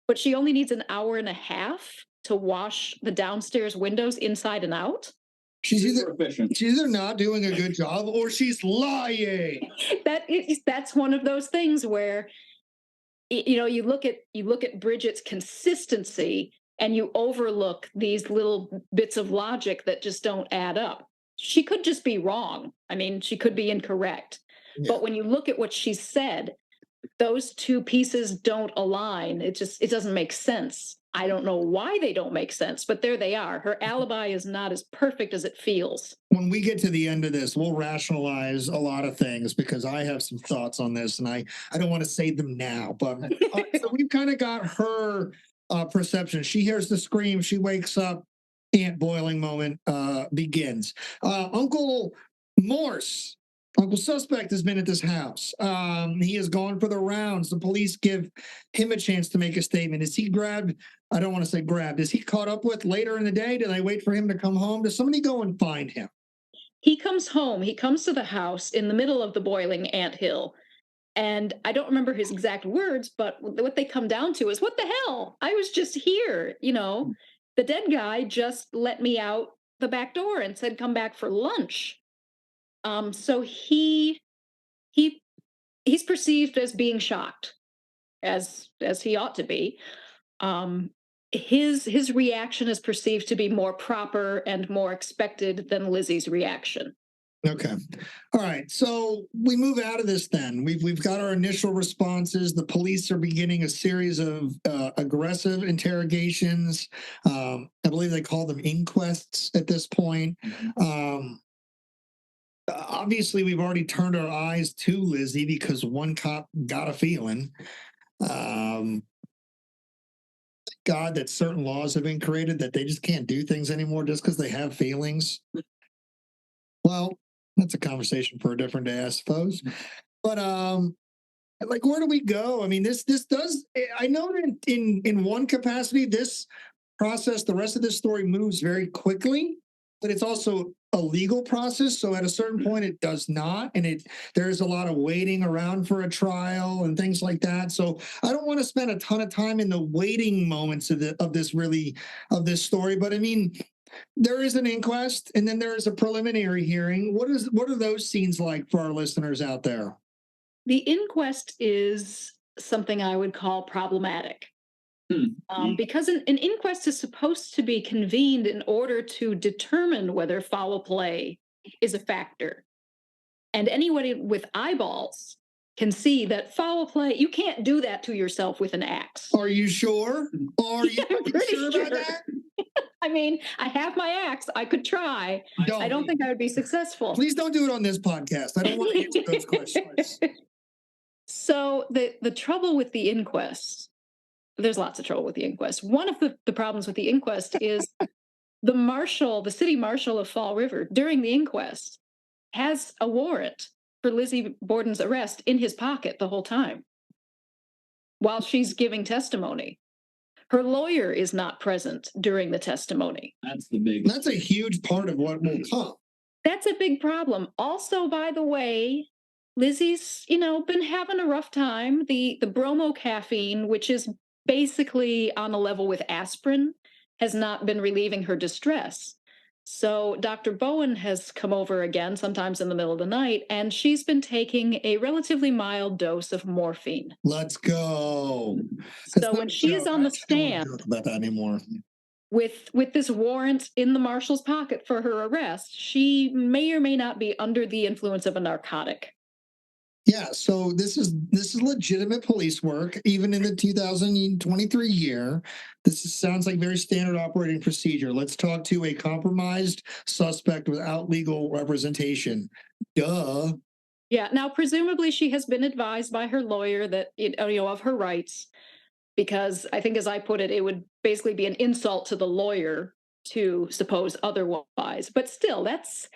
but she only needs an hour and a half to wash the downstairs windows inside and out. She's either not doing a good job or she's lying. That's one of those things where, you look at Bridget's consistency and you overlook these little bits of logic that just don't add up. She could just be wrong. I mean, she could be incorrect. Yeah. But when you look at what she said, those two pieces don't align. It doesn't make sense. I don't know why they don't make sense, but there they are. Her alibi is not as perfect as it feels. When we get to the end of this, we'll rationalize a lot of things because I have some thoughts on this, and I don't want to say them now. But so we've kind of got her perception. She hears the scream. She wakes up. Ant boiling moment begins. Uncle Morse. Uncle Suspect has been at this house. He has gone for the rounds. The police give him a chance to make a statement. Is he grabbed? I don't want to say grabbed. Is he caught up with later in the day? Do they wait for him to come home? Does somebody go and find him? He comes home. He comes to the house in the middle of the boiling anthill. And I don't remember his exact words, but what they come down to is, what the hell? I was just here. The dead guy just let me out the back door and said, come back for lunch. So he's perceived as being shocked, as he ought to be. His reaction is perceived to be more proper and more expected than Lizzie's reaction. Okay. All right. So we move out of this then. We've got our initial responses. The police are beginning a series of aggressive interrogations. I believe they call them inquests at this point. Obviously, we've already turned our eyes to Lizzie because one cop got a feeling. God, that certain laws have been created that they just can't do things anymore just because they have feelings. Well, that's a conversation for a different day, I suppose. But where do we go? I mean, this does. I know that in one capacity, this process, the rest of this story moves very quickly, but it's also a legal process. So at a certain point, it does not, and there's a lot of waiting around for a trial and things like that. So I don't want to spend a ton of time in the waiting moments of this story. But I mean, there is an inquest, and then there is a preliminary hearing. What are those scenes like for our listeners out there? The inquest is something I would call problematic. Because an inquest is supposed to be convened in order to determine whether foul play is a factor. And anybody with eyeballs can see that foul play, you can't do that to yourself with an axe. Are you sure? Are you sure about that? I mean, I have my axe. I could try. I don't think I would be successful. Please don't do it on this podcast. I don't want to answer those questions. So the trouble with the inquest, there's lots of trouble with the inquest. One of the problems with the inquest is the city marshal of Fall River, during the inquest, has a warrant for Lizzie Borden's arrest in his pocket the whole time while she's giving testimony. Her lawyer is not present during the testimony. That's the big. That's a huge part of what will come. That's a big problem. Also, by the way, Lizzie's, been having a rough time. The bromo caffeine, which is basically on a level with aspirin, has not been relieving her distress. So Dr. Bowen has come over again, sometimes in the middle of the night, and she's been taking a relatively mild dose of morphine. Let's go. So when she is on the stand, about that anymore. With this warrant in the marshal's pocket for her arrest, she may or may not be under the influence of a narcotic. Yeah, so this is legitimate police work, even in the 2023 year. Sounds like very standard operating procedure. Let's talk to a compromised suspect without legal representation. Duh. Yeah. Now, presumably, she has been advised by her lawyer that of her rights, because I think, as I put it, it would basically be an insult to the lawyer to suppose otherwise. But still, that's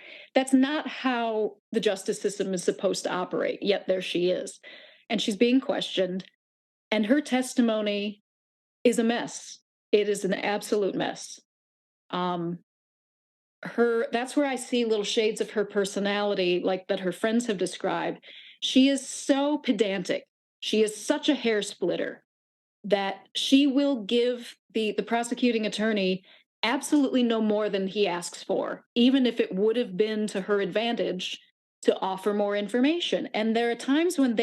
not how the justice system is supposed to operate. Yet there she is, and she's being questioned, and her testimony is a mess. It is an absolute mess. That's where I see little shades of her personality, like that her friends have described. She is so pedantic. She is such a hair splitter that she will give the prosecuting attorney absolutely no more than he asks for, even if it would have been to her advantage to offer more information. And there are times when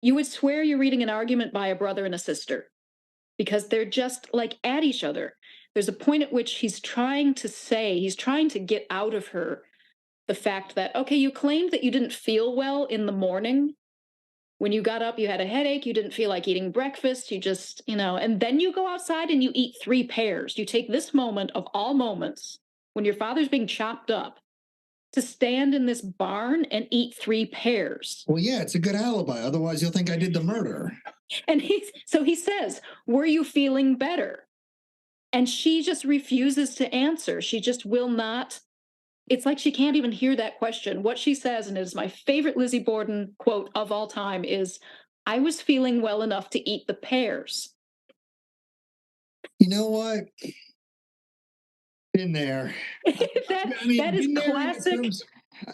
you would swear you're reading an argument by a brother and a sister, because they're just like at each other. There's a point at which he's trying to get out of her the fact that, okay, you claimed that you didn't feel well in the morning. When you got up, you had a headache, you didn't feel like eating breakfast, you just, and then you go outside and you eat 3 pears. You take this moment of all moments, when your father's being chopped up, to stand in this barn and eat 3 pears. Well, yeah, it's a good alibi. Otherwise, you'll think I did the murder. And he says, "Were you feeling better?" And she just refuses to answer. She just will not. It's like she can't even hear that question. What she says, and it is my favorite Lizzie Borden quote of all time, is, "I was feeling well enough to eat the pears." You know what? Been there. That is classic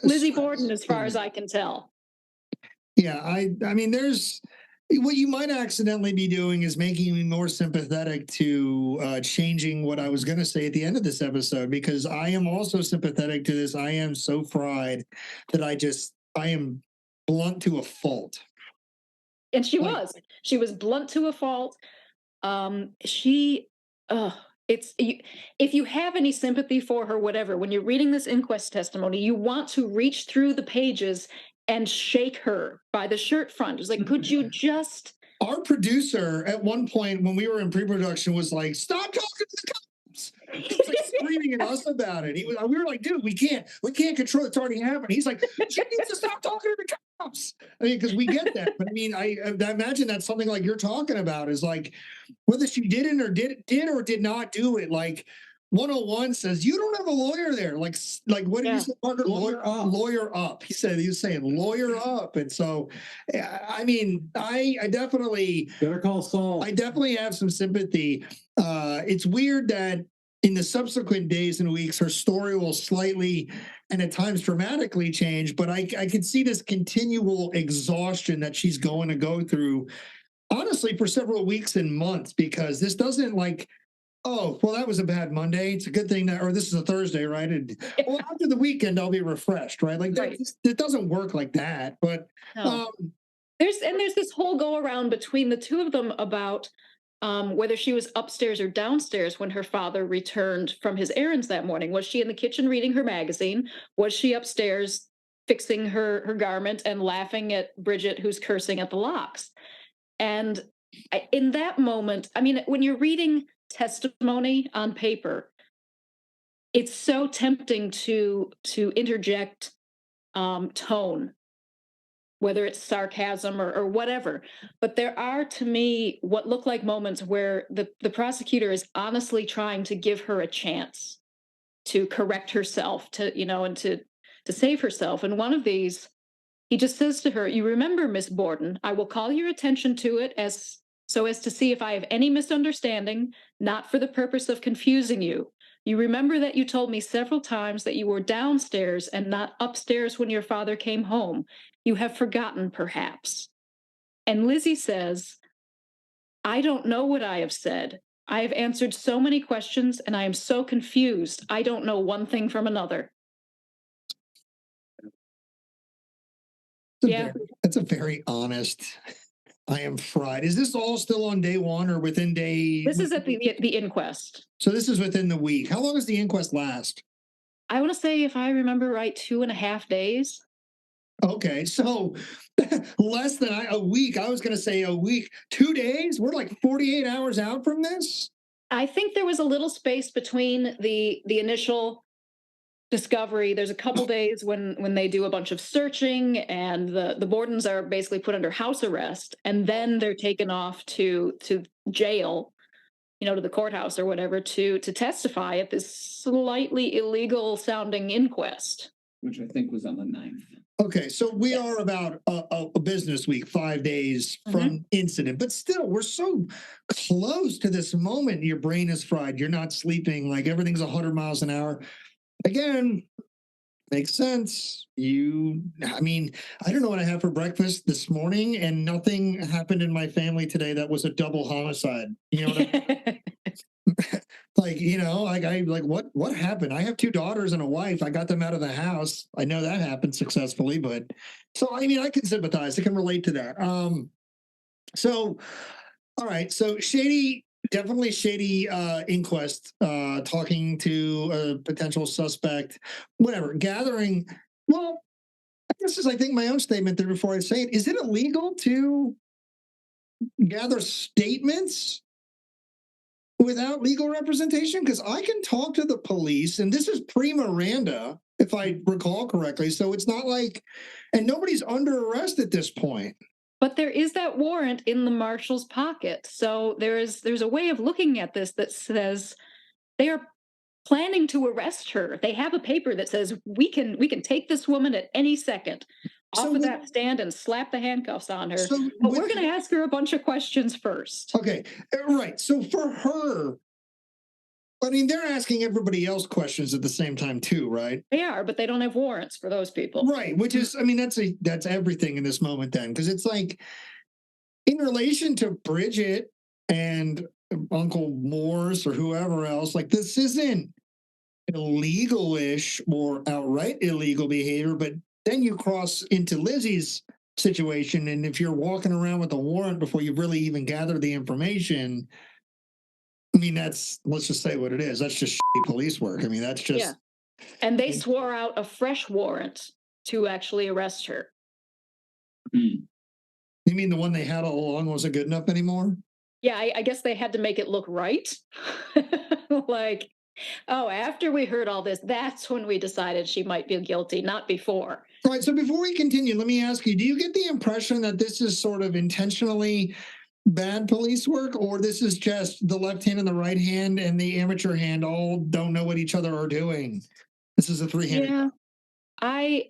Lizzie Borden, as far as I can tell. Yeah, I mean, there's what you might accidentally be doing is making me more sympathetic to changing what I was going to say at the end of this episode, because I am also sympathetic to this. I am so fried that I am blunt to a fault. And she was blunt to a fault. If you have any sympathy for her, whatever, when you're reading this inquest testimony, you want to reach through the pages and shake her by the shirt front. It's like, could you just... Our producer at one point when we were in pre-production was like, "Stop talking to the cops." He was like screaming at us about it. We were like, "Dude, we can't control it. It's already happened." He's like, "She needs to stop talking to the cops." I mean, because we get that. But I mean, I imagine that's something like you're talking about, is like whether she didn't or did or did not do it. Like 101 says, you don't have a lawyer there. Like what did you say, Parker? Lawyer up. He was saying lawyer up. And so, I mean, I definitely better call Saul. I definitely have some sympathy. It's weird that in the subsequent days and weeks, her story will slightly and at times dramatically change. But I can see this continual exhaustion that she's going to go through, honestly, for several weeks and months, because this doesn't like, oh, well, that was a bad Monday. It's a good thing that, or this is a Thursday, right? And well, after the weekend, I'll be refreshed, right? Like that, it doesn't work like that. But no. There's this whole go around between the two of them about whether she was upstairs or downstairs when her father returned from his errands that morning. Was she in the kitchen reading her magazine? Was she upstairs fixing her garment and laughing at Bridget, who's cursing at the locks? And in that moment, I mean, when you're reading testimony on paper, it's so tempting to interject tone whether it's sarcasm or whatever. But there are, to me, what look like moments where the prosecutor is honestly trying to give her a chance to correct herself, and to save herself. And one of these, he just says to her, "You remember, Miss Borden, I will call your attention to it as to see if I have any misunderstanding, not for the purpose of confusing you. You remember that you told me several times that you were downstairs and not upstairs when your father came home. You have forgotten, perhaps." And Lizzie says, "I don't know what I have said. I have answered so many questions and I am so confused. I don't know one thing from another." Yeah. That's a very honest. I am fried. Is this all still on day one or within day? This is at the inquest. So this is within the week. How long does the inquest last? I want to say, if I remember right, 2.5 days. Okay, so less than a week. I was going to say a week. 2 days? We're like 48 hours out from this? I think there was a little space between the initial discovery. There's a couple days when they do a bunch of searching, and the Bordens are basically put under house arrest, and then they're taken off to jail, to the courthouse or whatever, to testify at this slightly illegal sounding inquest. Which I think was on the 9th. Okay, so we are about a business week, 5 days from incident, but still, we're so close to this moment. Your brain is fried. You're not sleeping. Like everything's 100 miles an hour. Again, makes sense. I don't know what I had for breakfast this morning, and nothing happened in my family today that was a double homicide. You know what what happened? I have 2 daughters and a wife. I got them out of the house. I know that happened successfully, but so I can sympathize. I can relate to that. So all right. So definitely shady inquest, talking to a potential suspect, whatever, gathering. Well, this is, I think, my own statement there before I say it. Is it illegal to gather statements without legal representation? Because I can talk to the police, and this is pre-Miranda, if I recall correctly. So it's not like, and nobody's under arrest at this point. But there is that warrant in the marshal's pocket. So there's a way of looking at this that says they are planning to arrest her. They have a paper that says we can take this woman at any second off of that stand and slap the handcuffs on her. But we're going to ask her a bunch of questions first. Okay, right. So for her, they're asking everybody else questions at the same time too, right? They are, but they don't have warrants for those people. Right, which is, that's everything in this moment then, because it's like, in relation to Bridget and Uncle Morse or whoever else, like this isn't illegal-ish or outright illegal behavior, but then you cross into Lizzie's situation, and if you're walking around with a warrant before you've really even gathered the information, let's just say what it is. That's just shitty police work. That's just... Yeah. And they swore out a fresh warrant to actually arrest her. You mean the one they had all along wasn't good enough anymore? Yeah, I guess they had to make it look right. Like, after we heard all this, that's when we decided she might be guilty, not before. All right, so before we continue, let me ask you, do you get the impression that this is sort of intentionally bad police work, or this is just the left hand and the right hand and the amateur hand all don't know what each other are doing? This is a three-handed. Yeah, I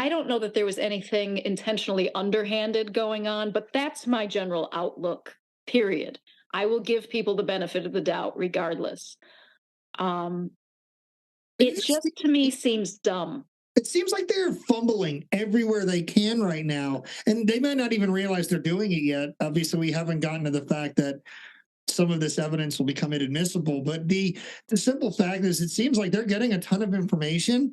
don't know that there was anything intentionally underhanded going on, but that's my general outlook, period. I will give people the benefit of the doubt regardless. It just, to me, seems dumb. It seems like they're fumbling everywhere they can right now, and they might not even realize they're doing it yet. Obviously, we haven't gotten to the fact that some of this evidence will become inadmissible, but the simple fact is it seems like they're getting a ton of information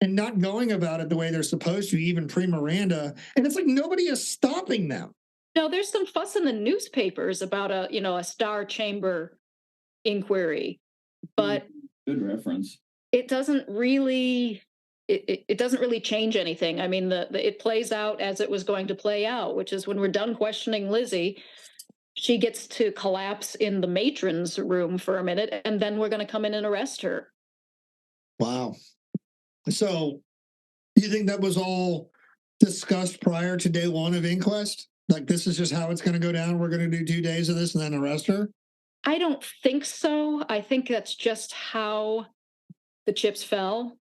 and not going about it the way they're supposed to, even pre-Miranda, and it's like nobody is stopping them. No, there's some fuss in the newspapers about a Star Chamber inquiry, but good reference. It doesn't really... It doesn't really change anything. It plays out as it was going to play out, which is when we're done questioning Lizzie, she gets to collapse in the matron's room for a minute, and then we're going to come in and arrest her. Wow. So you think that was all discussed prior to day one of inquest? Like, this is just how it's going to go down. We're going to do 2 days of this and then arrest her? I don't think so. I think that's just how the chips fell.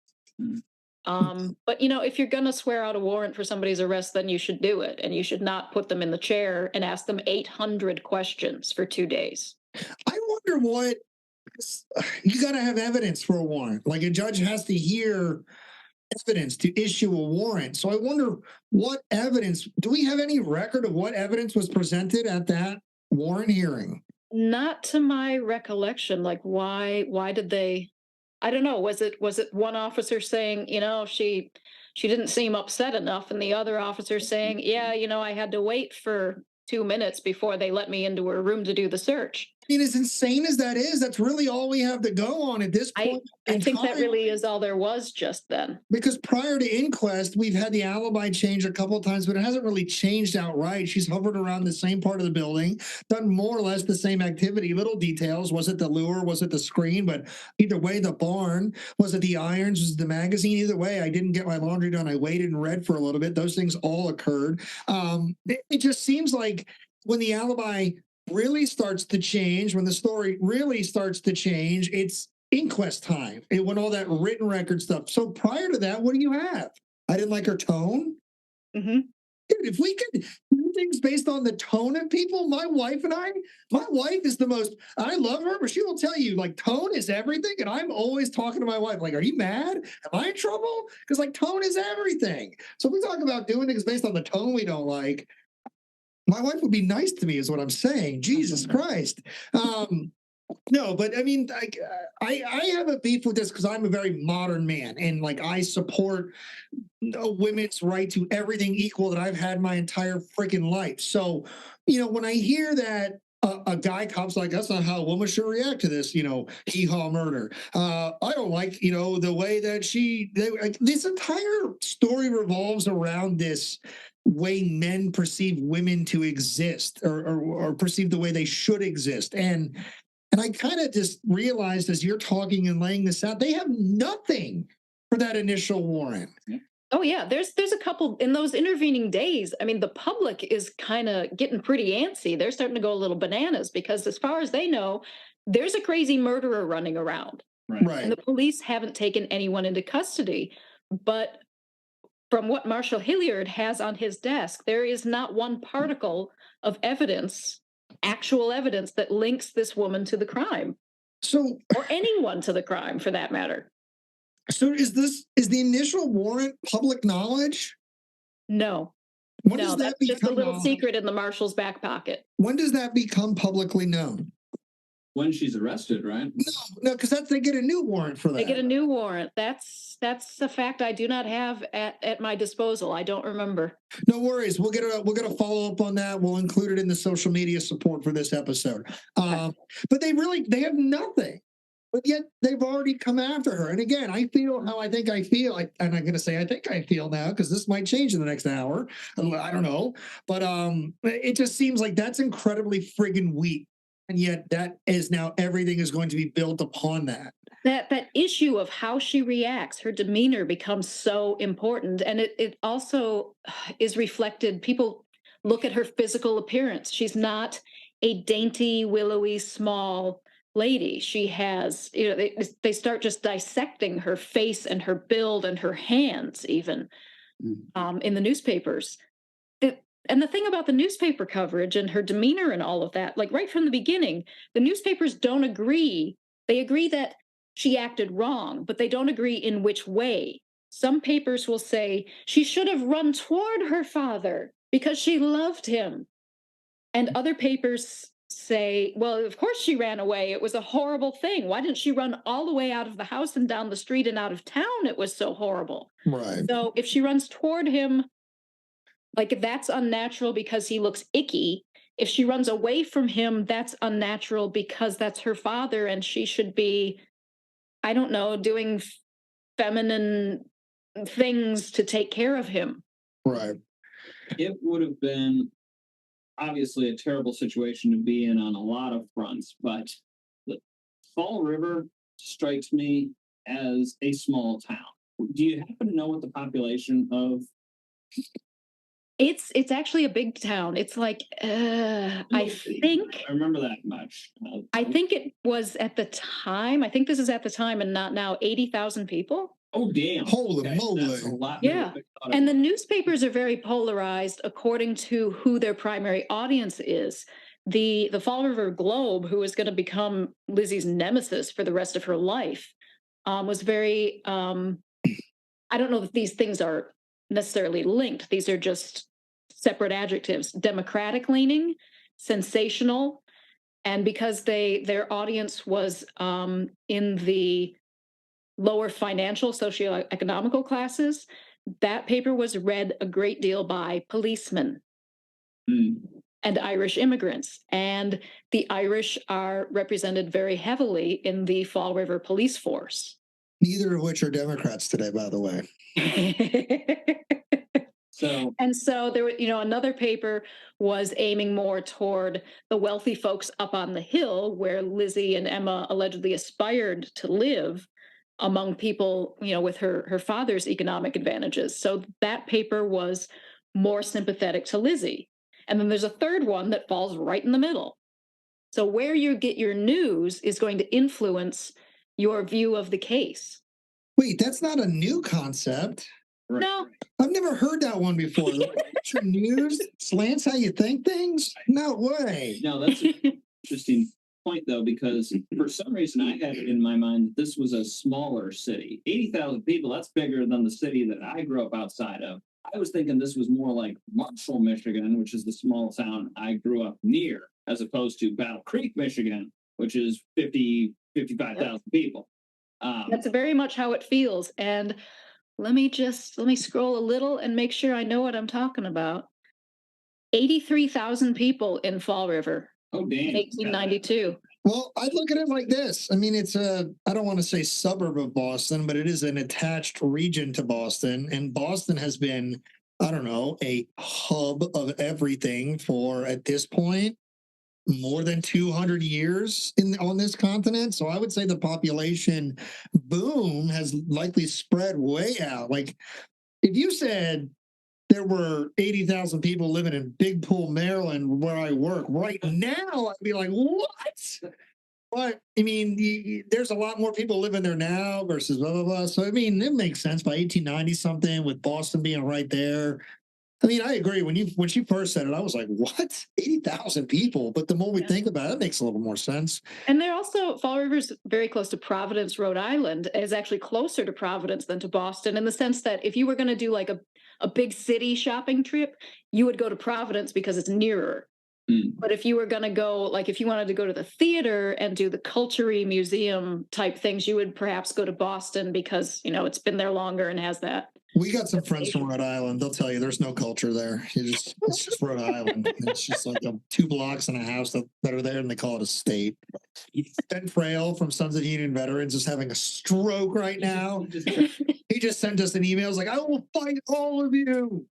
But if you're gonna swear out a warrant for somebody's arrest, then you should do it, and you should not put them in the chair and ask them 800 questions for 2 days. I wonder what you got to have evidence for a warrant. Like, a judge has to hear evidence to issue a warrant. So I wonder what evidence, do we have any record of what evidence was presented at that warrant hearing? Not to my recollection. Like, why did they? I don't know. Was it one officer saying, she didn't seem upset enough, and the other officer saying, yeah, I had to wait for 2 minutes before they let me into her room to do the search. I mean, as insane as that is, that's really all we have to go on at this point. I think that really is all there was just then. Because prior to inquest, we've had the alibi change a couple of times, but it hasn't really changed outright. She's hovered around the same part of the building, done more or less the same activity, little details. Was it the lure? Was it the screen? But either way, the barn. Was it the irons? Was it the magazine? Either way, I didn't get my laundry done. I waited and read for a little bit. Those things all occurred. It just seems like when the alibi really starts to change, when the story really starts to change, it's inquest time. When all that written record stuff. So prior to that, what do you have? I didn't like her tone. Mm-hmm. Dude, if we could do things based on the tone of people, my wife is the most, I love her, but she will tell you, like, tone is everything. And I'm always talking to my wife, like, are you mad? Am I in trouble? Because, like, tone is everything. So if we talk about doing things based on the tone we don't like, my wife would be nice to me, is what I'm saying. Jesus Christ. No, but I mean, I have a beef with this because I'm a very modern man, and like, I support women's right to everything equal that I've had my entire freaking life. So, when I hear that a guy cop's like, that's not how a woman should react to this, hee-haw murder. I don't like, the way that this entire story revolves around this way men perceive women to exist, or perceive the way they should exist. And I kind of just realized, as you're talking and laying this out, they have nothing for that initial warrant. Oh yeah, there's a couple in those intervening days. I mean, the public is kind of getting pretty antsy. They're starting to go a little bananas because, as far as they know, there's a crazy murderer running around. Right. And the police haven't taken anyone into custody. But from what Marshal Hilliard has on his desk, there is not one particle of evidence, actual evidence, that links this woman to the crime. So, or anyone to the crime, for that matter. So is the initial warrant public knowledge? No. When does that that's just a little secret in the marshal's back pocket. When does that become publicly known? When she's arrested, right? No, because they get a new warrant for that. They get a new warrant. That's a fact I do not have at my disposal. I don't remember. No worries. We'll get a follow up on that. We'll include it in the social media support for this episode. But they have nothing. But yet they've already come after her. And again, I feel how I think I feel. And I'm going to say I think I feel now, because this might change in the next hour. I don't know. But it just seems like that's incredibly friggin' weak. And yet that is now, everything is going to be built upon that. That issue of how she reacts, her demeanor, becomes so important. And it also is reflected. People look at her physical appearance. She's not a dainty, willowy, small lady. She has, they start just dissecting her face and her build and her hands, even in the newspapers. And the thing about the newspaper coverage and her demeanor and all of that, like right from the beginning, the newspapers don't agree. They agree that she acted wrong, but they don't agree in which way. Some papers will say she should have run toward her father because she loved him. And other papers say, well, of course she ran away. It was a horrible thing. Why didn't she run all the way out of the house and down the street and out of town? It was so horrible. Right. So if she runs toward him, like, that's unnatural because he looks icky. If she runs away from him, that's unnatural because that's her father and she should be, I don't know, doing feminine things to take care of him. Right. It would have been obviously a terrible situation to be in on a lot of fronts, but the Fall River strikes me as a small town. Do you happen to know what the population of It's actually a big town. It's like I think I remember that much. I think it was at the time. I think this is at the time and not now. 80,000 people. Oh damn! Holy moly! That's a lot. Yeah, and the newspapers are very polarized according to who their primary audience is. The Fall River Globe, who is going to become Lizzie's nemesis for the rest of her life, was very. I don't know that these things are necessarily linked. These are just separate adjectives: democratic leaning, sensational, and because their audience was in the lower financial socioeconomical classes, that paper was read a great deal by policemen and Irish immigrants. And the Irish are represented very heavily in the Fall River police force. Neither of which are Democrats today, by the way. So there, another paper was aiming more toward the wealthy folks up on the hill where Lizzie and Emma allegedly aspired to live, among people, with her father's economic advantages. So that paper was more sympathetic to Lizzie. And then there's a third one that falls right in the middle. So where you get your news is going to influence your view of the case. Wait, that's not a new concept. Right. No. I've never heard that one before. Your news slants how you think things? No way. No, that's an interesting point, though, because for some reason I had it in my mind that this was a smaller city. 80,000 people, that's bigger than the city that I grew up outside of. I was thinking this was more like Marshall, Michigan, which is the small town I grew up near, as opposed to Battle Creek, Michigan, which is 55,000 people. That's very much how it feels. And let me scroll a little and make sure I know what I'm talking about. 83,000 people in Fall River. Oh, damn. 1892. Well, I'd look at it like this. I mean, it's I don't want to say suburb of Boston, but it is an attached region to Boston. And Boston has been, I don't know, a hub of everything for, at this point, more than 200 years on this continent. So I would say the population boom has likely spread way out. Like, if you said there were 80,000 people living in Big Pool, Maryland, where I work right now, I'd be like, what? But I mean, there's a lot more people living there now versus blah, blah, blah. So, I mean, it makes sense by 1890 something with Boston being right there. I mean, I agree. When she first said it, I was like, what? 80,000 people. But the more we think about it, it makes a little more sense. And they're also, Fall River's very close to Providence, Rhode Island, is actually closer to Providence than to Boston, in the sense that if you were going to do like a big city shopping trip, you would go to Providence because it's nearer. But if you were going to go, like if you wanted to go to the theater and do the culture-y museum type things, you would perhaps go to Boston because, it's been there longer and has that. We got some friends from Rhode Island. They'll tell you there's no culture there. It's just Rhode Island. It's just like 2 blocks and a house that are there, and they call it a state. Ben Frail from Sons of Union Veterans is having a stroke right now. He just sent us an email. He's like, I will fight all of you.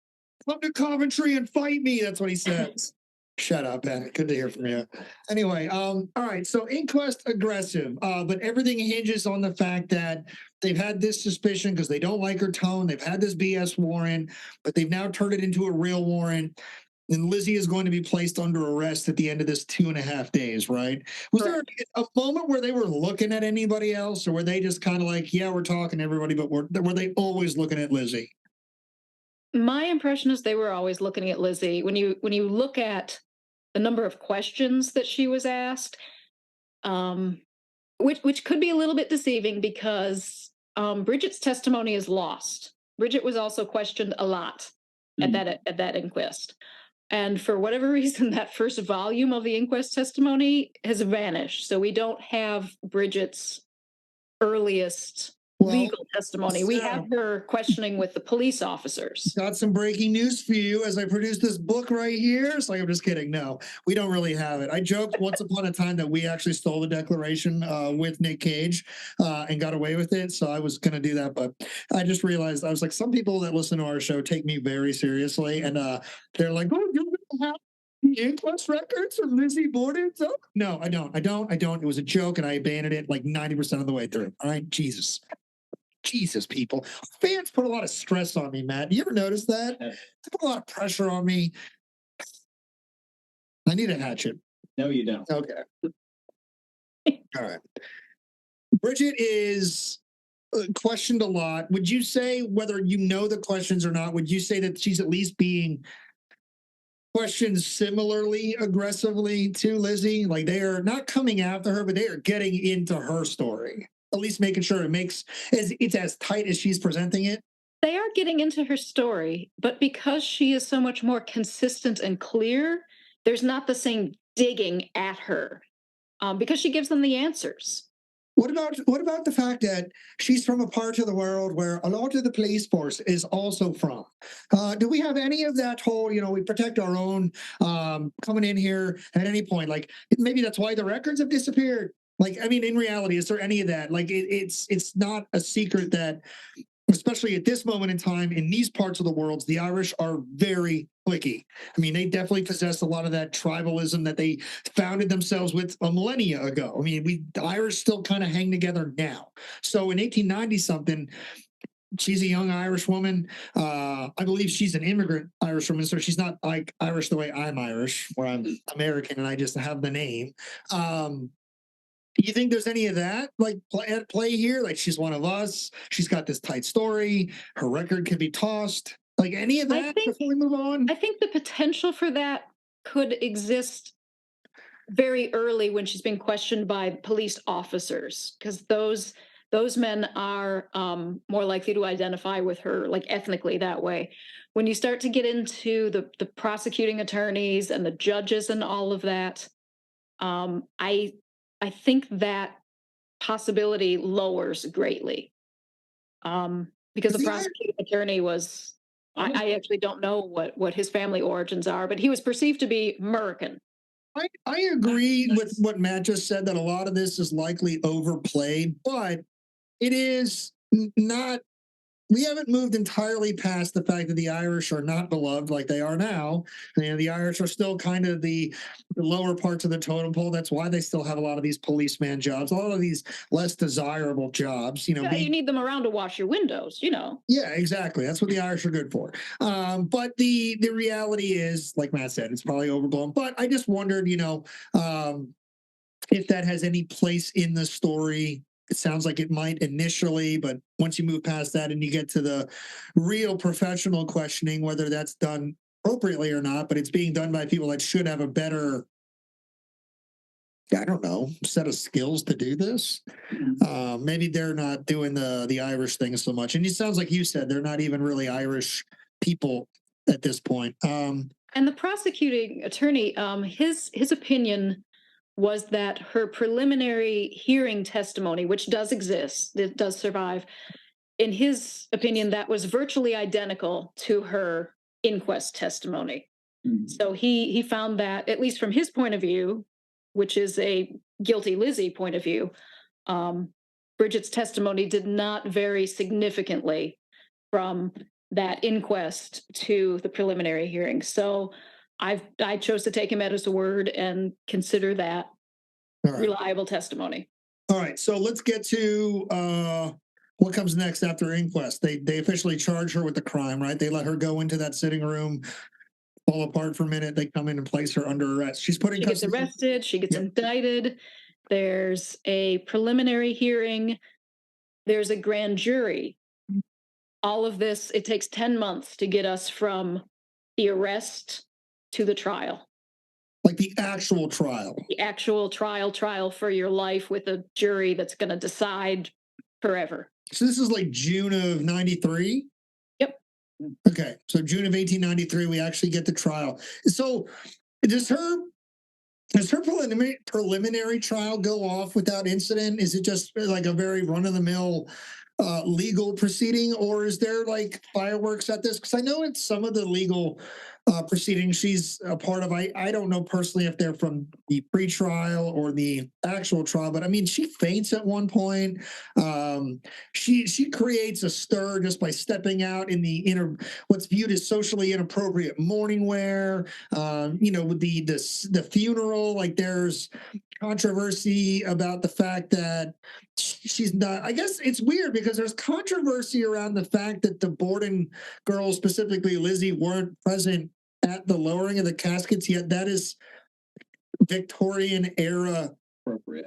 Come to Coventry and fight me. That's what he says. Shut up, Ben. Good to hear from you. Anyway, all right. So inquest aggressive, but everything hinges on the fact that they've had this suspicion because they don't like her tone. They've had this BS warrant, but they've now turned it into a real warrant. And Lizzie is going to be placed under arrest at the end of this 2.5 days, right? Was there a moment where they were looking at anybody else, or were they just kind of like, yeah, we're talking to everybody, but were they always looking at Lizzie? My impression is they were always looking at Lizzie. When you look at the number of questions that she was asked, which could be a little bit deceiving because Bridget's testimony is lost. Bridget was also questioned a lot at that inquest. And for whatever reason, that first volume of the inquest testimony has vanished. So we don't have Bridget's earliest legal testimony. We have her questioning with the police officers. Got some breaking news for you as I produce this book right here. It's like, I'm just kidding. No, we don't really have it. I joked once upon a time that we actually stole the Declaration with Nick Cage and got away with it. So I was going to do that, but I just realized, I was like, some people that listen to our show take me very seriously. And they're like, oh, you have the inquest records from Lizzie Borden? So, no, I don't. It was a joke and I abandoned it like 90% of the way through. All right, Jesus. Jesus, people. Fans put a lot of stress on me, Matt. You ever notice that? Yeah. They put a lot of pressure on me. I need a hatchet. No, you don't. Okay. All right. Bridget is questioned a lot. Would you say, whether you know the questions or not, would you say that she's at least being questioned similarly aggressively to Lizzie? Like, they are not coming after her, but they are getting into her story, at least making sure it's as tight as she's presenting it. They are getting into her story, but because she is so much more consistent and clear, there's not the same digging at her, because she gives them the answers. What about the fact that she's from a part of the world where a lot of the police force is also from? Do we have any of that whole, we protect our own coming in here at any point? Like, maybe that's why the records have disappeared. Like, I mean, in reality, is there any of that? Like, it's not a secret that, especially at this moment in time, in these parts of the world, the Irish are very cliquey. I mean, they definitely possess a lot of that tribalism that they founded themselves with a millennia ago. I mean, the Irish still kind of hang together now. So in 1890 something, she's a young Irish woman. I believe she's an immigrant Irish woman, so she's not like Irish the way I'm Irish, where I'm American and I just have the name. You think there's any of that like at play here? Like, she's one of us. She's got this tight story. Her record can be tossed. Like, any of that before we move on? I think the potential for that could exist very early when she's being questioned by police officers, because those men are more likely to identify with her, like, ethnically that way. When you start to get into the prosecuting attorneys and the judges and all of that, I think that possibility lowers greatly, because the prosecuting attorney was. I actually don't know what his family origins are, but he was perceived to be American. I agree with what Matt just said, that a lot of this is likely overplayed, but it is not. We haven't moved entirely past the fact that the Irish are not beloved like they are now. The Irish are still kind of the lower parts of the totem pole. That's why they still have a lot of these policeman jobs, a lot of these less desirable jobs. Yeah, you need them around to wash your windows. Yeah, exactly. That's what the Irish are good for. But the reality is, like Matt said, it's probably overblown. But I just wondered, if that has any place in the story. It sounds like it might initially, but once you move past that and you get to the real professional questioning, whether that's done appropriately or not, but it's being done by people that should have a better, I don't know, set of skills to do this. Maybe they're not doing the Irish thing so much. And it sounds like you said they're not even really Irish people at this point. And the prosecuting attorney, his opinion was that her preliminary hearing testimony, which does exist, it does survive, in his opinion, that was virtually identical to her inquest testimony. Mm-hmm. So he found that, at least from his point of view, which is a guilty Lizzie point of view, Bridget's testimony did not vary significantly from that inquest to the preliminary hearing. So I chose to take him at his word and consider that reliable testimony. All right, so let's get to what comes next after inquest. They officially charge her with the crime, right? They let her go into that sitting room, fall apart for a minute. They come in and place her under arrest. She gets arrested. She gets indicted. There's a preliminary hearing. There's a grand jury. All of this, it takes 10 months to get us from the arrest to the trial. Like the actual trial. The actual trial for your life, with a jury that's going to decide forever. So this is like June of 93? Yep. Okay, so June of 1893, we actually get the trial. So does her preliminary trial go off without incident? Is it just like a very run-of-the-mill legal proceeding, or is there like fireworks at this? Because I know it's some of the legal proceedings she's a part of. I don't know personally if they're from the pre-trial or the actual trial, but I mean, she faints at one point. She creates a stir just by stepping out in the what's viewed as socially inappropriate morning wear. With the funeral, like there's controversy about the fact that she's not. I guess it's weird because there's controversy around the fact that the Borden girls, specifically Lizzie, weren't present at the lowering of the caskets, yet that is Victorian era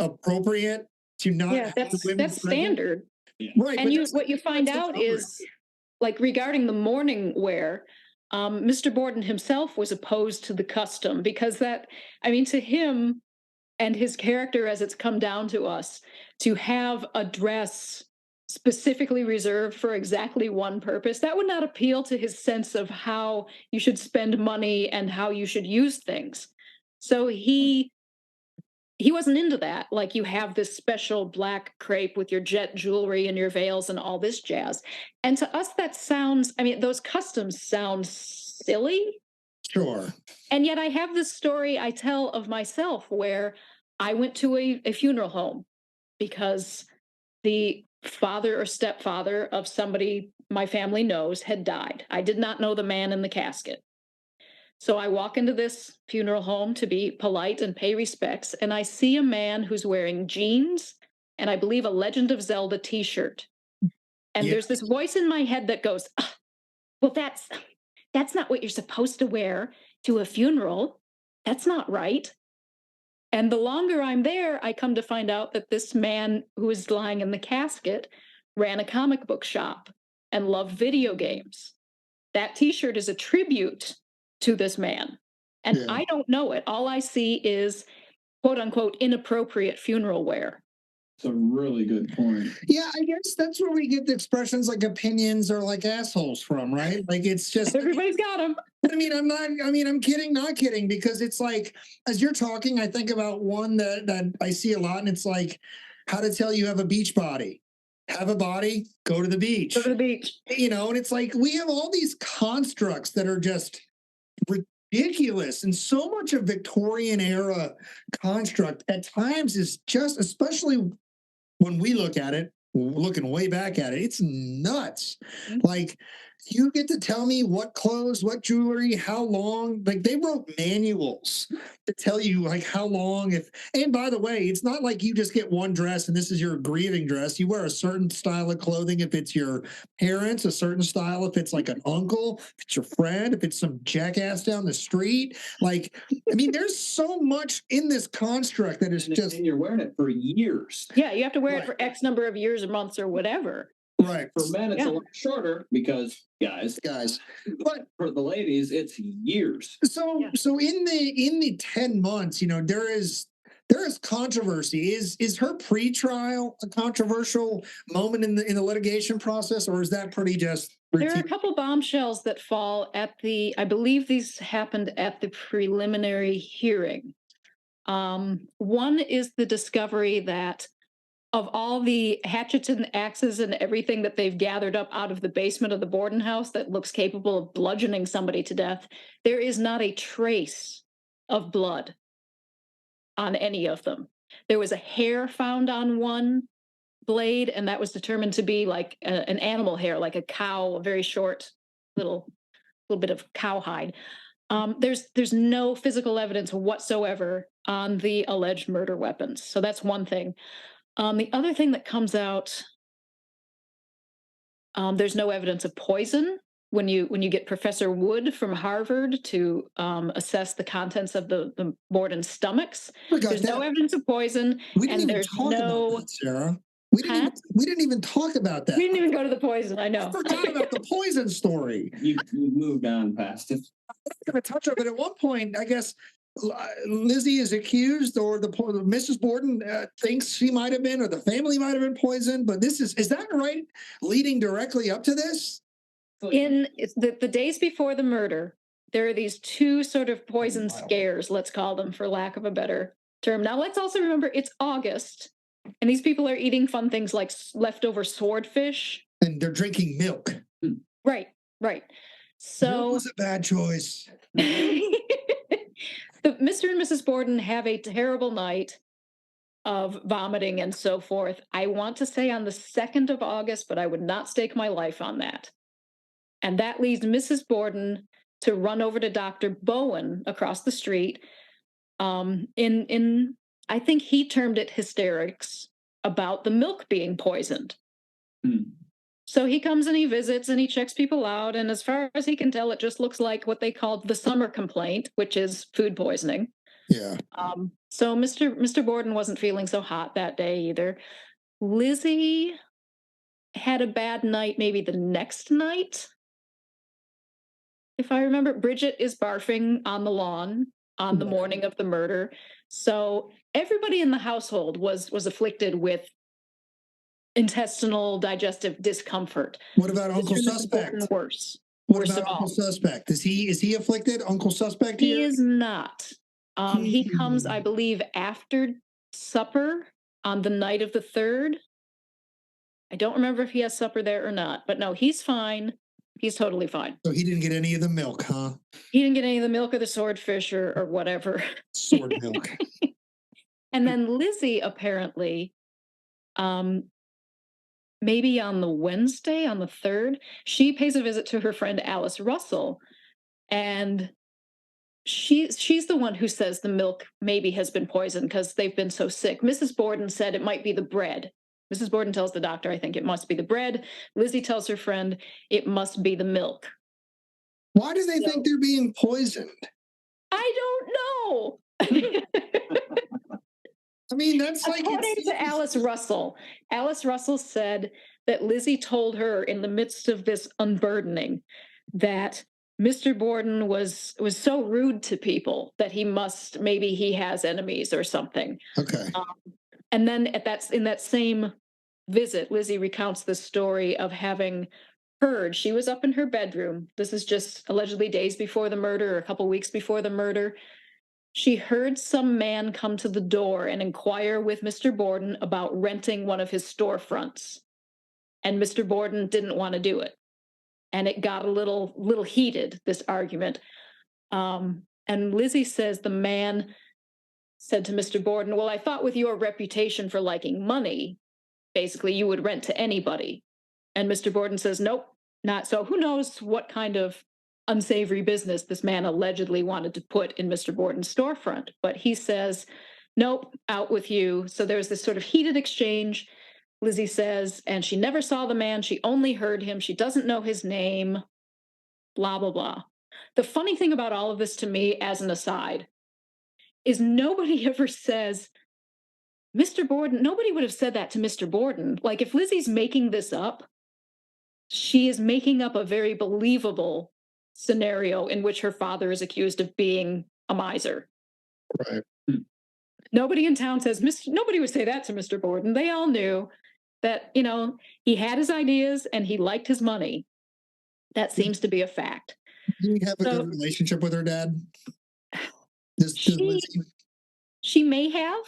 appropriate to not Yeah, have the that's women present. standard. Yeah. Right. And but what you find that's out is, like, regarding the mourning wear, Mr. Borden himself was opposed to the custom because that, I mean, to him and his character as it's come down to us, to have a dress specifically reserved for exactly one purpose, that would not appeal to his sense of how you should spend money and how you should use things. So he wasn't into that. Like, you have this special black crepe with your jet jewelry and your veils and all this jazz. And to us, that sounds, I mean, those customs sound silly. Sure. And yet I have this story I tell of myself where I went to a funeral home because the father or stepfather of somebody my family knows had died. I did not know the man in the casket. So I walk into this funeral home to be polite and pay respects, and I see a man who's wearing jeans and I believe a Legend of Zelda t-shirt. And Yeah. there's this voice in my head that goes, "Ah, well, that's not what you're supposed to wear to a funeral. That's not right." And the longer I'm there, I come to find out that this man who is lying in the casket ran a comic book shop and loved video games. That t-shirt is a tribute to this man. And Yeah. I don't know it. All I see is quote unquote inappropriate funeral wear. It's a really good point. Yeah, I guess that's where we get the expressions like opinions or like assholes from, right? Like, it's just, Everybody's got them. I'm kidding, not kidding, because it's like, as you're talking, I think about one that I see a lot, and it's like, how to tell you have a beach body. Have a body, go to the beach. Go to the beach. And it's like, we have all these constructs that are just ridiculous, and so much of Victorian era construct at times is just, especially when we look at it, looking way back at it, it's nuts. Like, you get to tell me what clothes, what jewelry, how long. Like, they wrote manuals to tell you like how long. And by the way, it's not like you just get one dress and this is your grieving dress. You wear a certain style of clothing if it's your parents, a certain style if it's like an uncle, if it's your friend, if it's some jackass down the street. Like, I mean, there's so much in this construct that is just. And you're wearing it for years. Yeah, you have to wear it for X number of years or months or whatever. Right. For men, it's a lot shorter because guys. But for the ladies, it's years. So in the 10 months, there is controversy. Is her pre-trial a controversial moment in the litigation process, or is that pretty just routine? There are a couple bombshells that fall at I believe these happened at the preliminary hearing. One is the discovery that of all the hatchets and axes and everything that they've gathered up out of the basement of the Borden house that looks capable of bludgeoning somebody to death, there is not a trace of blood on any of them. There was a hair found on one blade, and that was determined to be like an animal hair, like a cow, a very short little bit of cowhide. There's no physical evidence whatsoever on the alleged murder weapons. So that's one thing. The other thing that comes out, there's no evidence of poison. When you get Professor Wood from Harvard to assess the contents of the Borden stomachs, there's no evidence of poison. We didn't even talk about that, Sarah. We didn't even talk about that. We didn't even go to the poison. I know. I forgot about the poison story. You moved on past it. I'm not going to touch on it. At one point, I guess Lizzie is accused, or the Mrs. Borden thinks she might have been, or the family might have been poisoned. But is that right? Leading directly up to this? In the days before the murder, there are these two sort of poison scares, let's call them, for lack of a better term. Now, let's also remember it's August, and these people are eating fun things like leftover swordfish. And they're drinking milk. Right. So milk was a bad choice. Mr. and Mrs. Borden have a terrible night of vomiting and so forth. I want to say on the 2nd of August, but I would not stake my life on that. And that leads Mrs. Borden to run over to Dr. Bowen across the street in I think he termed it hysterics about the milk being poisoned. So he comes and he visits and he checks people out. And as far as he can tell, it just looks like what they called the summer complaint, which is food poisoning. Yeah. So Mr. Borden wasn't feeling so hot that day either. Lizzie had a bad night maybe the next night. If I remember, Bridget is barfing on the lawn on the morning of the murder. So everybody in the household was afflicted with intestinal digestive discomfort. What about Uncle Suspect? Worse. What about Uncle Suspect? Is he afflicted? Uncle Suspect here? He is not. He comes, I believe, after supper on the night of the 3rd. I don't remember if he has supper there or not, but no, he's fine. He's totally fine. So he didn't get any of the milk, huh? He didn't get any of the milk or the swordfish or whatever. Sword milk. And then Lizzie apparently, maybe on the Wednesday, on the 3rd, she pays a visit to her friend Alice Russell. And she's the one who says the milk maybe has been poisoned because they've been so sick. Mrs. Borden said it might be the bread. Mrs. Borden tells the doctor, I think it must be the bread. Lizzie tells her friend it must be the milk. Why do they think they're being poisoned? I don't know. I mean, that's like... According to Alice Russell. Alice Russell said that Lizzie told her in the midst of this unburdening that Mr. Borden was so rude to people that maybe he has enemies or something. Okay. And then in that same visit, Lizzie recounts the story of having heard, she was up in her bedroom. This is just allegedly days before the murder, or a couple weeks before the murder. She heard some man come to the door and inquire with Mr. Borden about renting one of his storefronts. And Mr. Borden didn't want to do it. And it got a little heated, this argument. And Lizzie says the man said to Mr. Borden, well, I thought with your reputation for liking money, basically you would rent to anybody. And Mr. Borden says, nope, not so. Who knows what kind of unsavory business this man allegedly wanted to put in Mr. Borden's storefront. But he says, nope, out with you. So there's this sort of heated exchange, Lizzie says, and she never saw the man. She only heard him. She doesn't know his name, blah, blah, blah. The funny thing about all of this to me, as an aside, is nobody ever says, Mr. Borden, nobody would have said that to Mr. Borden. Like, if Lizzie's making this up, she is making up a very believable scenario in which her father is accused of being a miser. Right. Nobody in town says, nobody would say that to Mr. Borden. They all knew that, he had his ideas and he liked his money. That seems to be a fact. Do you have a good relationship with her dad? She may have.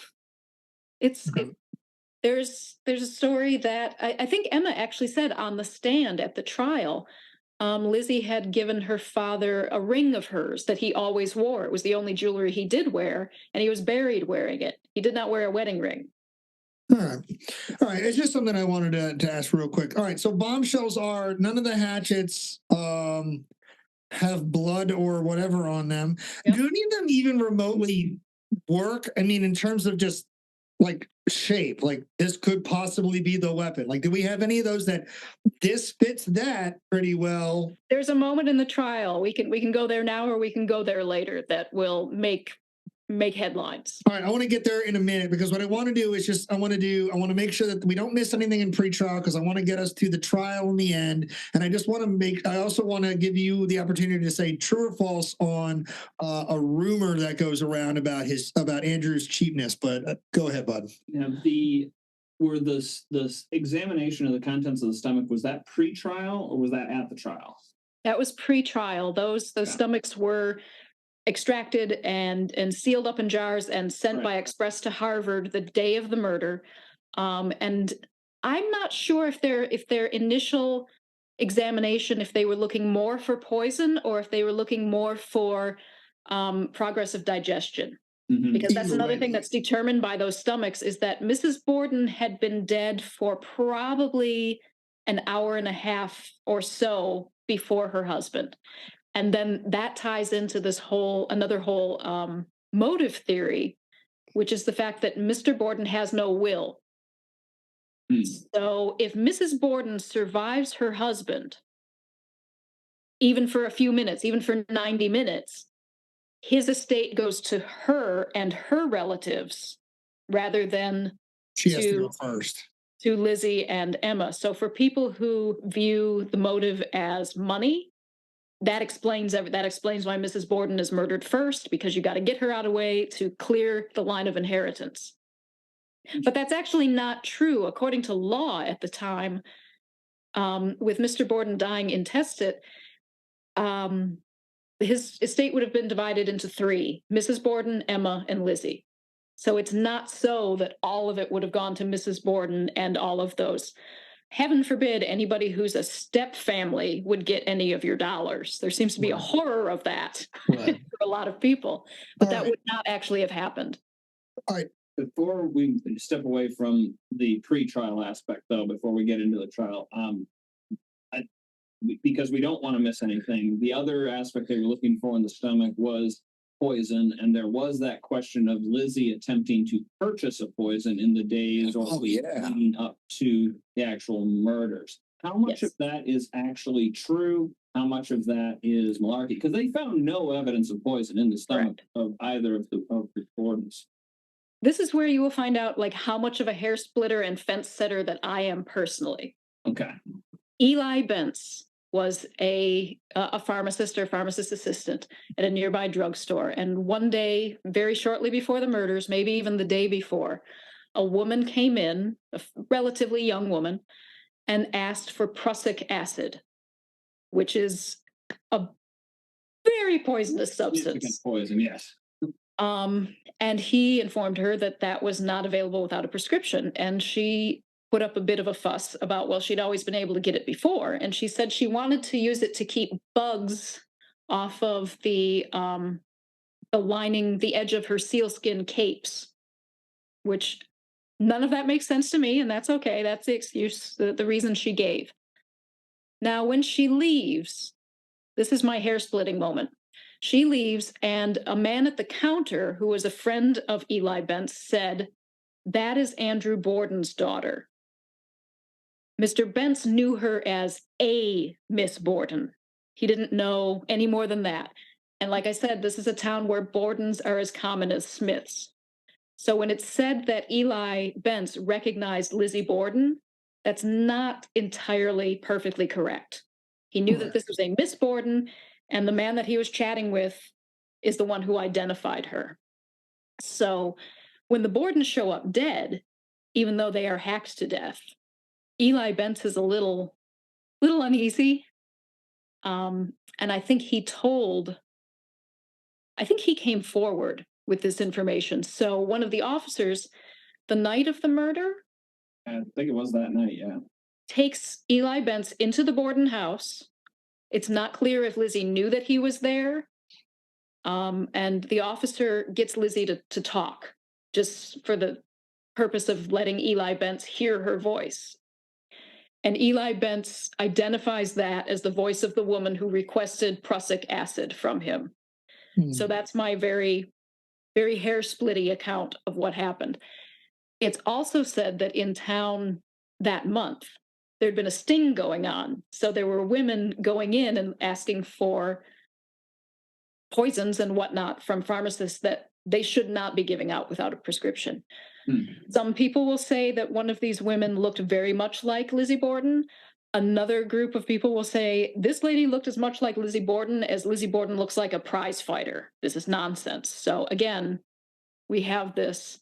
There's a story that I think Emma actually said on the stand at the trial. Lizzie had given her father a ring of hers that he always wore. It was the only jewelry he did wear, and he was buried wearing it. He did not wear a wedding ring. All right. It's just something I wanted to ask real quick. All right. So bombshells are, none of the hatchets have blood or whatever on them. Yep. Do any of them even remotely work? I mean, in terms of just like shape, like this could possibly be the weapon. Like, do we have any of those that this fits that pretty well? There's a moment in the trial. We can go there now, or we can go there later, that will make headlines. All right, I want to get there in a minute, because what I want to do is I want to make sure that we don't miss anything in pretrial, because I want to get us to the trial in the end. And I also want to give you the opportunity to say true or false on a rumor that goes around about Andrew's cheapness. But go ahead, bud. Yeah, the examination of the contents of the stomach, was that pre-trial or was that at the trial? That was pre-trial. Those stomachs were extracted and sealed up in jars and sent by express to Harvard the day of the murder. And I'm not sure if their initial examination, if they were looking more for poison or if they were looking more for progress of digestion. Mm-hmm. Because that's another thing that's determined by those stomachs, is that Mrs. Borden had been dead for probably an hour and a half or so before her husband. And then that ties into this another whole motive theory which is the fact that Mr. Borden has no will. So if Mrs. Borden survives her husband, even for a few minutes, even for 90 minutes, his estate goes to her and her relatives rather than She has to go first. To Lizzie and Emma. So for people who view the motive as money, that explains why Mrs. Borden is murdered first, because you got to get her out of the way to clear the line of inheritance. But that's actually not true. According to law at the time, with Mr. Borden dying intestate, his estate would have been divided into three: Mrs. Borden, Emma, and Lizzie. So it's not so that all of it would have gone to Mrs. Borden and all of those. Heaven forbid anybody who's a step family would get any of your dollars. There seems to be a horror of that for a lot of people, but that would not actually have happened. All right. Before we step away from the pre-trial aspect, though, before we get into the trial, because we don't want to miss anything, the other aspect they were looking for in the stomach was poison, and there was that question of Lizzie attempting to purchase a poison in the days leading up to the actual murders. How much of that is actually true? How much of that is malarkey? Because they found no evidence of poison in the stomach of either of the Bordens. This is where you will find out like how much of a hair splitter and fence setter that I am personally. Okay. Eli Bentz was a pharmacist or pharmacist assistant at a nearby drugstore. And one day, very shortly before the murders, maybe even the day before, a woman came in, a relatively young woman, and asked for prussic acid, which is a very poisonous substance. Poison, yes. And he informed her that that was not available without a prescription. And she put up a bit of a fuss about, well, she'd always been able to get it before. And she said she wanted to use it to keep bugs off of the lining, the edge of her sealskin capes, which none of that makes sense to me. And that's okay. That's the excuse, the reason she gave. Now, when she leaves, this is my hair splitting moment. She leaves, and a man at the counter who was a friend of Eli Bentz said, "That is Andrew Borden's daughter." Mr. Bentz knew her as a Miss Borden. He didn't know any more than that. And like I said, this is a town where Bordens are as common as Smiths. So when it's said that Eli Bentz recognized Lizzie Borden, that's not entirely perfectly correct. He knew that this was a Miss Borden, and the man that he was chatting with is the one who identified her. So when the Bordens show up dead, even though they are hacked to death, Eli Bentz is a little uneasy. And I think he came forward with this information. So one of the officers, the night of the murder, I think it was that night, yeah, takes Eli Bentz into the Borden house. It's not clear if Lizzie knew that he was there. And the officer gets Lizzie to talk, just for the purpose of letting Eli Bentz hear her voice. And Eli Bentz identifies that as the voice of the woman who requested prussic acid from him. So that's my very, very hair-splitty account of what happened. It's also said that in town that month, there'd been a sting going on. So there were women going in and asking for poisons and whatnot from pharmacists that they should not be giving out without a prescription. Some people will say that one of these women looked very much like Lizzie Borden. Another group of people will say, this lady looked as much like Lizzie Borden as Lizzie Borden looks like a prize fighter. This is nonsense. So again, we have this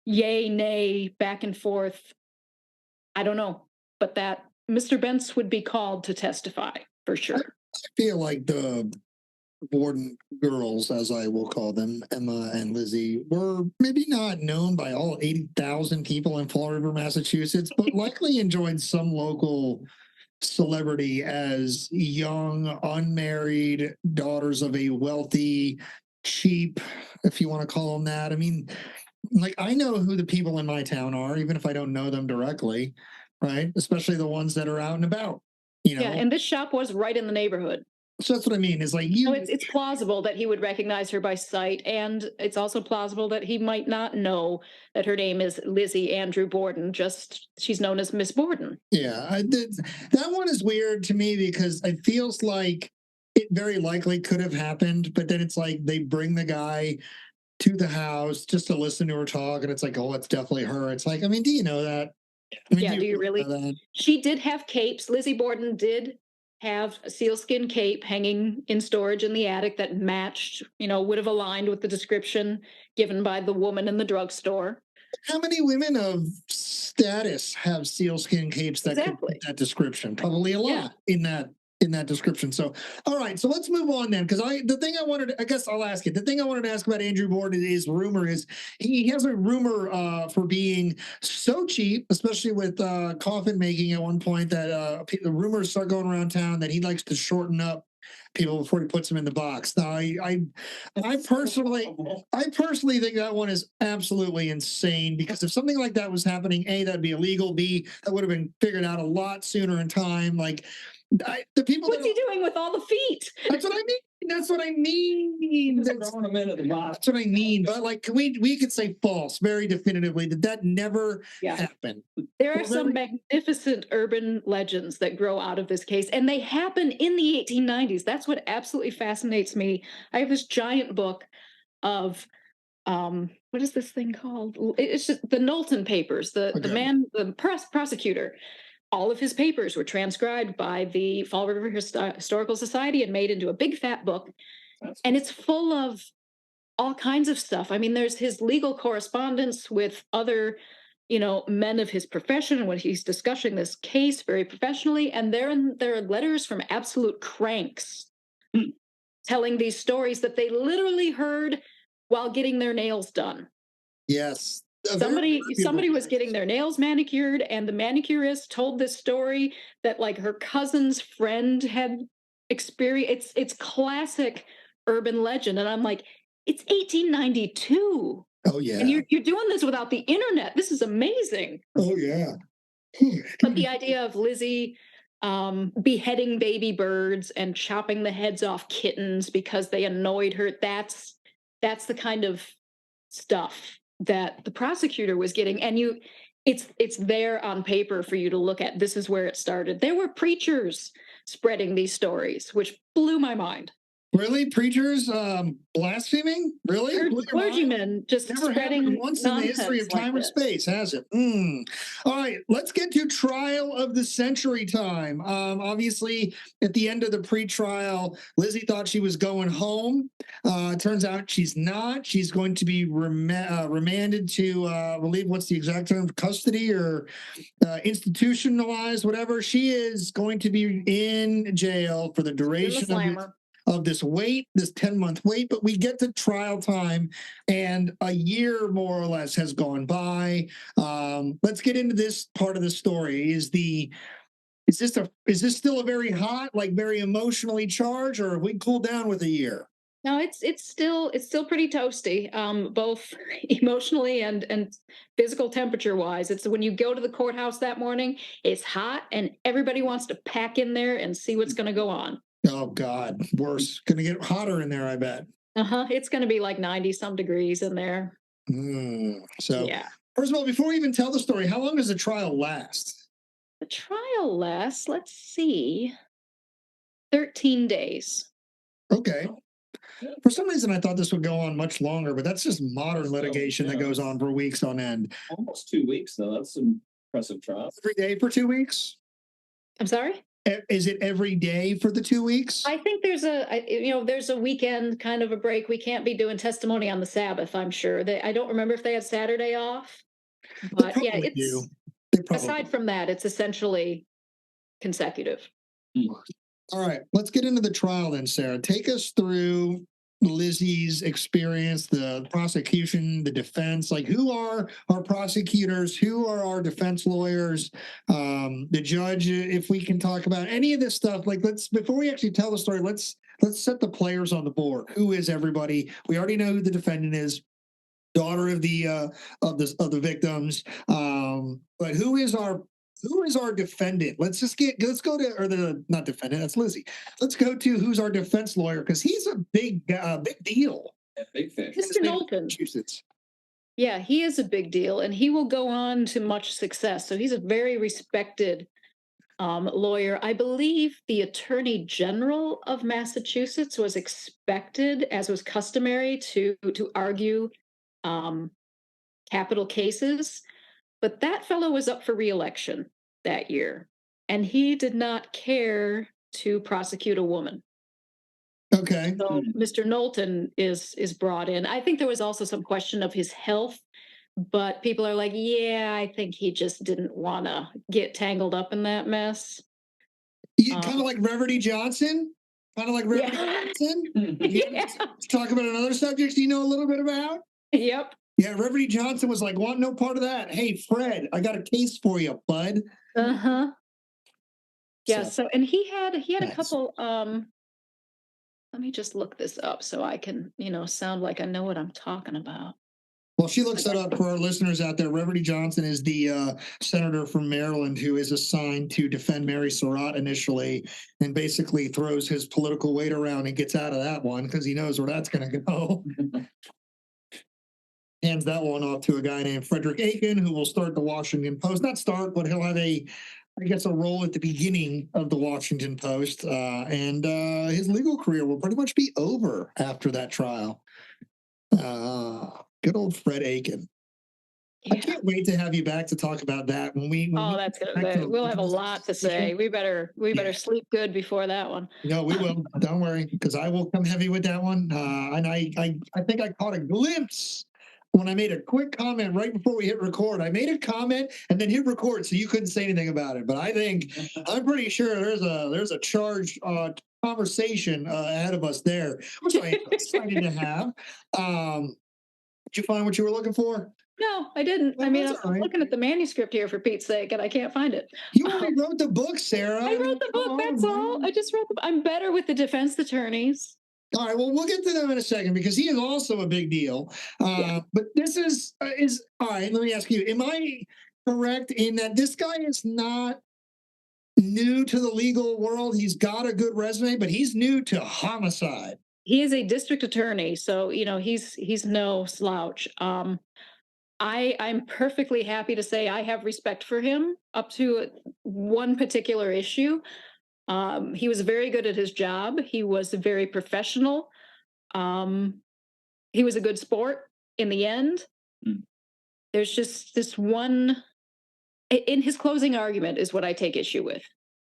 yay, nay, back and forth. I don't know, but that Mr. Bentz would be called to testify for sure. I feel like the Borden girls, as I will call them, Emma and Lizzie, were maybe not known by all 80,000 people in Fall River, Massachusetts, but likely enjoyed some local celebrity as young, unmarried daughters of a wealthy, cheap, if you want to call them that. I mean, like, I know who the people in my town are, even if I don't know them directly, right? Especially the ones that are out and about, you know? Yeah, and this shop was right in the neighborhood. So that's what I mean. Is like So you. it's plausible that he would recognize her by sight, and it's also plausible that he might not know that her name is Lizzie Andrew Borden. Just she's known as Miss Borden. Yeah, that one is weird to me because it feels like it very likely could have happened, but then it's like they bring the guy to the house just to listen to her talk, and it's like, oh, it's definitely her. It's like, I mean, do you know that? I mean, Yeah, do you really? know that? She did have capes. Lizzie Borden did have a sealskin cape hanging in storage in the attic that matched, would have aligned with the description given by the woman in the drugstore. How many women of status have sealskin capes that could fit that description? Probably a lot in that description. So, all right, so let's move on then, because I guess I'll ask it. The thing I wanted to ask about Andrew Borden is rumor is he has a rumor for being so cheap, especially with coffin making at one point, that the rumors start going around town that he likes to shorten up people before he puts them in the box. Now, I personally think that one is absolutely insane, because if something like that was happening, A, that'd be illegal. B, that would have been figured out a lot sooner in time. Like the people. What's he doing with all the feet? That's what I mean. That's what I mean. That's what I mean. But like, we could say false very definitively that never happened. There are some magnificent urban legends that grow out of this case, and they happen in the 1890s. That's what absolutely fascinates me. I have this giant book of what is this thing called? It's just the Knowlton papers. The prosecutor. All of his papers were transcribed by the Fall River Historical Society and made into a big fat book. And it's full of all kinds of stuff. I mean, there's his legal correspondence with other, men of his profession when he's discussing this case very professionally. And there are letters from absolute cranks telling these stories that they literally heard while getting their nails done. Yes. Somebody was getting their nails manicured, and the manicurist told this story that like her cousin's friend had experienced. It's classic urban legend, and I'm like, it's 1892. Oh yeah, and you're doing this without the internet. This is amazing. Oh yeah. But the idea of Lizzie beheading baby birds and chopping the heads off kittens because they annoyed her—that's the kind of stuff that the prosecutor was getting, and it's there on paper for you to look at. This is where it started. There were preachers spreading these stories, which blew my mind. Really? Preachers blaspheming? Really? Clergymen just never spreading once in the history of time and space, has it? All right, let's get to trial of the century time. Obviously, at the end of the pre-trial, Lizzie thought she was going home. Turns out she's not. She's going to be remanded to, I believe, what's the exact term? Custody or institutionalized, whatever. She is going to be in jail for the duration of this 10-month wait, but we get to trial time, and a year more or less has gone by. Let's get into this part of the story. Is this still a very hot, like very emotionally charged, or have we cooled down with a year? No, it's still pretty toasty, both emotionally and physical temperature wise. It's when you go to the courthouse that morning, it's hot, and everybody wants to pack in there and see what's going to go on. Oh God, worse. Going to get hotter in there, I bet. It's going to be like 90 some degrees in there. So, first of all, before we even tell the story, how long does the trial last? The trial lasts, let's see, 13 days. Okay. For some reason, I thought this would go on much longer, but that's just modern litigation that goes on for weeks on end. Almost 2 weeks, though. That's an impressive trial. Every day for 2 weeks? I'm sorry? Is it every day for the 2 weeks? I think there's a weekend kind of a break. We can't be doing testimony on the Sabbath, I'm sure. I don't remember if they had Saturday off. But yeah, aside from that, it's essentially consecutive. All right, let's get into the trial then, Sarah. Take us through Lizzie's experience, the prosecution, the defense. Like, who are our prosecutors? Who are our defense lawyers? The judge, if we can talk about any of this stuff. Like, before we actually tell the story, let's set the players on the board. Who is everybody? We already know who the defendant is, daughter of the victims. But who is our who is our defendant? Let's go to, or the, not defendant, that's Lizzie. Let's go to who's our defense lawyer, because he's a big deal. Yeah, big fish. Mr. Knowlton. Massachusetts. Yeah, he is a big deal, and he will go on to much success. So he's a very respected lawyer. I believe the Attorney General of Massachusetts was expected, as was customary, to argue capital cases, but that fellow was up for re-election that year, and he did not care to prosecute a woman. Okay. So Mr. Knowlton is brought in. I think there was also some question of his health, but people are like, yeah, I think he just didn't want to get tangled up in that mess. Kind of like Reverdy Johnson. Kind of like Reverdy Johnson. Yeah. Let's talk about another subject you know a little bit about. Yep. Yeah, Reverdy Johnson was like, want no part of that. Hey, Fred, I got a case for you, bud. Uh-huh. Yeah, so and he had nice. a couple let me just look this up so I can, sound like I know what I'm talking about. Well, she looks that up for our listeners out there. Reverdy Johnson is the senator from Maryland who is assigned to defend Mary Surratt initially, and basically throws his political weight around and gets out of that one because he knows where that's going to go. Hands that one off to a guy named Frederick Aiken, who will start the Washington Post. Not start, but he'll have a role at the beginning of the Washington Post. And his legal career will pretty much be over after that trial. Good old Fred Aiken. Yeah. I can't wait to have you back to talk about that when that's good. We'll have a lot to say. We better sleep good before that one. No, we will. Don't worry, because I will come heavy with that one. And I think I caught a glimpse when I made a quick comment right before we hit record. I made a comment and then hit record, so you couldn't say anything about it. But I'm pretty sure there's a charged conversation ahead of us there, which I'm excited to have. Did you find what you were looking for? No, I didn't. I mean, I'm looking at the manuscript here for Pete's sake, and I can't find it. You already wrote the book, Sarah. I wrote the book. That's all. I just wrote I'm better with the defense attorneys. All right. Well, we'll get to them in a second because he is also a big deal. But this is all right. Let me ask you: am I correct in that this guy is not new to the legal world? He's got a good resume, but he's new to homicide. He is a district attorney, so he's no slouch. I'm perfectly happy to say I have respect for him up to one particular issue. He was very good at his job. He was very professional. He was a good sport in the end. There's just this one in his closing argument is what I take issue with.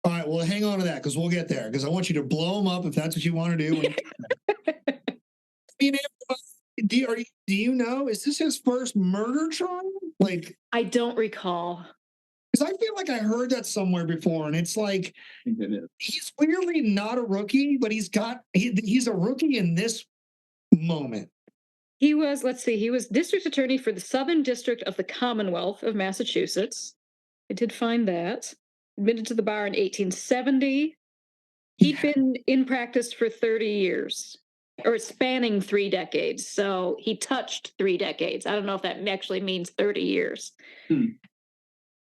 All right, well, hang on to that because we'll get there because I want you to blow him up if that's what you want to do. Do you know, is this his first murder trial? Like, I don't recall. Because I feel like I heard that somewhere before, and it's like he's clearly not a rookie, but he's a rookie in this moment. He was, he was district attorney for the Southern District of the Commonwealth of Massachusetts. I did find that. Admitted to the bar in 1870. He'd been in practice for 30 years, or spanning 3 decades. So he touched 3 decades. I don't know if that actually means 30 years.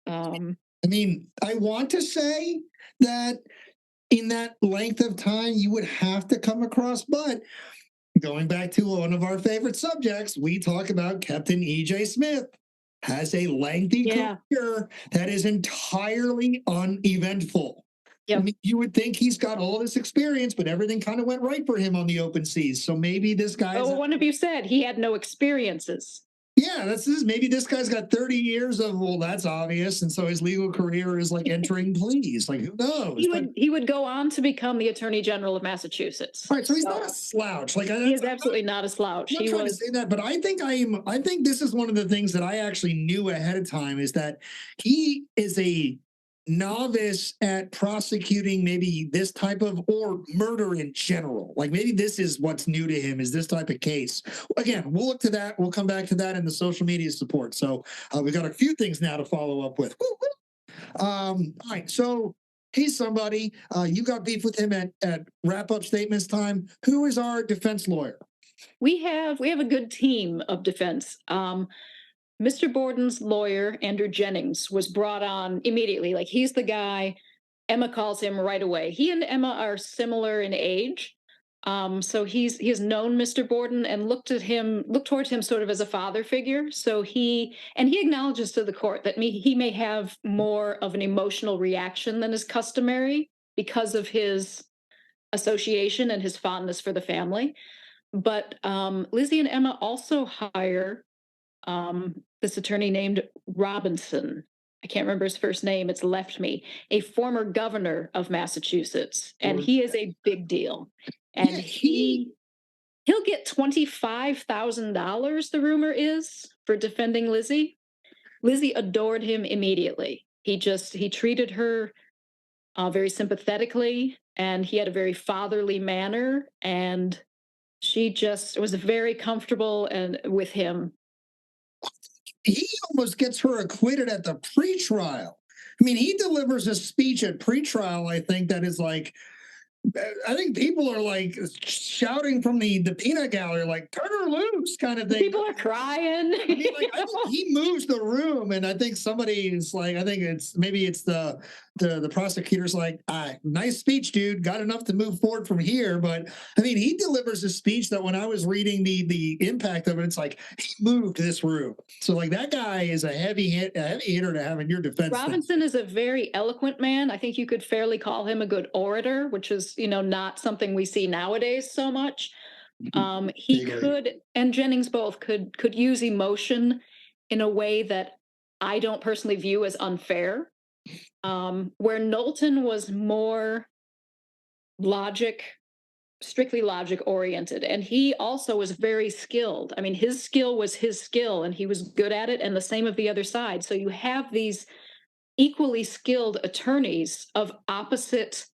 I mean, I want to say that in that length of time, you would have to come across, but going back to one of our favorite subjects, we talk about Captain E.J. Smith. Has a lengthy career that is entirely uneventful. Yep. I mean, you would think he's got all this experience, but everything kind of went right for him on the open seas. So maybe this guy. Oh, one of you said he had no experiences. Yeah, maybe this guy's got 30 years of, well, that's obvious. And so his legal career is like entering pleas. Like, who knows? He would go on to become the Attorney General of Massachusetts. All right, so he's not a slouch. Like, he is absolutely not a slouch. I'm not trying to say that, but I think this is one of the things that I actually knew ahead of time is that he is a novice at prosecuting maybe this type of, or murder in general. Like maybe this is what's new to him, is this type of case. Again, we'll look to that. We'll come back to that in the social media support. So we've got a few things now to follow up with. All right. So he's somebody, you got beef with him at wrap-up statements time. Who is our defense lawyer? We have a good team of defense. Mr. Borden's lawyer, Andrew Jennings, was brought on immediately. Like, he's the guy. Emma calls him right away. He and Emma are similar in age. So he has known Mr. Borden and looked towards him sort of as a father figure. So he acknowledges to the court that he may have more of an emotional reaction than is customary because of his association and his fondness for the family. But Lizzie and Emma also hire this attorney named Robinson. I can't remember his first name. It's left me. A former governor of Massachusetts, and he is a big deal. And Yeah, he'll get $25,000. The rumor is for defending Lizzie. Lizzie adored him immediately. He treated her very sympathetically, and he had a very fatherly manner, and she just was very comfortable and with him. he almost gets her acquitted at the pretrial. I mean, he delivers a speech at pretrial, I think, that is like, I think people are like shouting from the peanut gallery, like "turn her loose" kind of thing. People are crying. I mean, like, I think he moves the room, and I think somebody is like, I think it's the prosecutor's like, "Nice speech, dude. Got enough to move forward from here." But I mean, he delivers a speech that when I was reading the impact of it, it's like he moved this room. So like that guy is a heavy hitter to have in your defense. Robinson is a very eloquent man. I think you could fairly call him a good orator, which is, not something we see nowadays so much. He could, and Jennings both could use emotion in a way that I don't personally view as unfair. Where Knowlton was more strictly logic oriented, and he also was very skilled. I mean, his skill was his skill, and he was good at it, and the same of the other side. So you have these equally skilled attorneys of opposite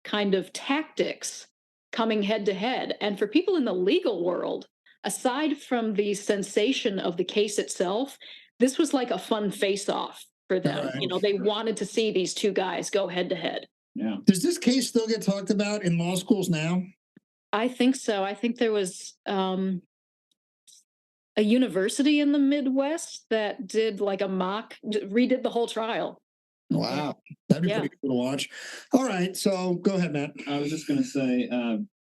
kind of tactics coming head to head. And for people in the legal world, aside from the sensation of the case itself, this was like a fun face-off for them. Right. They wanted to see these two guys go head to head. Yeah. Does this case still get talked about in law schools now? I think so. I think there was a university in the Midwest that did like a redid the whole trial. Wow, that'd be pretty cool to watch. All right, so go ahead, Matt. I was just going to say,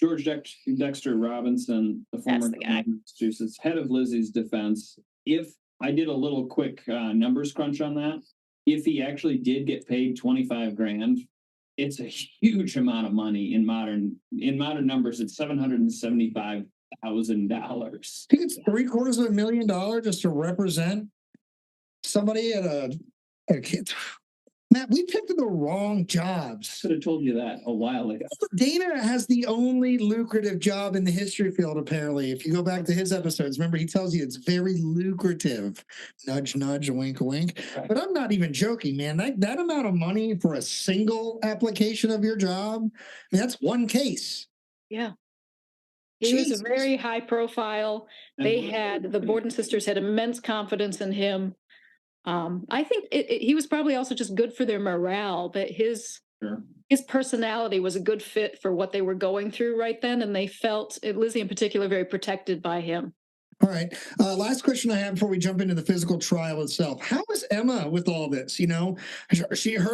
George Dexter Robinson, the former governor of Massachusetts, head of Lizzie's defense. If I did a little quick numbers crunch on that, if he actually did get paid $25,000, it's a huge amount of money in modern numbers. It's $775,000. I think it's $750,000 just to represent somebody at a kid. Matt, we picked the wrong jobs. Could have told you that a while ago. Dana has the only lucrative job in the history field, apparently. If you go back to his episodes, remember, he tells you it's very lucrative. Nudge, nudge, wink, wink. Right. But I'm not even joking, man. That amount of money for a single application of your job, I mean, that's one case. Yeah. He was a very high profile. The Borden sisters had immense confidence in him. I think he was probably also just good for their morale, that his personality was a good fit for what they were going through right then, and they felt, Lizzie in particular, very protected by him. All right. Last question I have before we jump into the physical trial itself. How is Emma with all this? Her and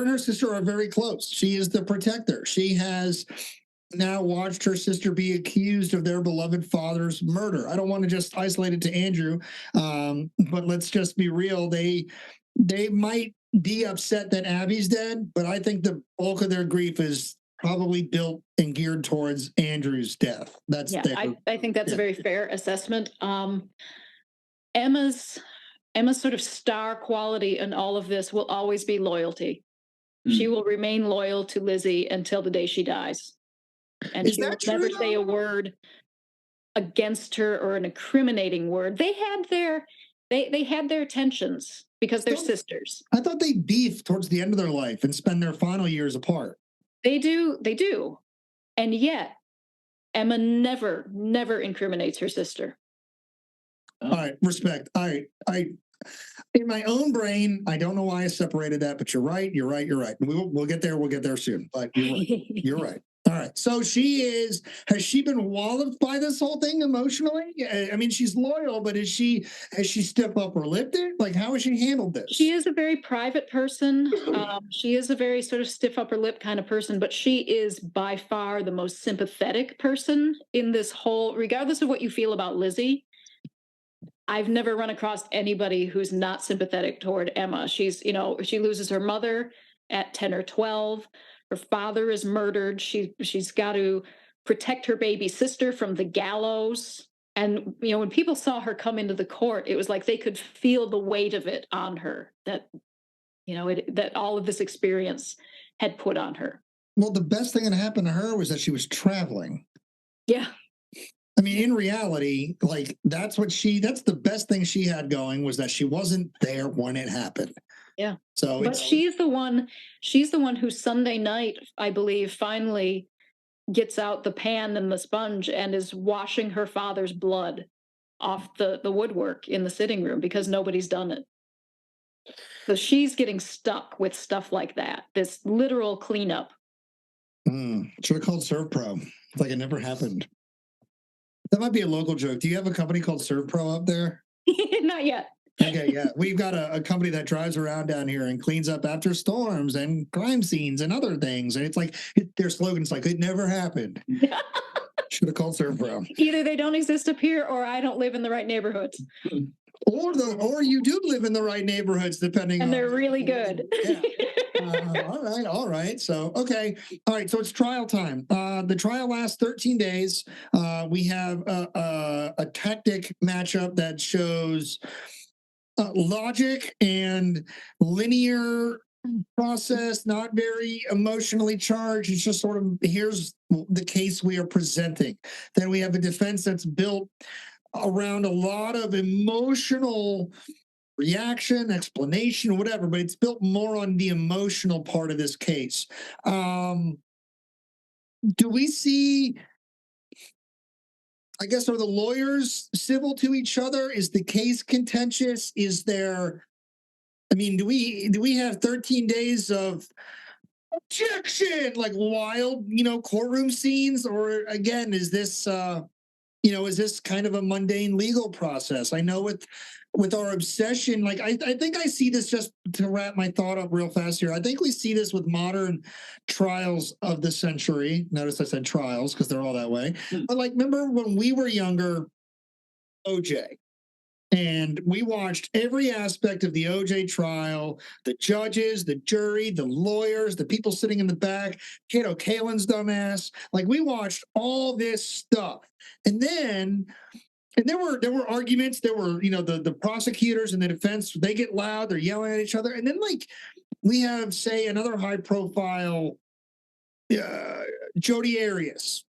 her sister are very close. She is the protector. She has now watched her sister be accused of their beloved father's murder. I don't want to just isolate it to Andrew, but let's just be real. They might be upset that Abby's dead, but I think the bulk of their grief is probably built and geared towards Andrew's death. I think that's a very fair assessment. Emma's sort of star quality in all of this will always be loyalty. She will remain loyal to Lizzie until the day she dies. And she will never say a word against her or an incriminating word. They had their tensions because they're sisters. I thought they beefed towards the end of their life and spend their final years apart. They do. And yet, Emma never incriminates her sister. All right, respect. I in my own brain, I don't know why I separated that, but you're right. We'll get there. We'll get there soon. But you're right. You're right. All All right. So has she been walloped by this whole thing emotionally? I mean, she's loyal, but has she stiff upper lipped it? Like, how has she handled this? She is a very private person. She is a very sort of stiff upper lip kind of person, but she is by far the most sympathetic person in this whole, regardless of what you feel about Lizzie. I've never run across anybody who's not sympathetic toward Emma. She's, she loses her mother at 10 or 12. Her father is murdered. She's got to protect her baby sister from the gallows. And, when people saw her come into the court, it was like they could feel the weight of it on her, that, that all of this experience had put on her. Well, the best thing that happened to her was that she was traveling. Yeah. I mean, in reality, like that's the best thing she had going, was that she wasn't there when it happened. Yeah. So, but she's the one who Sunday night, I believe, finally gets out the pan and the sponge and is washing her father's blood off the woodwork in the sitting room because nobody's done it. So she's getting stuck with stuff like that, this literal cleanup. Should have called ServPro. It's like it never happened. That might be a local joke. Do you have a company called ServPro up there? Not yet. Okay, yeah. We've got a company that drives around down here and cleans up after storms and crime scenes and other things. And it's like, their slogan's like, it never happened. Should have called ServPro. Either they don't exist up here or I don't live in the right neighborhoods. Or you do live in the right neighborhoods, depending on. And they're really good. Yeah. All right. So, okay. All right. So it's trial time. The trial lasts 13 days. We have a tactic matchup that shows logic and linear process, not very emotionally charged. It's just sort of, here's the case we are presenting. Then we have a defense that's built around a lot of emotional reaction, explanation, whatever, but it's built more on the emotional part of this case. Do we see, I guess, are the lawyers civil to each other? Is the case contentious? Is there, I mean, do we have 13 days of objection, like wild, courtroom scenes? Or again, is this, is this kind of a mundane legal process? I know with our obsession, like I think I see this, just to wrap my thought up real fast here. I think we see this with modern trials of the century. Notice I said trials because they're all that way. But like, remember when we were younger, OJ, and we watched every aspect of the OJ trial, the judges, the jury, the lawyers, the people sitting in the back, Kato Kalin's dumbass. Like, we watched all this stuff. And there were arguments. There were, the prosecutors and the defense, they get loud, they're yelling at each other. And then, like, we have, say, another high profile Jodi Arias,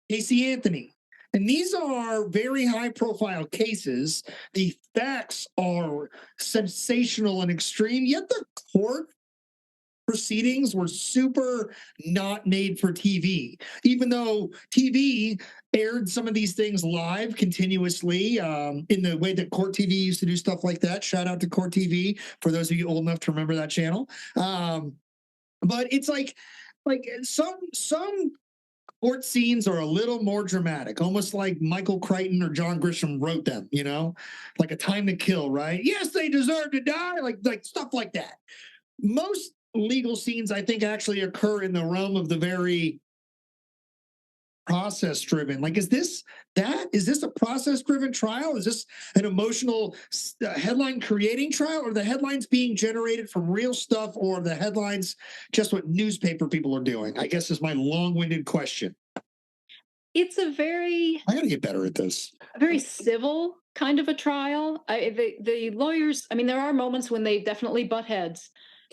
Casey Anthony. And these are very high profile cases. The facts are sensational and extreme, yet the court proceedings were super not made for TV, even though TV aired some of these things live continuously in the way that Court TV used to do stuff like that. Shout out to Court TV for those of you old enough to remember that channel. But it's like some court scenes are a little more dramatic, almost like Michael Crichton or John Grisham wrote them, like A Time to Kill, right? Yes, they deserve to die, like stuff like that. Most legal scenes, I think, actually occur in the realm of the very process-driven. Like, is this a process-driven trial? Is this an emotional headline-creating trial, or the headlines being generated from real stuff, or the headlines just what newspaper people are doing? I guess is my long-winded question. It's I got to get better at this. A very civil kind of a trial. The lawyers, I mean, there are moments when they definitely butt heads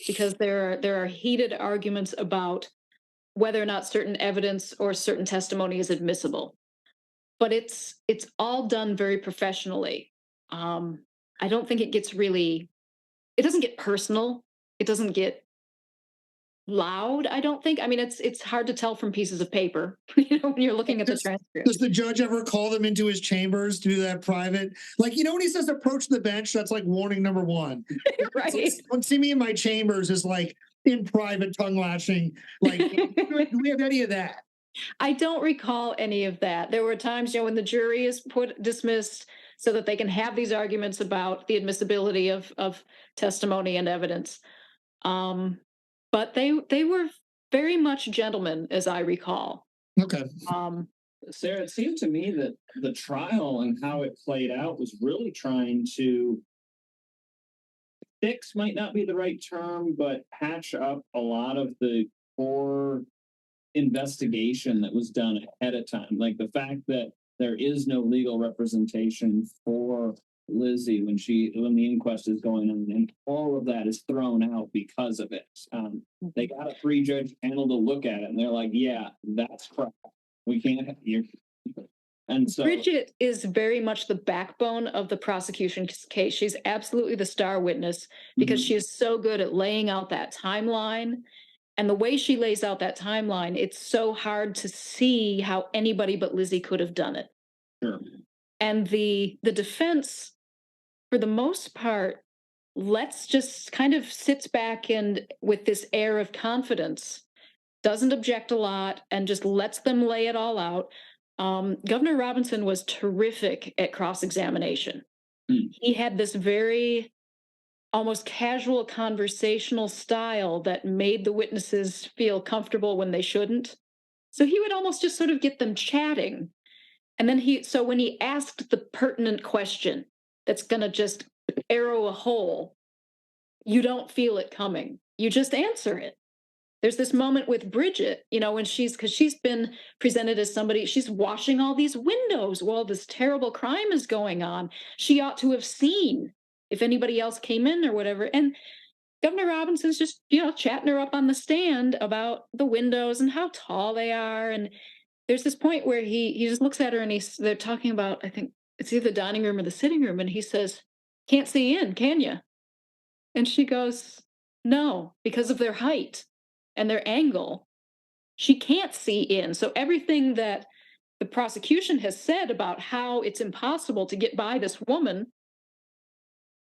because there are heated arguments about whether or not certain evidence or certain testimony is admissible. But it's all done very professionally. I don't think it doesn't get personal. It doesn't get loud, I don't think. I mean, it's hard to tell from pieces of paper, when you're looking at the transcript. Does the judge ever call them into his chambers to do that private? Like, when he says approach the bench, that's like warning number one. Right. Don't see me in my chambers is like in private tongue lashing. Like, do we have any of that? I don't recall any of that. There were times, when the jury is dismissed so that they can have these arguments about the admissibility of testimony and evidence. Um, but they were very much gentlemen, as I recall. Okay. Sarah, it seemed to me that the trial and how it played out was really trying to fix, might not be the right term, but patch up a lot of the poor investigation that was done ahead of time. Like the fact that there is no legal representation for Lizzie when the inquest is going on, and all of that is thrown out because of it. They got a three-judge panel to look at it, and they're like, "Yeah, that's crap. We can't have you." And so Bridget is very much the backbone of the prosecution case. She's absolutely the star witness because Mhm. she is so good at laying out that timeline. And the way she lays out that timeline, it's so hard to see how anybody but Lizzie could have done it. Sure. And the defense, for the most part, let's just kind of sits back and with this air of confidence, doesn't object a lot, and just lets them lay it all out. Governor Robinson was terrific at cross examination. Mm. He had this very almost casual conversational style that made the witnesses feel comfortable when they shouldn't. So he would almost just sort of get them chatting. And then so when he asked the pertinent question that's going to just arrow a hole, you don't feel it coming. You just answer it. There's this moment with Bridget, when because she's been presented as somebody, she's washing all these windows while this terrible crime is going on. She ought to have seen if anybody else came in or whatever. And Governor Robinson's just, chatting her up on the stand about the windows and how tall they are. And there's this point where he just looks at her and they're talking about, I think it's either the dining room or the sitting room. And he says, "Can't see in, can you?" And she goes, "No, because of their height and their angle. She can't see in." So everything that the prosecution has said about how it's impossible to get by this woman,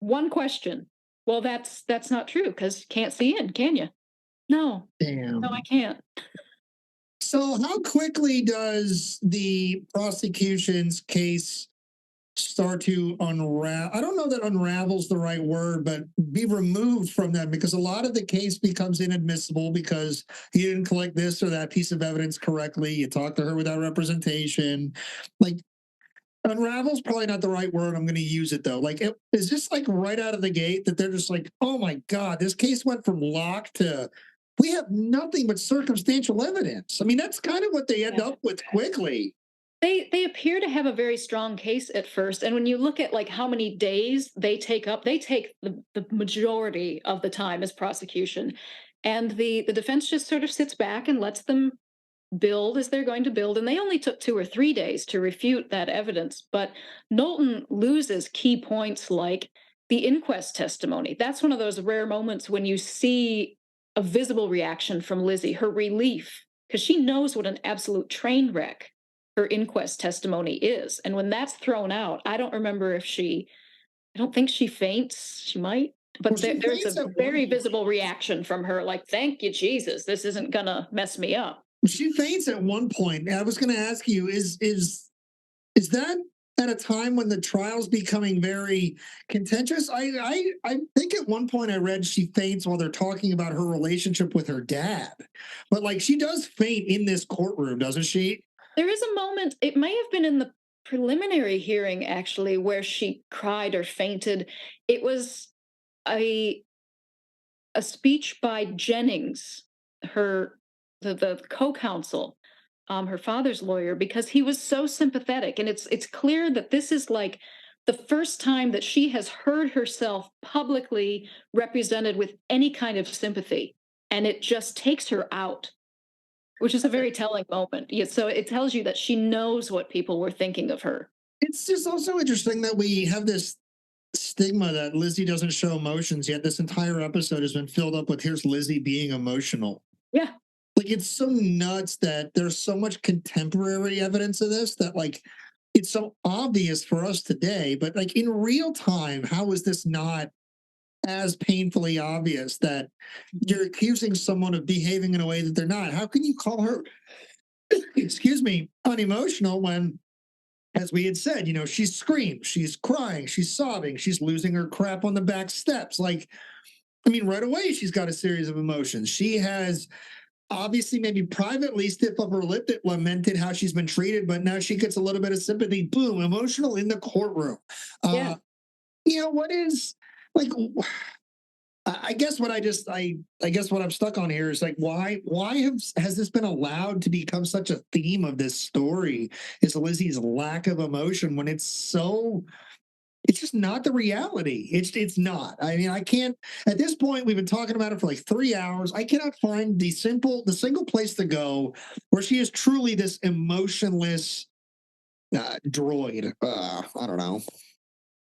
one question. Well, that's not true because you can't see in, can you? No, Damn. no, I can't. So, how quickly does the prosecution's case start to unravel? I don't know that unravel's the right word, but be removed from them, because a lot of the case becomes inadmissible because he didn't collect this or that piece of evidence correctly. You talk to her without representation. Like, unravel's probably not the right word. I'm going to use it though. Like, is this like right out of the gate that they're just like, "Oh my God, this case went from lock to we have nothing but circumstantial evidence"? I mean, that's kind of what they end up with quickly. They appear to have a very strong case at first, and when you look at like how many days they take the majority of the time as prosecution, and the defense just sort of sits back and lets them build as they're going to build. And they only took 2 or 3 days to refute that evidence. But Knowlton loses key points like the inquest testimony. That's one of those rare moments when you see a visible reaction from Lizzie, her relief, because she knows what an absolute train wreck her inquest testimony is. And when that's thrown out, I don't remember if I don't think she faints. She might. Well, But she there's faints a at one very point. visible reaction from her, like, "Thank you, Jesus. This isn't going to mess me up." She faints at one point. I was going to ask you: is that at a time when the trial's becoming very contentious? I think at one point I read she faints while they're talking about her relationship with her dad, but like she does faint in this courtroom, doesn't she? There is a moment, it may have been in the preliminary hearing actually, where she cried or fainted. It was a a speech by Jennings, the co-counsel, her father's lawyer, because he was so sympathetic. And it's clear that this is like the first time that she has heard herself publicly represented with any kind of sympathy. And it just takes her out, which is a very telling moment. Yeah, so it tells you that she knows what people were thinking of her. It's just also interesting that we have this stigma that Lizzie doesn't show emotions, yet this entire episode has been filled up with here's Lizzie being emotional. Yeah. Like, it's so nuts that there's so much contemporary evidence of this that like it's so obvious for us today, but like in real time, how is this not as painfully obvious that you're accusing someone of behaving in a way that they're not? How can you call her excuse me, unemotional when, as we had said, she screams, she's crying, she's sobbing, she's losing her crap on the back steps. Like, I mean, right away, she's got a series of emotions. She has obviously maybe privately stiff upper lipped it, lamented how she's been treated, but now she gets a little bit of sympathy. Boom, emotional in the courtroom. Yeah. What is like? I guess what I guess what I'm stuck on here is like why has this been allowed to become such a theme of this story? Is Lizzie's lack of emotion when it's just not the reality. It's not. I mean, I can't at this point, we've been talking about it for like 3 hours. I cannot find the single place to go where she is truly this emotionless droid. I don't know.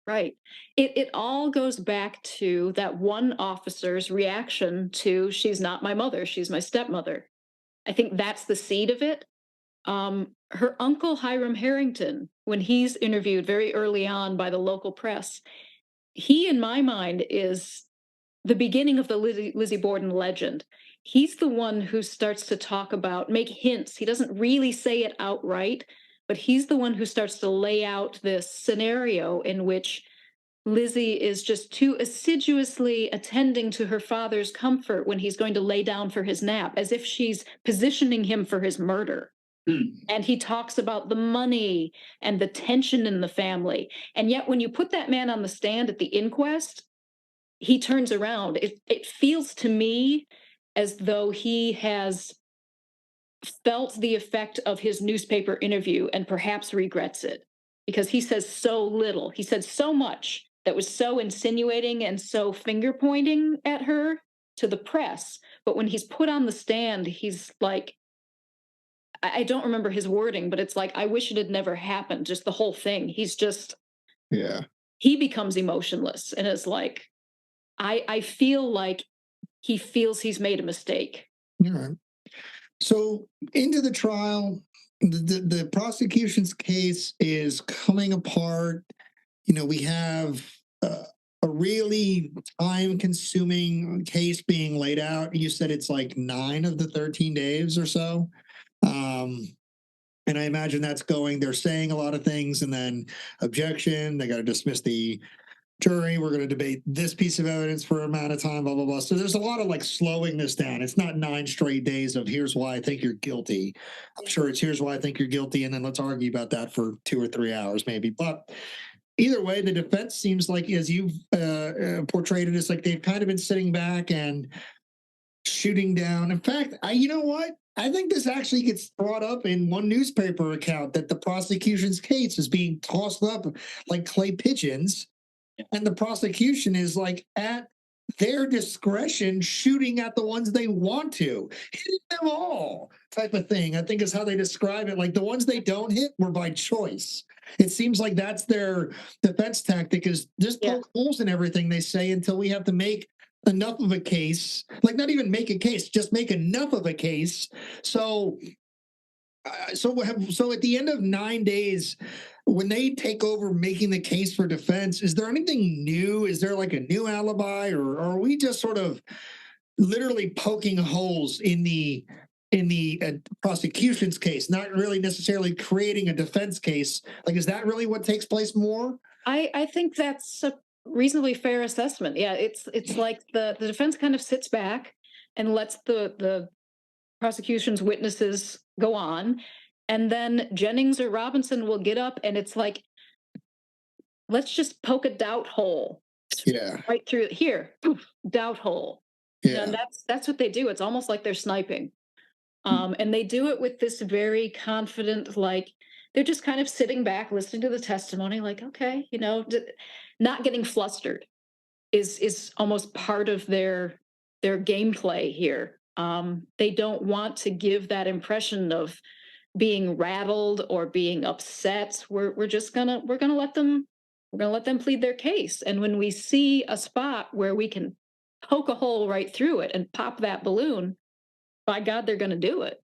Right. It all goes back to that one officer's reaction to she's not my mother, she's my stepmother. I think that's the seed of it. Her uncle Hiram Harrington, when he's interviewed very early on by the local press, he, in my mind, is the beginning of the Lizzie Borden legend. He's the one who starts to talk about, make hints. He doesn't really say it outright, but he's the one who starts to lay out this scenario in which Lizzie is just too assiduously attending to her father's comfort when he's going to lay down for his nap, as if she's positioning him for his murder. And he talks about the money and the tension in the family. And yet, when you put that man on the stand at the inquest, he turns around. It feels to me as though he has felt the effect of his newspaper interview and perhaps regrets it because he says so little. He said so much that was so insinuating and so finger pointing at her to the press. But when he's put on the stand, he's like, I don't remember his wording, but it's like, I wish it had never happened. Just the whole thing. He's just, Yeah. he becomes emotionless and is like, I feel like he feels he's made a mistake. All right. So into the trial, the prosecution's case is coming apart. We have a really time-consuming case being laid out. You said it's like 9 of the 13 days or so. And I imagine they're saying a lot of things and then objection, they got to dismiss the jury. We're going to debate this piece of evidence for an amount of time, blah, blah, blah. So there's a lot of like slowing this down. It's not 9 straight days of here's why I think you're guilty. I'm sure it's here's why I think you're guilty. And then let's argue about that for 2 or 3 hours maybe. But either way, the defense seems like, as you've portrayed it, it's like they've kind of been sitting back and shooting down. In fact, you know what? I think this actually gets brought up in one newspaper account that the prosecution's case is being tossed up like clay pigeons. And the prosecution is like at their discretion shooting at the ones they want to, hitting them all type of thing. I think is how they describe it. Like the ones they don't hit were by choice. It seems like that's their defense tactic is just poke holes in everything they say until we have to make enough of a case, like not even make a case, just make enough of a case. So at the end of 9 days, when they take over making the case for defense, is there anything new? Is there like a new alibi, or are we just sort of literally poking holes in the prosecution's case, not really necessarily creating a defense case? Like, is that really what takes place more? I think that's a reasonably fair assessment. Yeah, it's like the defense kind of sits back and lets the prosecution's witnesses go on, and then Jennings or Robinson will get up and it's like, let's just poke a doubt hole. Yeah. Right through here, poof, doubt hole. Yeah. And that's what they do. It's almost like they're sniping. And they do it with this very confident, like they're just kind of sitting back, listening to the testimony, like, okay, not getting flustered is almost part of their gameplay here. They don't want to give that impression of being rattled or being upset. We're gonna let them plead their case. And when we see a spot where we can poke a hole right through it and pop that balloon, by God, they're going to do it.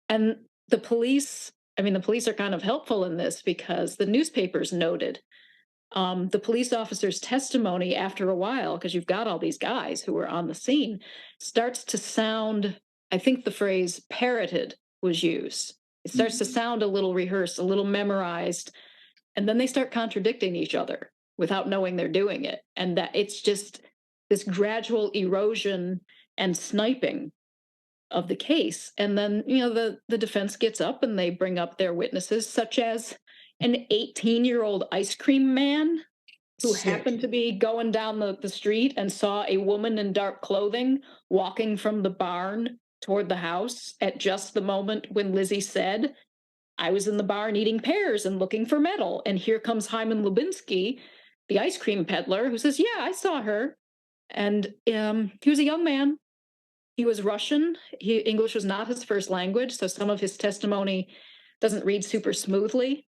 And the police are kind of helpful in this because the newspapers noted the police officer's testimony after a while, because you've got all these guys who are on the scene, starts to sound, I think the phrase parroted, was used. It starts to sound a little rehearsed, a little memorized, and then they start contradicting each other without knowing they're doing it. And that it's just this gradual erosion and sniping of the case. And then, the defense gets up and they bring up their witnesses, such as an 18-year-old ice cream man who Sick. happened to be going down the street and saw a woman in dark clothing walking from the barn toward the house at just the moment when Lizzie said, I was in the barn eating pears and looking for metal. And here comes Hyman Lubinsky, the ice cream peddler, who says, yeah, I saw her. And he was a young man. He was Russian. English was not his first language, so some of his testimony doesn't read super smoothly.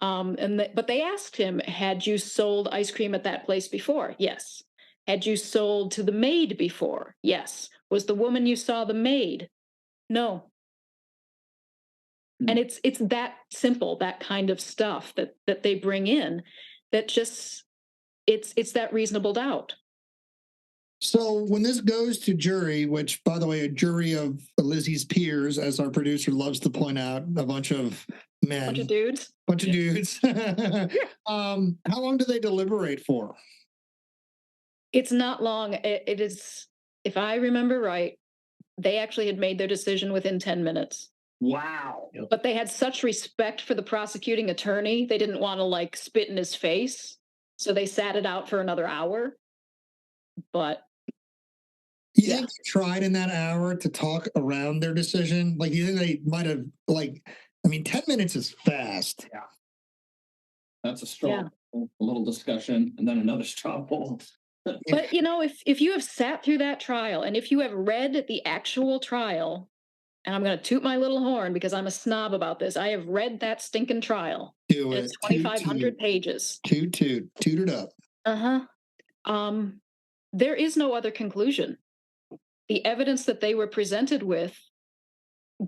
But they asked him, had you sold ice cream at that place before? Yes. Had you sold to the maid before? Yes. Was the woman you saw the maid? No. And it's that simple, that kind of stuff that they bring in, that just it's that reasonable doubt. So when this goes to jury, which, by the way, a jury of Lizzie's peers, as our producer loves to point out, a bunch of men, Bunch of dudes. How long do they deliberate for? It's not long. It is, if I remember right, they actually had made their decision within 10 minutes. Wow. But they had such respect for the prosecuting attorney, they didn't want to spit in his face. So they sat it out for another hour. But you think they tried in that hour to talk around their decision? You think they might have 10 minutes is fast. Yeah. That's a straw poll, a little discussion, and then another straw poll. But if you have sat through that trial, and if you have read the actual trial, and I'm going to toot my little horn because I'm a snob about this, I have read that stinking trial. It's 2,500 pages. Toot it up. There is no other conclusion. The evidence that they were presented with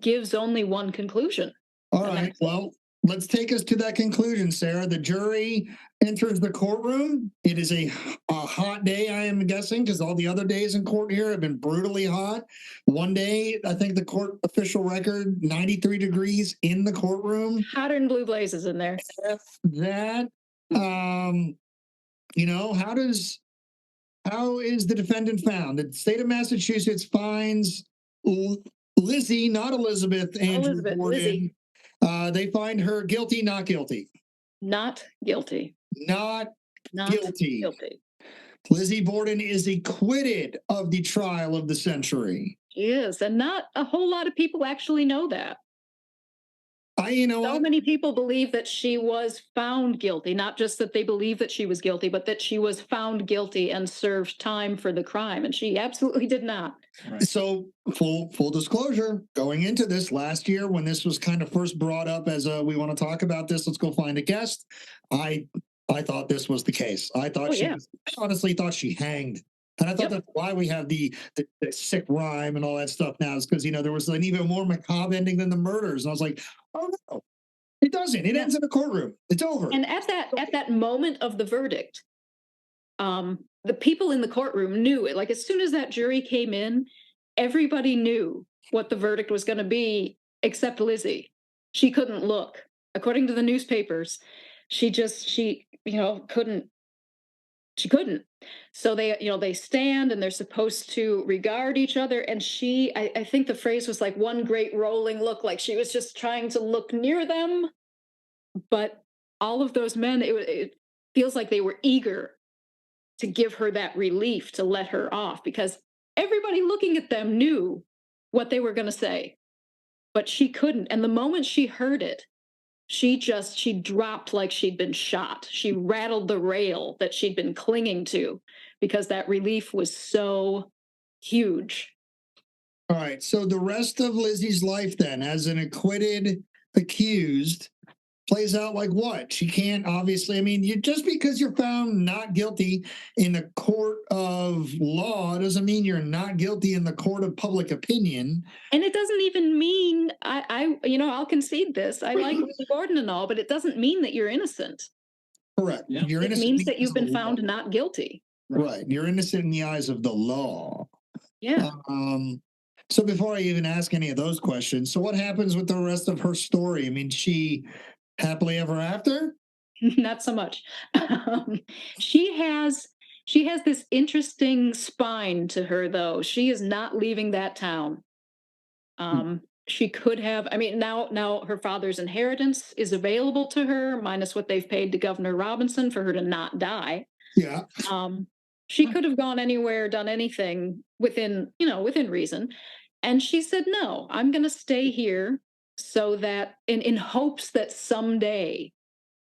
gives only one conclusion. All right. Well, let's take us to that conclusion, Sarah. The jury enters the courtroom. It is a hot day, I am guessing, because all the other days in court here have been brutally hot. One day, I think the court official record, 93 degrees in the courtroom. Hotter than blue blazes in there. That, how is the defendant found? The state of Massachusetts finds Lizzie, not Elizabeth, Andrew Borden. Lizzie. They find her guilty, not guilty. Not guilty. Not guilty. Lizzie Borden is acquitted of the trial of the century. She is, and not a whole lot of people actually know that. So many people believe that she was found guilty, not just that they believe that she was guilty, but that she was found guilty and served time for the crime, and she absolutely did not. Right. So full disclosure, going into this last year when this was kind of first brought up as we want to talk about this, let's go find a guest. I thought this was the case. I thought I honestly thought she hanged. And I thought that's why we have the sick rhyme and all that stuff now, is because, there was an even more macabre ending than the murders. And I was like, oh, no, it doesn't. It ends in a courtroom. It's over. And at that moment of the verdict, the people in the courtroom knew it. As soon as that jury came in, everybody knew what the verdict was going to be, except Lizzie. She couldn't look. According to the newspapers, she couldn't. She couldn't. So they stand and they're supposed to regard each other. And I think the phrase was one great rolling look, like she was just trying to look near them. But all of those men, it feels like they were eager to give her that relief, to let her off, because everybody looking at them knew what they were going to say, but she couldn't. And the moment she heard it, she dropped like she'd been shot. She rattled the rail that she'd been clinging to because that relief was so huge. All right. So the rest of Lizzie's life then, as an acquitted accused, plays out like what? She can't, obviously, just because you're found not guilty in the court of law doesn't mean you're not guilty in the court of public opinion. And it doesn't even mean, I'll concede this. I like Lizzie Borden and all, but it doesn't mean that you're innocent. Correct. Yeah. You're innocent. It means that you've been found not guilty. Right. You're innocent in the eyes of the law. Yeah. So before I even ask any of those questions, so what happens with the rest of her story? I mean, she happily ever after? Not so much. Um, she has she has this interesting spine to her, though. She is not leaving that town. She could have. I mean, now her father's inheritance is available to her, minus what they've paid to Governor Robinson for her to not die. Yeah. Um, she could have gone anywhere, done anything within reason. And she said, no, I'm going to stay here so that in hopes that someday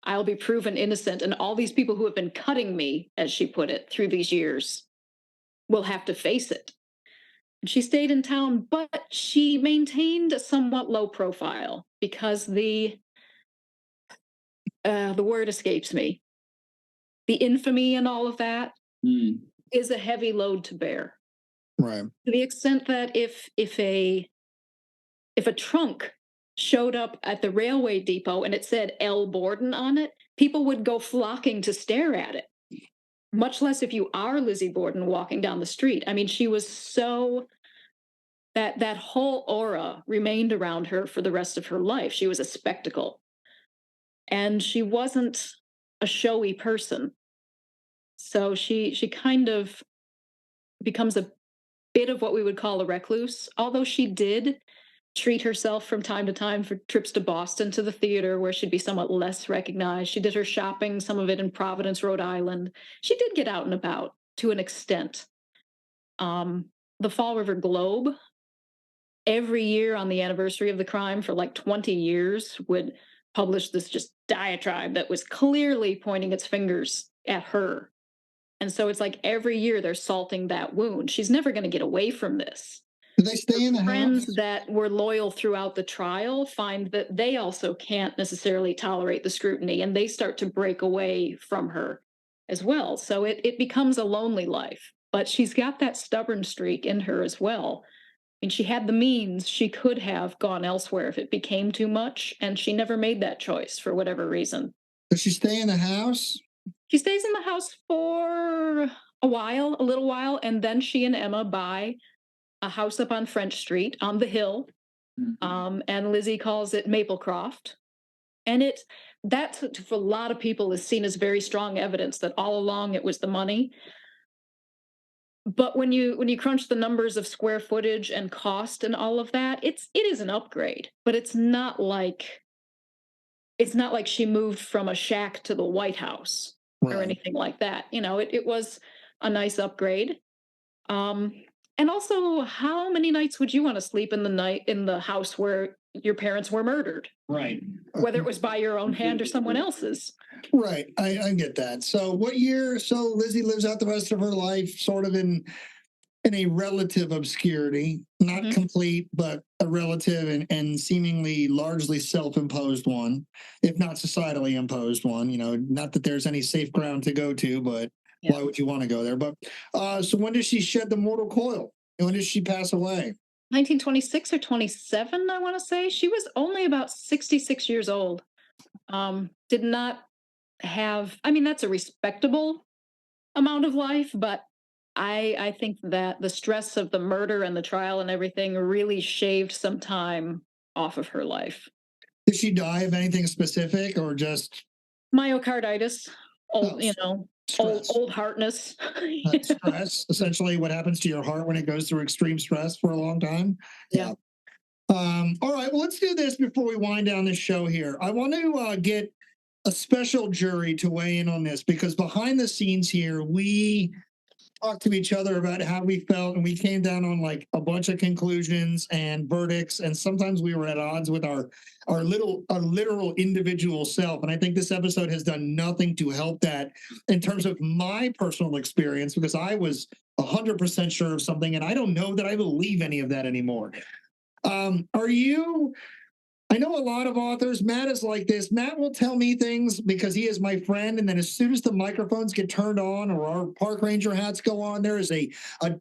I'll be proven innocent. And all these people who have been cutting me, as she put it, through these years will have to face it. And she stayed in town, but she maintained a somewhat low profile because the word escapes me. The infamy and all of that is a heavy load to bear. Right. To the extent that if a trunk showed up at the railway depot and it said L Borden on it, people would go flocking to stare at it. Much less if you are Lizzie Borden walking down the street. I mean, she was so that whole aura remained around her for the rest of her life. She was a spectacle. And she wasn't a showy person. So she kind of becomes a bit of what we would call a recluse, although she did treat herself from time to time for trips to Boston to the theater where she'd be somewhat less recognized. She did her shopping, some of it in Providence, Rhode Island. She did get out and about to an extent. The Fall River Globe, every year on the anniversary of the crime for like 20 years, would publish this just diatribe that was clearly pointing its fingers at her. And so it's like every year they're salting that wound. She's never going to get away from this. Do they stay in the Friends house? that were loyal throughout the trial find that they also can't necessarily tolerate the scrutiny, and they start to break away from her as well. So it becomes a lonely life. But she's got that stubborn streak in her as well. I mean, she had the means. She could have gone elsewhere if it became too much, and she never made that choice for whatever reason. Does she stay in the house? She stays in the house for a little while, and then she and Emma buy a house up on French Street on the hill. And Lizzie calls it Maplecroft. And that for a lot of people is seen as very strong evidence that all along it was the money. But when you crunch the numbers of square footage and cost and all of that, it is an upgrade. But it's not like she moved from a shack to the White House or Right. anything like that. It was a nice upgrade. And also, how many nights would you want to sleep in the house where your parents were murdered? Right. Whether it was by your own hand or someone else's. Right. I get that. So what year? So Lizzie lives out the rest of her life sort of in a relative obscurity, not complete, but a relative and seemingly largely self-imposed one, if not societally imposed one. Not that there's any safe ground to go to, but why would you want to go there? But so when does she shed the mortal coil? And when does she pass away? 1926 or 27, I want to say. She was only about 66 years old. Did not have, I mean, that's a respectable amount of life, but I think that the stress of the murder and the trial and everything really shaved some time off of her life. Did she die of anything specific or just myocarditis? Old, stress. old heartness. Stress, essentially what happens to your heart when it goes through extreme stress for a long time. Yeah. All right, well, let's do this before we wind down this show here. I want to get a special jury to weigh in on this, because behind the scenes here, we talked to each other about how we felt, and we came down on like a bunch of conclusions and verdicts, and sometimes we were at odds with our literal individual self. And I think this episode has done nothing to help that in terms of my personal experience, because I was 100% sure of something, and I don't know that I believe any of that anymore. I know a lot of authors. Matt is like this. Matt will tell me things because he is my friend, and then as soon as the microphones get turned on or our park ranger hats go on, there is a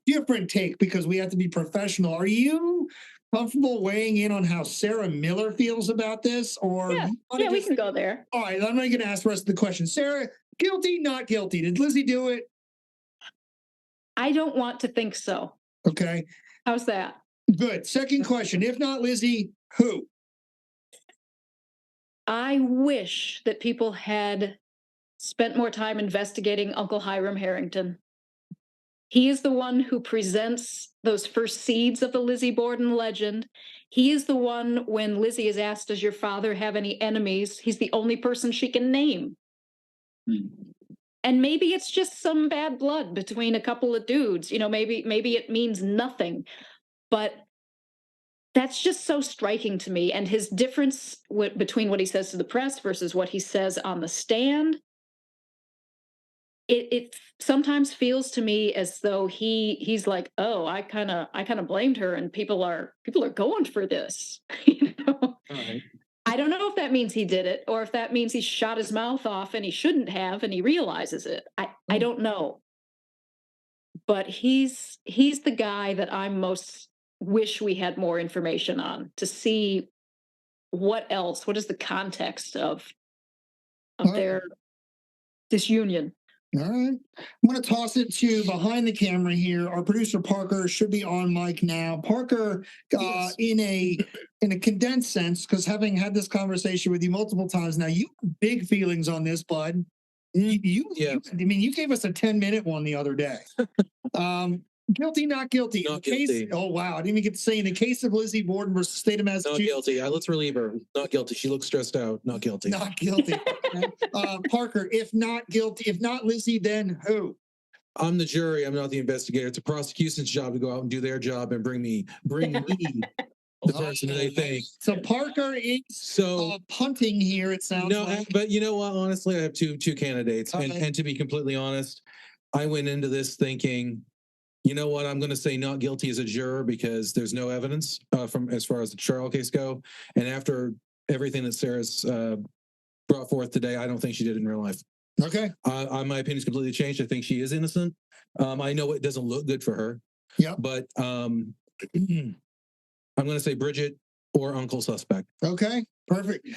different take because we have to be professional. Are you comfortable weighing in on how Sarah Miller feels about this? Or we can go there. All right, I'm not going to ask the rest of the question. Sarah, guilty, not guilty? Did Lizzie do it? I don't want to think so. Okay. How's that? Good. Second question. If not Lizzie, who? I wish that people had spent more time investigating Uncle Hiram Harrington. He is the one who presents those first seeds of the Lizzie Borden legend. He is the one, when Lizzie is asked, does your father have any enemies? He's the only person she can name. And maybe it's just some bad blood between a couple of dudes. You know, maybe it means nothing. But that's just so striking to me. And his difference between what he says to the press versus what he says on the stand, it sometimes feels to me as though he's like, oh, I kind of blamed her, and people are going for this. You know? All right. I don't know if that means he did it or if that means he shot his mouth off and he shouldn't have and he realizes it. I don't know. But he's the guy that I most wish we had more information on, to see what is the context of their disunion. All right. I'm going to toss it to behind the camera here. Our producer Parker should be on mic now. Parker, Yes. in a condensed sense, because having had this conversation with you multiple times now, you have big feelings on this, bud. You gave us a 10-minute one the other day. Guilty, not guilty. Not guilty. Oh, wow. I didn't even get to say, in the case of Lizzie Borden versus state of Massachusetts. Not guilty. Let's relieve her. Not guilty. She looks stressed out. Not guilty. Not guilty. Parker, if not guilty, if not Lizzie, then who? I'm the jury. I'm not the investigator. It's a prosecution's job to go out and do their job and bring me the person who they think. So Parker is punting here, it sounds like. But you know what? Honestly, I have two candidates. Okay. And to be completely honest, I went into this thinking, you know what? I'm going to say not guilty as a juror because there's no evidence from as far as the trial case go. And after everything that Sarah's brought forth today, I don't think she did in real life. Okay. My opinion's completely changed. I think she is innocent. I know it doesn't look good for her. Yeah. But I'm going to say Bridget or Uncle Suspect. Okay. Perfect.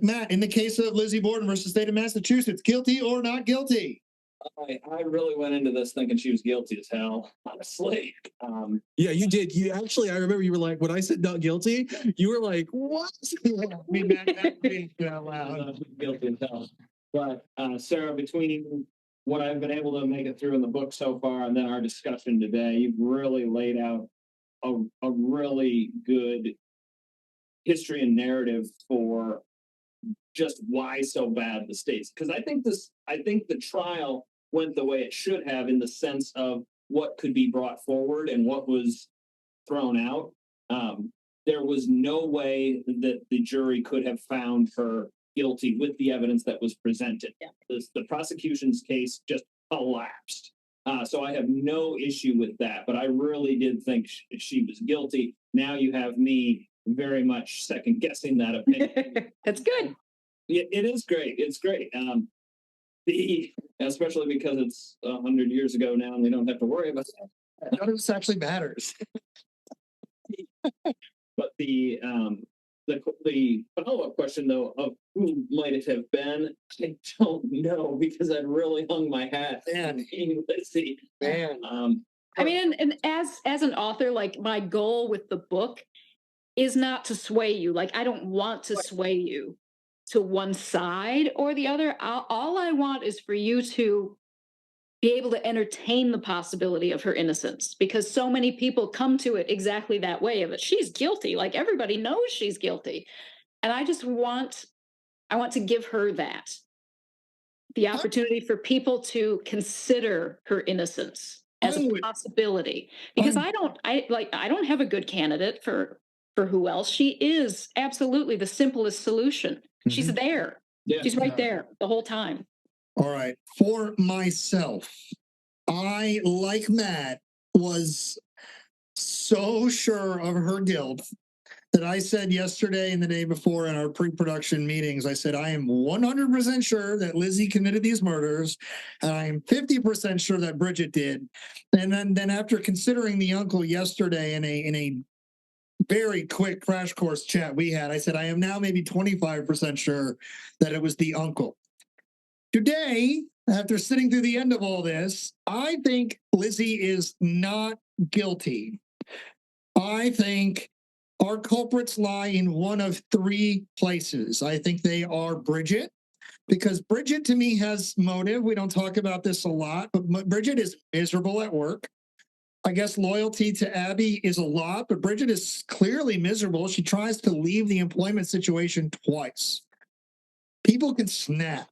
Matt, in the case of Lizzie Borden versus state of Massachusetts, guilty or not guilty? I really went into this thinking she was guilty as hell, honestly. Yeah, you did. You actually, I remember you were like, when I said not guilty, you were like, what? That being out loud. Guilty as hell. But Sarah, between what I've been able to make it through in the book so far and then our discussion today, you've really laid out a really good history and narrative for just why so bad the states. Because I think the trial went the way it should have, in the sense of what could be brought forward and what was thrown out. There was no way that the jury could have found her guilty with the evidence that was presented. Yeah. The prosecution's case just collapsed. So I have no issue with that, but I really did think she was guilty. Now you have me very much second guessing that opinion. That's good. Yeah, it is great. It's great. Especially because it's 100 years ago now, and we don't have to worry about that. None of this actually matters. But the follow-up question, though, of who might it have been, I don't know, because I'd really hung my hat. Man, Lizzie. Man. I mean, and as an author, like, my goal with the book is not to sway you. Like, I don't want to sway you to one side or the other. All I want is for you to be able to entertain the possibility of her innocence, because so many people come to it exactly that way, of it. She's guilty. Like, everybody knows she's guilty. And I just want to give her the opportunity for people to consider her innocence as a possibility, because I don't have a good candidate for who else. She is absolutely the simplest solution. Mm-hmm. She's there. Yeah. She's right there the whole time. All right. For myself, I, like Matt, was so sure of her guilt that I said yesterday and the day before in our pre-production meetings, I said, I am 100% sure that Lizzie committed these murders, and I am 50% sure that Bridget did. And then after considering the uncle yesterday in a very quick crash course chat we had, I said, I am now maybe 25% sure that it was the uncle. Today, after sitting through the end of all this, I think Lizzie is not guilty. I think our culprits lie in one of three places. I think they are Bridget, because Bridget to me has motive. We don't talk about this a lot, but Bridget is miserable at work. I guess loyalty to Abby is a lot, but Bridget is clearly miserable. She tries to leave the employment situation twice. People can snap.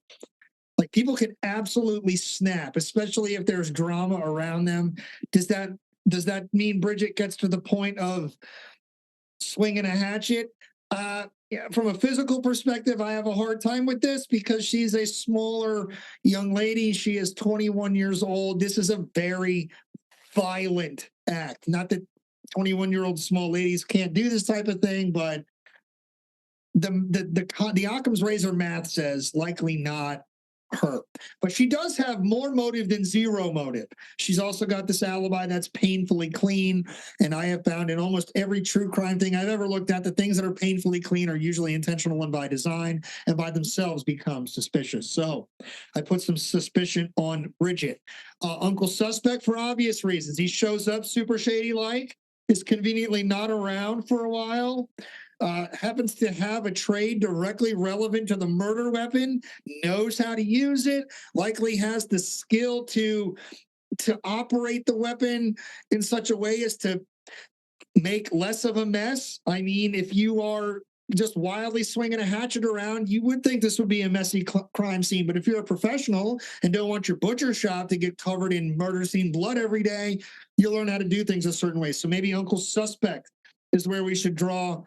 Like, people can absolutely snap, especially if there's drama around them. Does that mean Bridget gets to the point of swinging a hatchet? Yeah, from a physical perspective, I have a hard time with this because she's a smaller young lady. She is 21 years old. This is a very violent act. Not that 21-year-old small ladies can't do this type of thing, but the Occam's razor math says likely not her. But she does have more motive than zero motive. She's also got this alibi that's painfully clean. And I have found in almost every true crime thing I've ever looked at, the things that are painfully clean are usually intentional and by design, and by themselves become suspicious. So I put some suspicion on Bridget. Uncle Suspect, for obvious reasons. He shows up super shady-like, is conveniently not around for a while. Happens to have a trade directly relevant to the murder weapon, knows how to use it, likely has the skill to operate the weapon in such a way as to make less of a mess. I mean, if you are just wildly swinging a hatchet around, you would think this would be a messy crime scene. But if you're a professional and don't want your butcher shop to get covered in murder scene blood every day, you'll learn how to do things a certain way. So maybe Uncle Suspect is where we should draw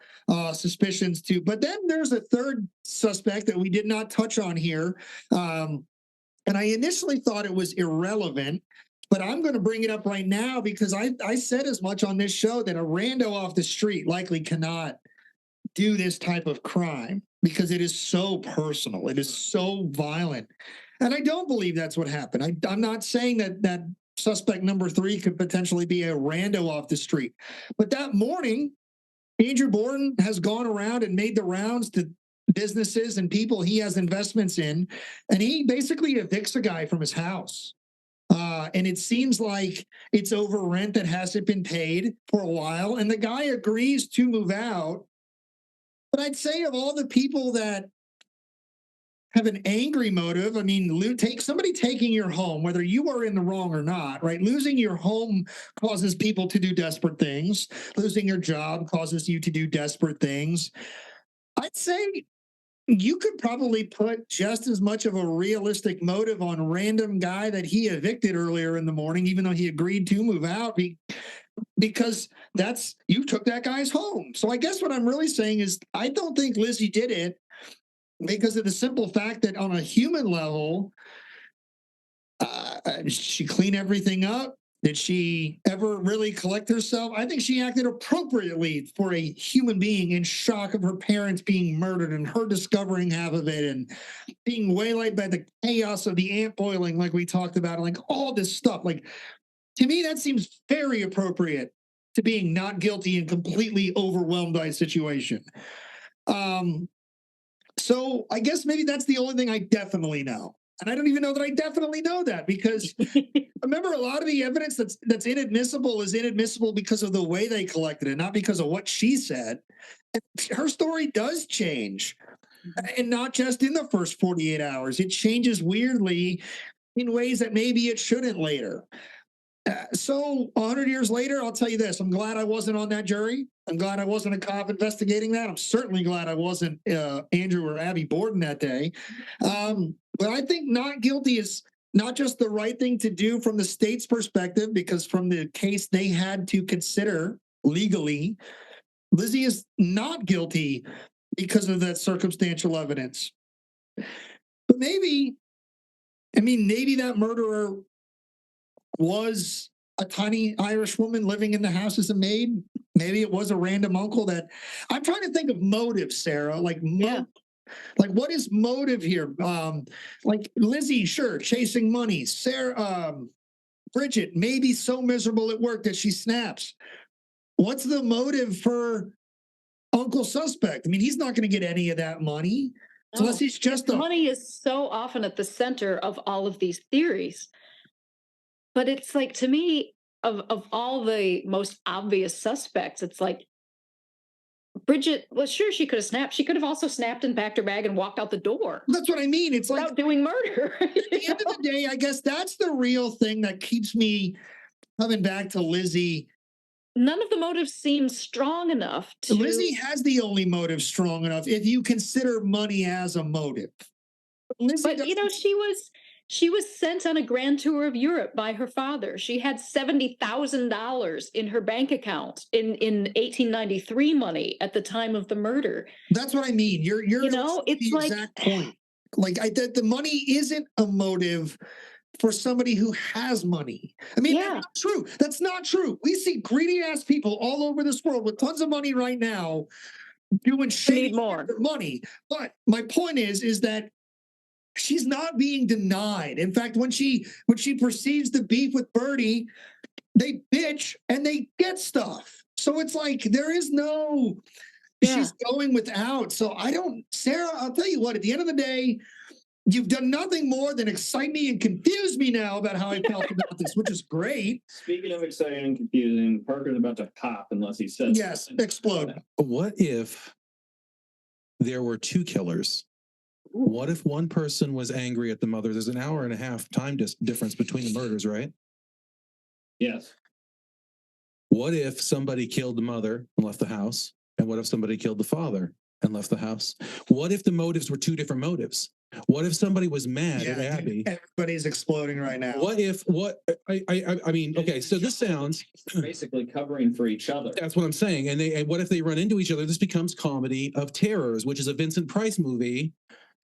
suspicions to. But then there's a third suspect that we did not touch on here. And I initially thought it was irrelevant, but I'm going to bring it up right now because I said as much on this show that a rando off the street likely cannot do this type of crime because it is so personal. It is so violent. And I don't believe that's what happened. I'm not saying that suspect number 3 could potentially be a rando off the street. But that morning, Andrew Borden has gone around and made the rounds to businesses and people he has investments in, and he basically evicts a guy from his house. And it seems like it's over rent that hasn't been paid for a while, and the guy agrees to move out. But I'd say of all the people that have an angry motive, I mean, somebody taking your home, whether you are in the wrong or not, right? Losing your home causes people to do desperate things. Losing your job causes you to do desperate things. I'd say you could probably put just as much of a realistic motive on a random guy that he evicted earlier in the morning, even though he agreed to move out, because you took that guy's home. So I guess what I'm really saying is I don't think Lizzie did it because of the simple fact that on a human level, did she clean everything up? Did she ever really collect herself? I think she acted appropriately for a human being in shock of her parents being murdered and her discovering half of it and being waylaid by the chaos of the ant boiling, like we talked about, like all this stuff. Like, to me, that seems very appropriate to being not guilty and completely overwhelmed by a situation. So I guess maybe that's the only thing I definitely know. And I don't even know that I definitely know that because remember, a lot of the evidence that's inadmissible is inadmissible because of the way they collected it, not because of what she said. And her story does change, and not just in the first 48 hours. It changes weirdly in ways that maybe it shouldn't later. So 100 years later, I'll tell you this. I'm glad I wasn't on that jury. I'm glad I wasn't a cop investigating that. I'm certainly glad I wasn't Andrew or Abby Borden that day. But I think not guilty is not just the right thing to do from the state's perspective, because from the case they had to consider legally, Lizzie is not guilty because of that circumstantial evidence. But maybe that murderer was a tiny Irish woman living in the house as a maid. Maybe it was a random uncle that I'm trying to think of motive, Sarah. Like what is motive here? Like Lizzie, sure, chasing money. Sarah, Bridget, maybe so miserable at work that she snaps. What's the motive for Uncle Suspect? I mean, he's not going to get any of that money. No. Unless he's just money is so often at the center of all of these theories. But it's like, to me, of all the most obvious suspects, it's like Bridget, well, sure, she could have snapped. She could have also snapped and packed her bag and walked out the door That's what I mean. It's like without doing murder. at the end of the day, I guess that's the real thing that keeps me coming back to Lizzie. None of the motives seem strong enough to. Lizzie has the only motive strong enough if you consider money as a motive. Lizzie But she was sent on a grand tour of Europe by her father. She had $70,000 in her bank account in 1893 money at the time of the murder. That's what I mean. You're it's the like exact point. Like the money isn't a motive for somebody who has money. I mean, Yeah. that's not true. That's not true. We see greedy ass people all over this world with tons of money right now doing shady need more money. But my point is that she's not being denied. In fact, when she perceives the beef with Bertie, they bitch and they get stuff. So it's like there is no she's going without. So Sarah, I'll tell you what, at the end of the day, you've done nothing more than excite me and confuse me now about how I felt about this, which is great. Speaking of exciting and confusing, Parker's about to pop unless he says yes, something. Explode. What if there were two killers? What if one person was angry at the mother? There's an hour and a half time difference between the murders, right? Yes. What if somebody killed the mother and left the house? And what if somebody killed the father and left the house? What if the motives were two different motives? What if somebody was mad at Abby? Everybody's exploding right now. I mean, okay, so this sounds basically covering for each other. That's what I'm saying. And what if they run into each other? This becomes Comedy of Terrors, which is a Vincent Price movie.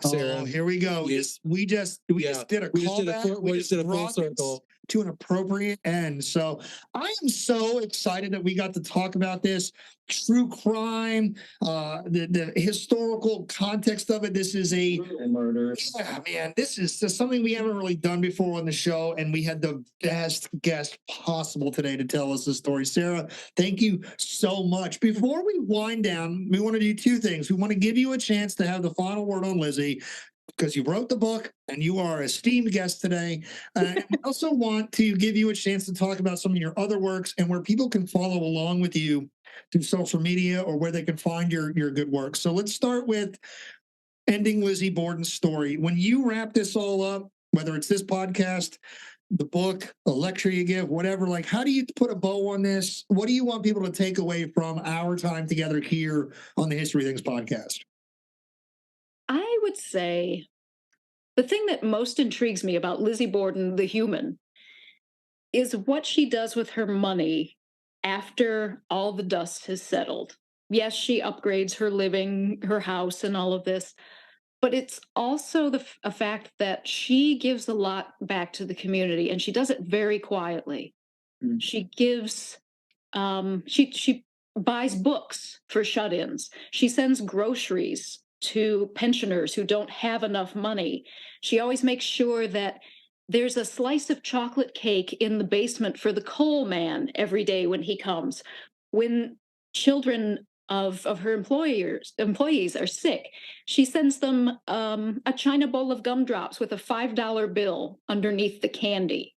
Sarah, oh, here we go. We just did a callback. We just did a full circle to an appropriate end. So I am so excited that we got to talk about this true crime, the historical context of it. This is a murder. Yeah, man, this is just something we haven't really done before on the show, and we had the best guest possible today to tell us the story. Sarah, thank you so much. Before we wind down, we want to do two things. We want to give you a chance to have the final word on Lizzie, because you wrote the book and you are an esteemed guest today. And we also want to give you a chance to talk about some of your other works and where people can follow along with you through social media or where they can find your good work. So let's start with ending Lizzie Borden's story. When you wrap this all up, whether it's this podcast, the book, a lecture you give, whatever, like, how do you put a bow on this? What do you want people to take away from our time together here on the History Things podcast? I would say the thing that most intrigues me about Lizzie Borden, the human, is what she does with her money after all the dust has settled. Yes, she upgrades her living, her house, and all of this, but it's also a fact that she gives a lot back to the community, and she does it very quietly. She gives, she buys books for shut-ins. She sends groceries to pensioners who don't have enough money. She always makes sure that there's a slice of chocolate cake in the basement for the coal man every day when he comes. When children of her employees are sick, she sends them a china bowl of gumdrops with a $5 bill underneath the candy.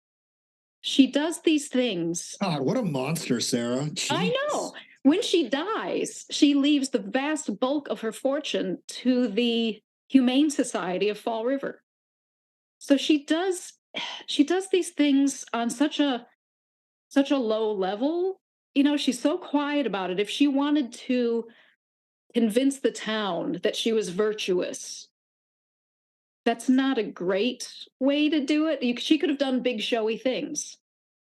She does these things. God, what a monster, Sarah. Jeez. I know. When she dies, she leaves the vast bulk of her fortune to the Humane Society of Fall River. So she does these things on such a low level. You know, she's so quiet about it. If she wanted to convince the town that she was virtuous, that's not a great way to do it. She could have done big showy things,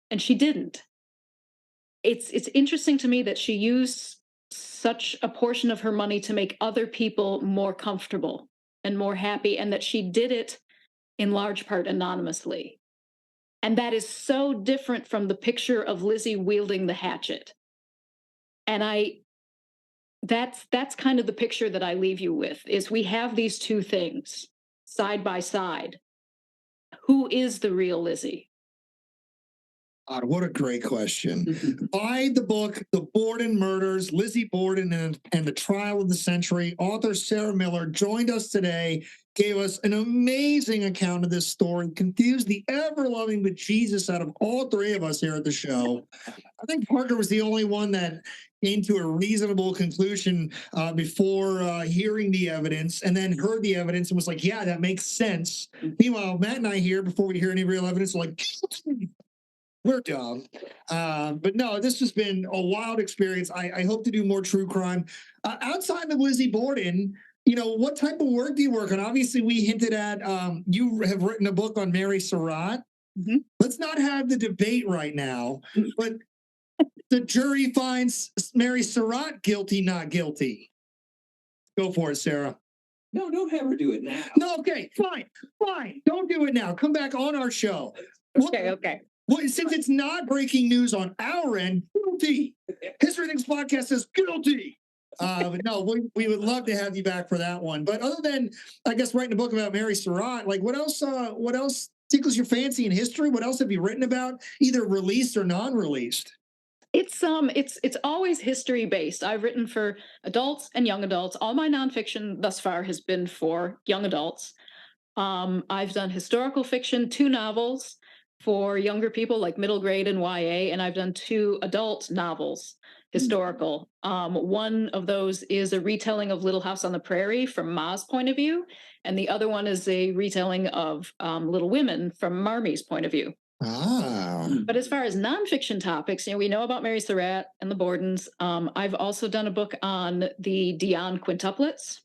and she didn't. It's interesting to me that she used such a portion of her money to make other people more comfortable and more happy, and that she did it in large part anonymously. And that is so different from the picture of Lizzie wielding the hatchet. And that's kind of the picture that I leave you with, is we have these two things side by side. Who is the real Lizzie? God, what a great question. By the book, The Borden Murders, Lizzie Borden and the Trial of the Century, author Sarah Miller joined us today, gave us an amazing account of this story, confused the ever-loving bejesus out of all three of us here at the show. I think Parker was the only one that came to a reasonable conclusion before hearing the evidence, and then heard the evidence and was like, yeah, that makes sense. Meanwhile, Matt and I here, before we hear any real evidence, are like, we're dumb. But no, this has been a wild experience. I hope to do more true crime. Outside of Lizzie Borden, what type of work do you work on? Obviously, we hinted at you have written a book on Mary Surratt. Mm-hmm. Let's not have the debate right now, but the jury finds Mary Surratt guilty, not guilty. Go for it, Sarah. No, don't have her do it now. No, okay, fine. Don't do it now. Come back on our show. Okay. Well, since it's not breaking news on our end, guilty. History Things Podcast says guilty. But no, we would love to have you back for that one. But other than, I guess, writing a book about Mary Surratt, like what else tickles your fancy in history? What else have you written about, either released or non-released? It's always history based. I've written for adults and young adults. All my nonfiction thus far has been for young adults. I've done historical fiction, 2 novels for younger people, like middle grade and YA, and I've done 2 adult novels, historical. One of those is a retelling of Little House on the Prairie from Ma's point of view, and the other one is a retelling of Little Women from Marmie's point of view. But as far as nonfiction topics, we know about Mary Surratt and the Bordens. I've also done a book on the Dion quintuplets,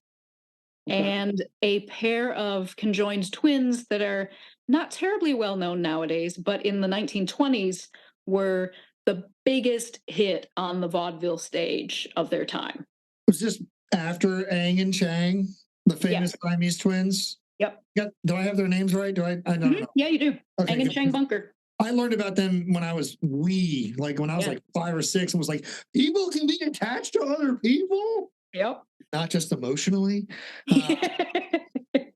and a pair of conjoined twins that are not terribly well known nowadays, but in the 1920s were the biggest hit on the vaudeville stage of their time. Was this after Ang and Chang, the famous Siamese twins? Yep. Do I have their names right? I don't know. Yeah, you do. Okay, Ang and Chang Bunker. I learned about them when I was when I was like 5 or 6, and was like, people can be attached to other people? Yep. Not just emotionally.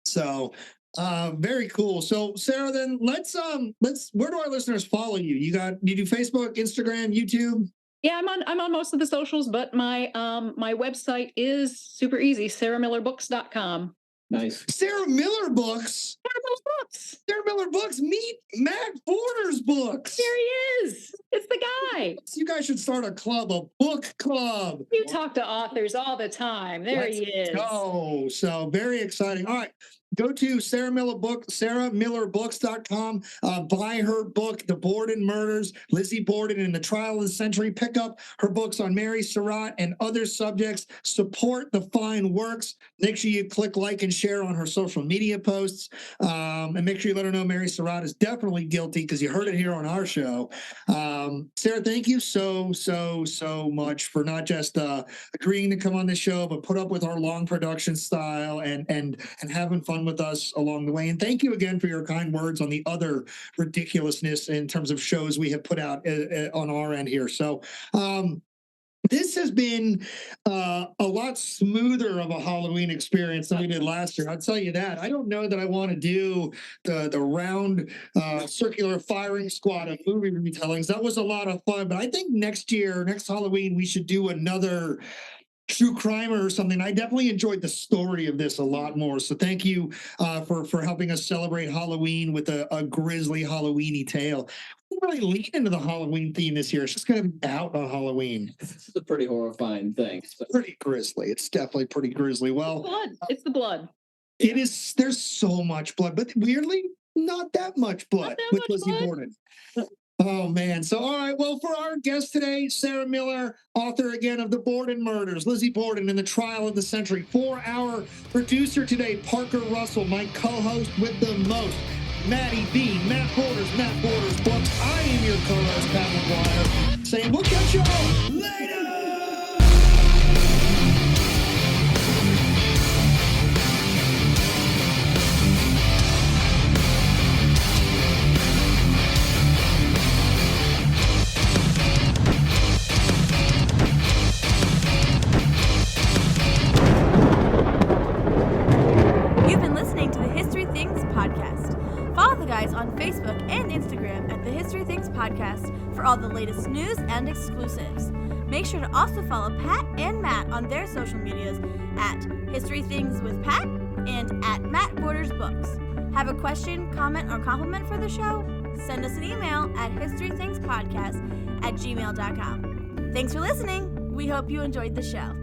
So very cool. So Sarah, then let's where do our listeners follow you? You do Facebook, Instagram, YouTube? Yeah, I'm on most of the socials, but my website is super easy, sarahmillerbooks.com. Nice. Sarah Miller Books. Sarah Miller Books. Meet Matt Border's books. There he is. It's the guy. You guys should start a club, a book club. You talk to authors all the time. He is. Oh, so very exciting. All right. Go to sarahmillerbooks.com. Buy her book, The Borden Murders, Lizzie Borden and the Trial of the Century. Pick up her books on Mary Surratt and other subjects. Support the fine works. Make sure you click like and share on her social media posts. And make sure you let her know Mary Surratt is definitely guilty, because you heard it here on our show. Sarah, thank you so much for not just agreeing to come on the show, but put up with our long production style and having fun with us along the way. And thank you again for your kind words on the other ridiculousness in terms of shows we have put out on our end here. So this has been a lot smoother of a Halloween experience than we did last year. I'll tell you that. I don't know that I want to do the round circular firing squad of movie retellings. That was a lot of fun. But I think next Halloween, we should do another true crime or something. I definitely enjoyed the story of this a lot more. So thank you for helping us celebrate Halloween with a grisly Halloweeny tale. We didn't really lean into the Halloween theme this year. It's just going to be out on Halloween. It's a pretty horrifying thing. It's pretty grisly. It's definitely pretty grisly. Well, it's the blood. It is. There's so much blood, but weirdly, not that much blood with Lizzie Borden. Oh, man. So, all right. Well, for our guest today, Sarah Miller, author again of The Borden Murders, Lizzie Borden and the Trial of the Century. For our producer today, Parker Russell, my co-host with the most, Maddie B, Matt Borders Books. I am your co-host, Pat McGuire, saying we'll catch y'all later. Podcast. Follow the guys on Facebook and Instagram at the History Things Podcast, all the latest news and exclusives. Make sure to also follow Pat and Matt on their social medias at History Things with Pat and at Matt Borders Books. Have a question, comment, or compliment for the show? Send us an email at historythingspodcast@gmail.com. Thanks for listening. We hope you enjoyed the show.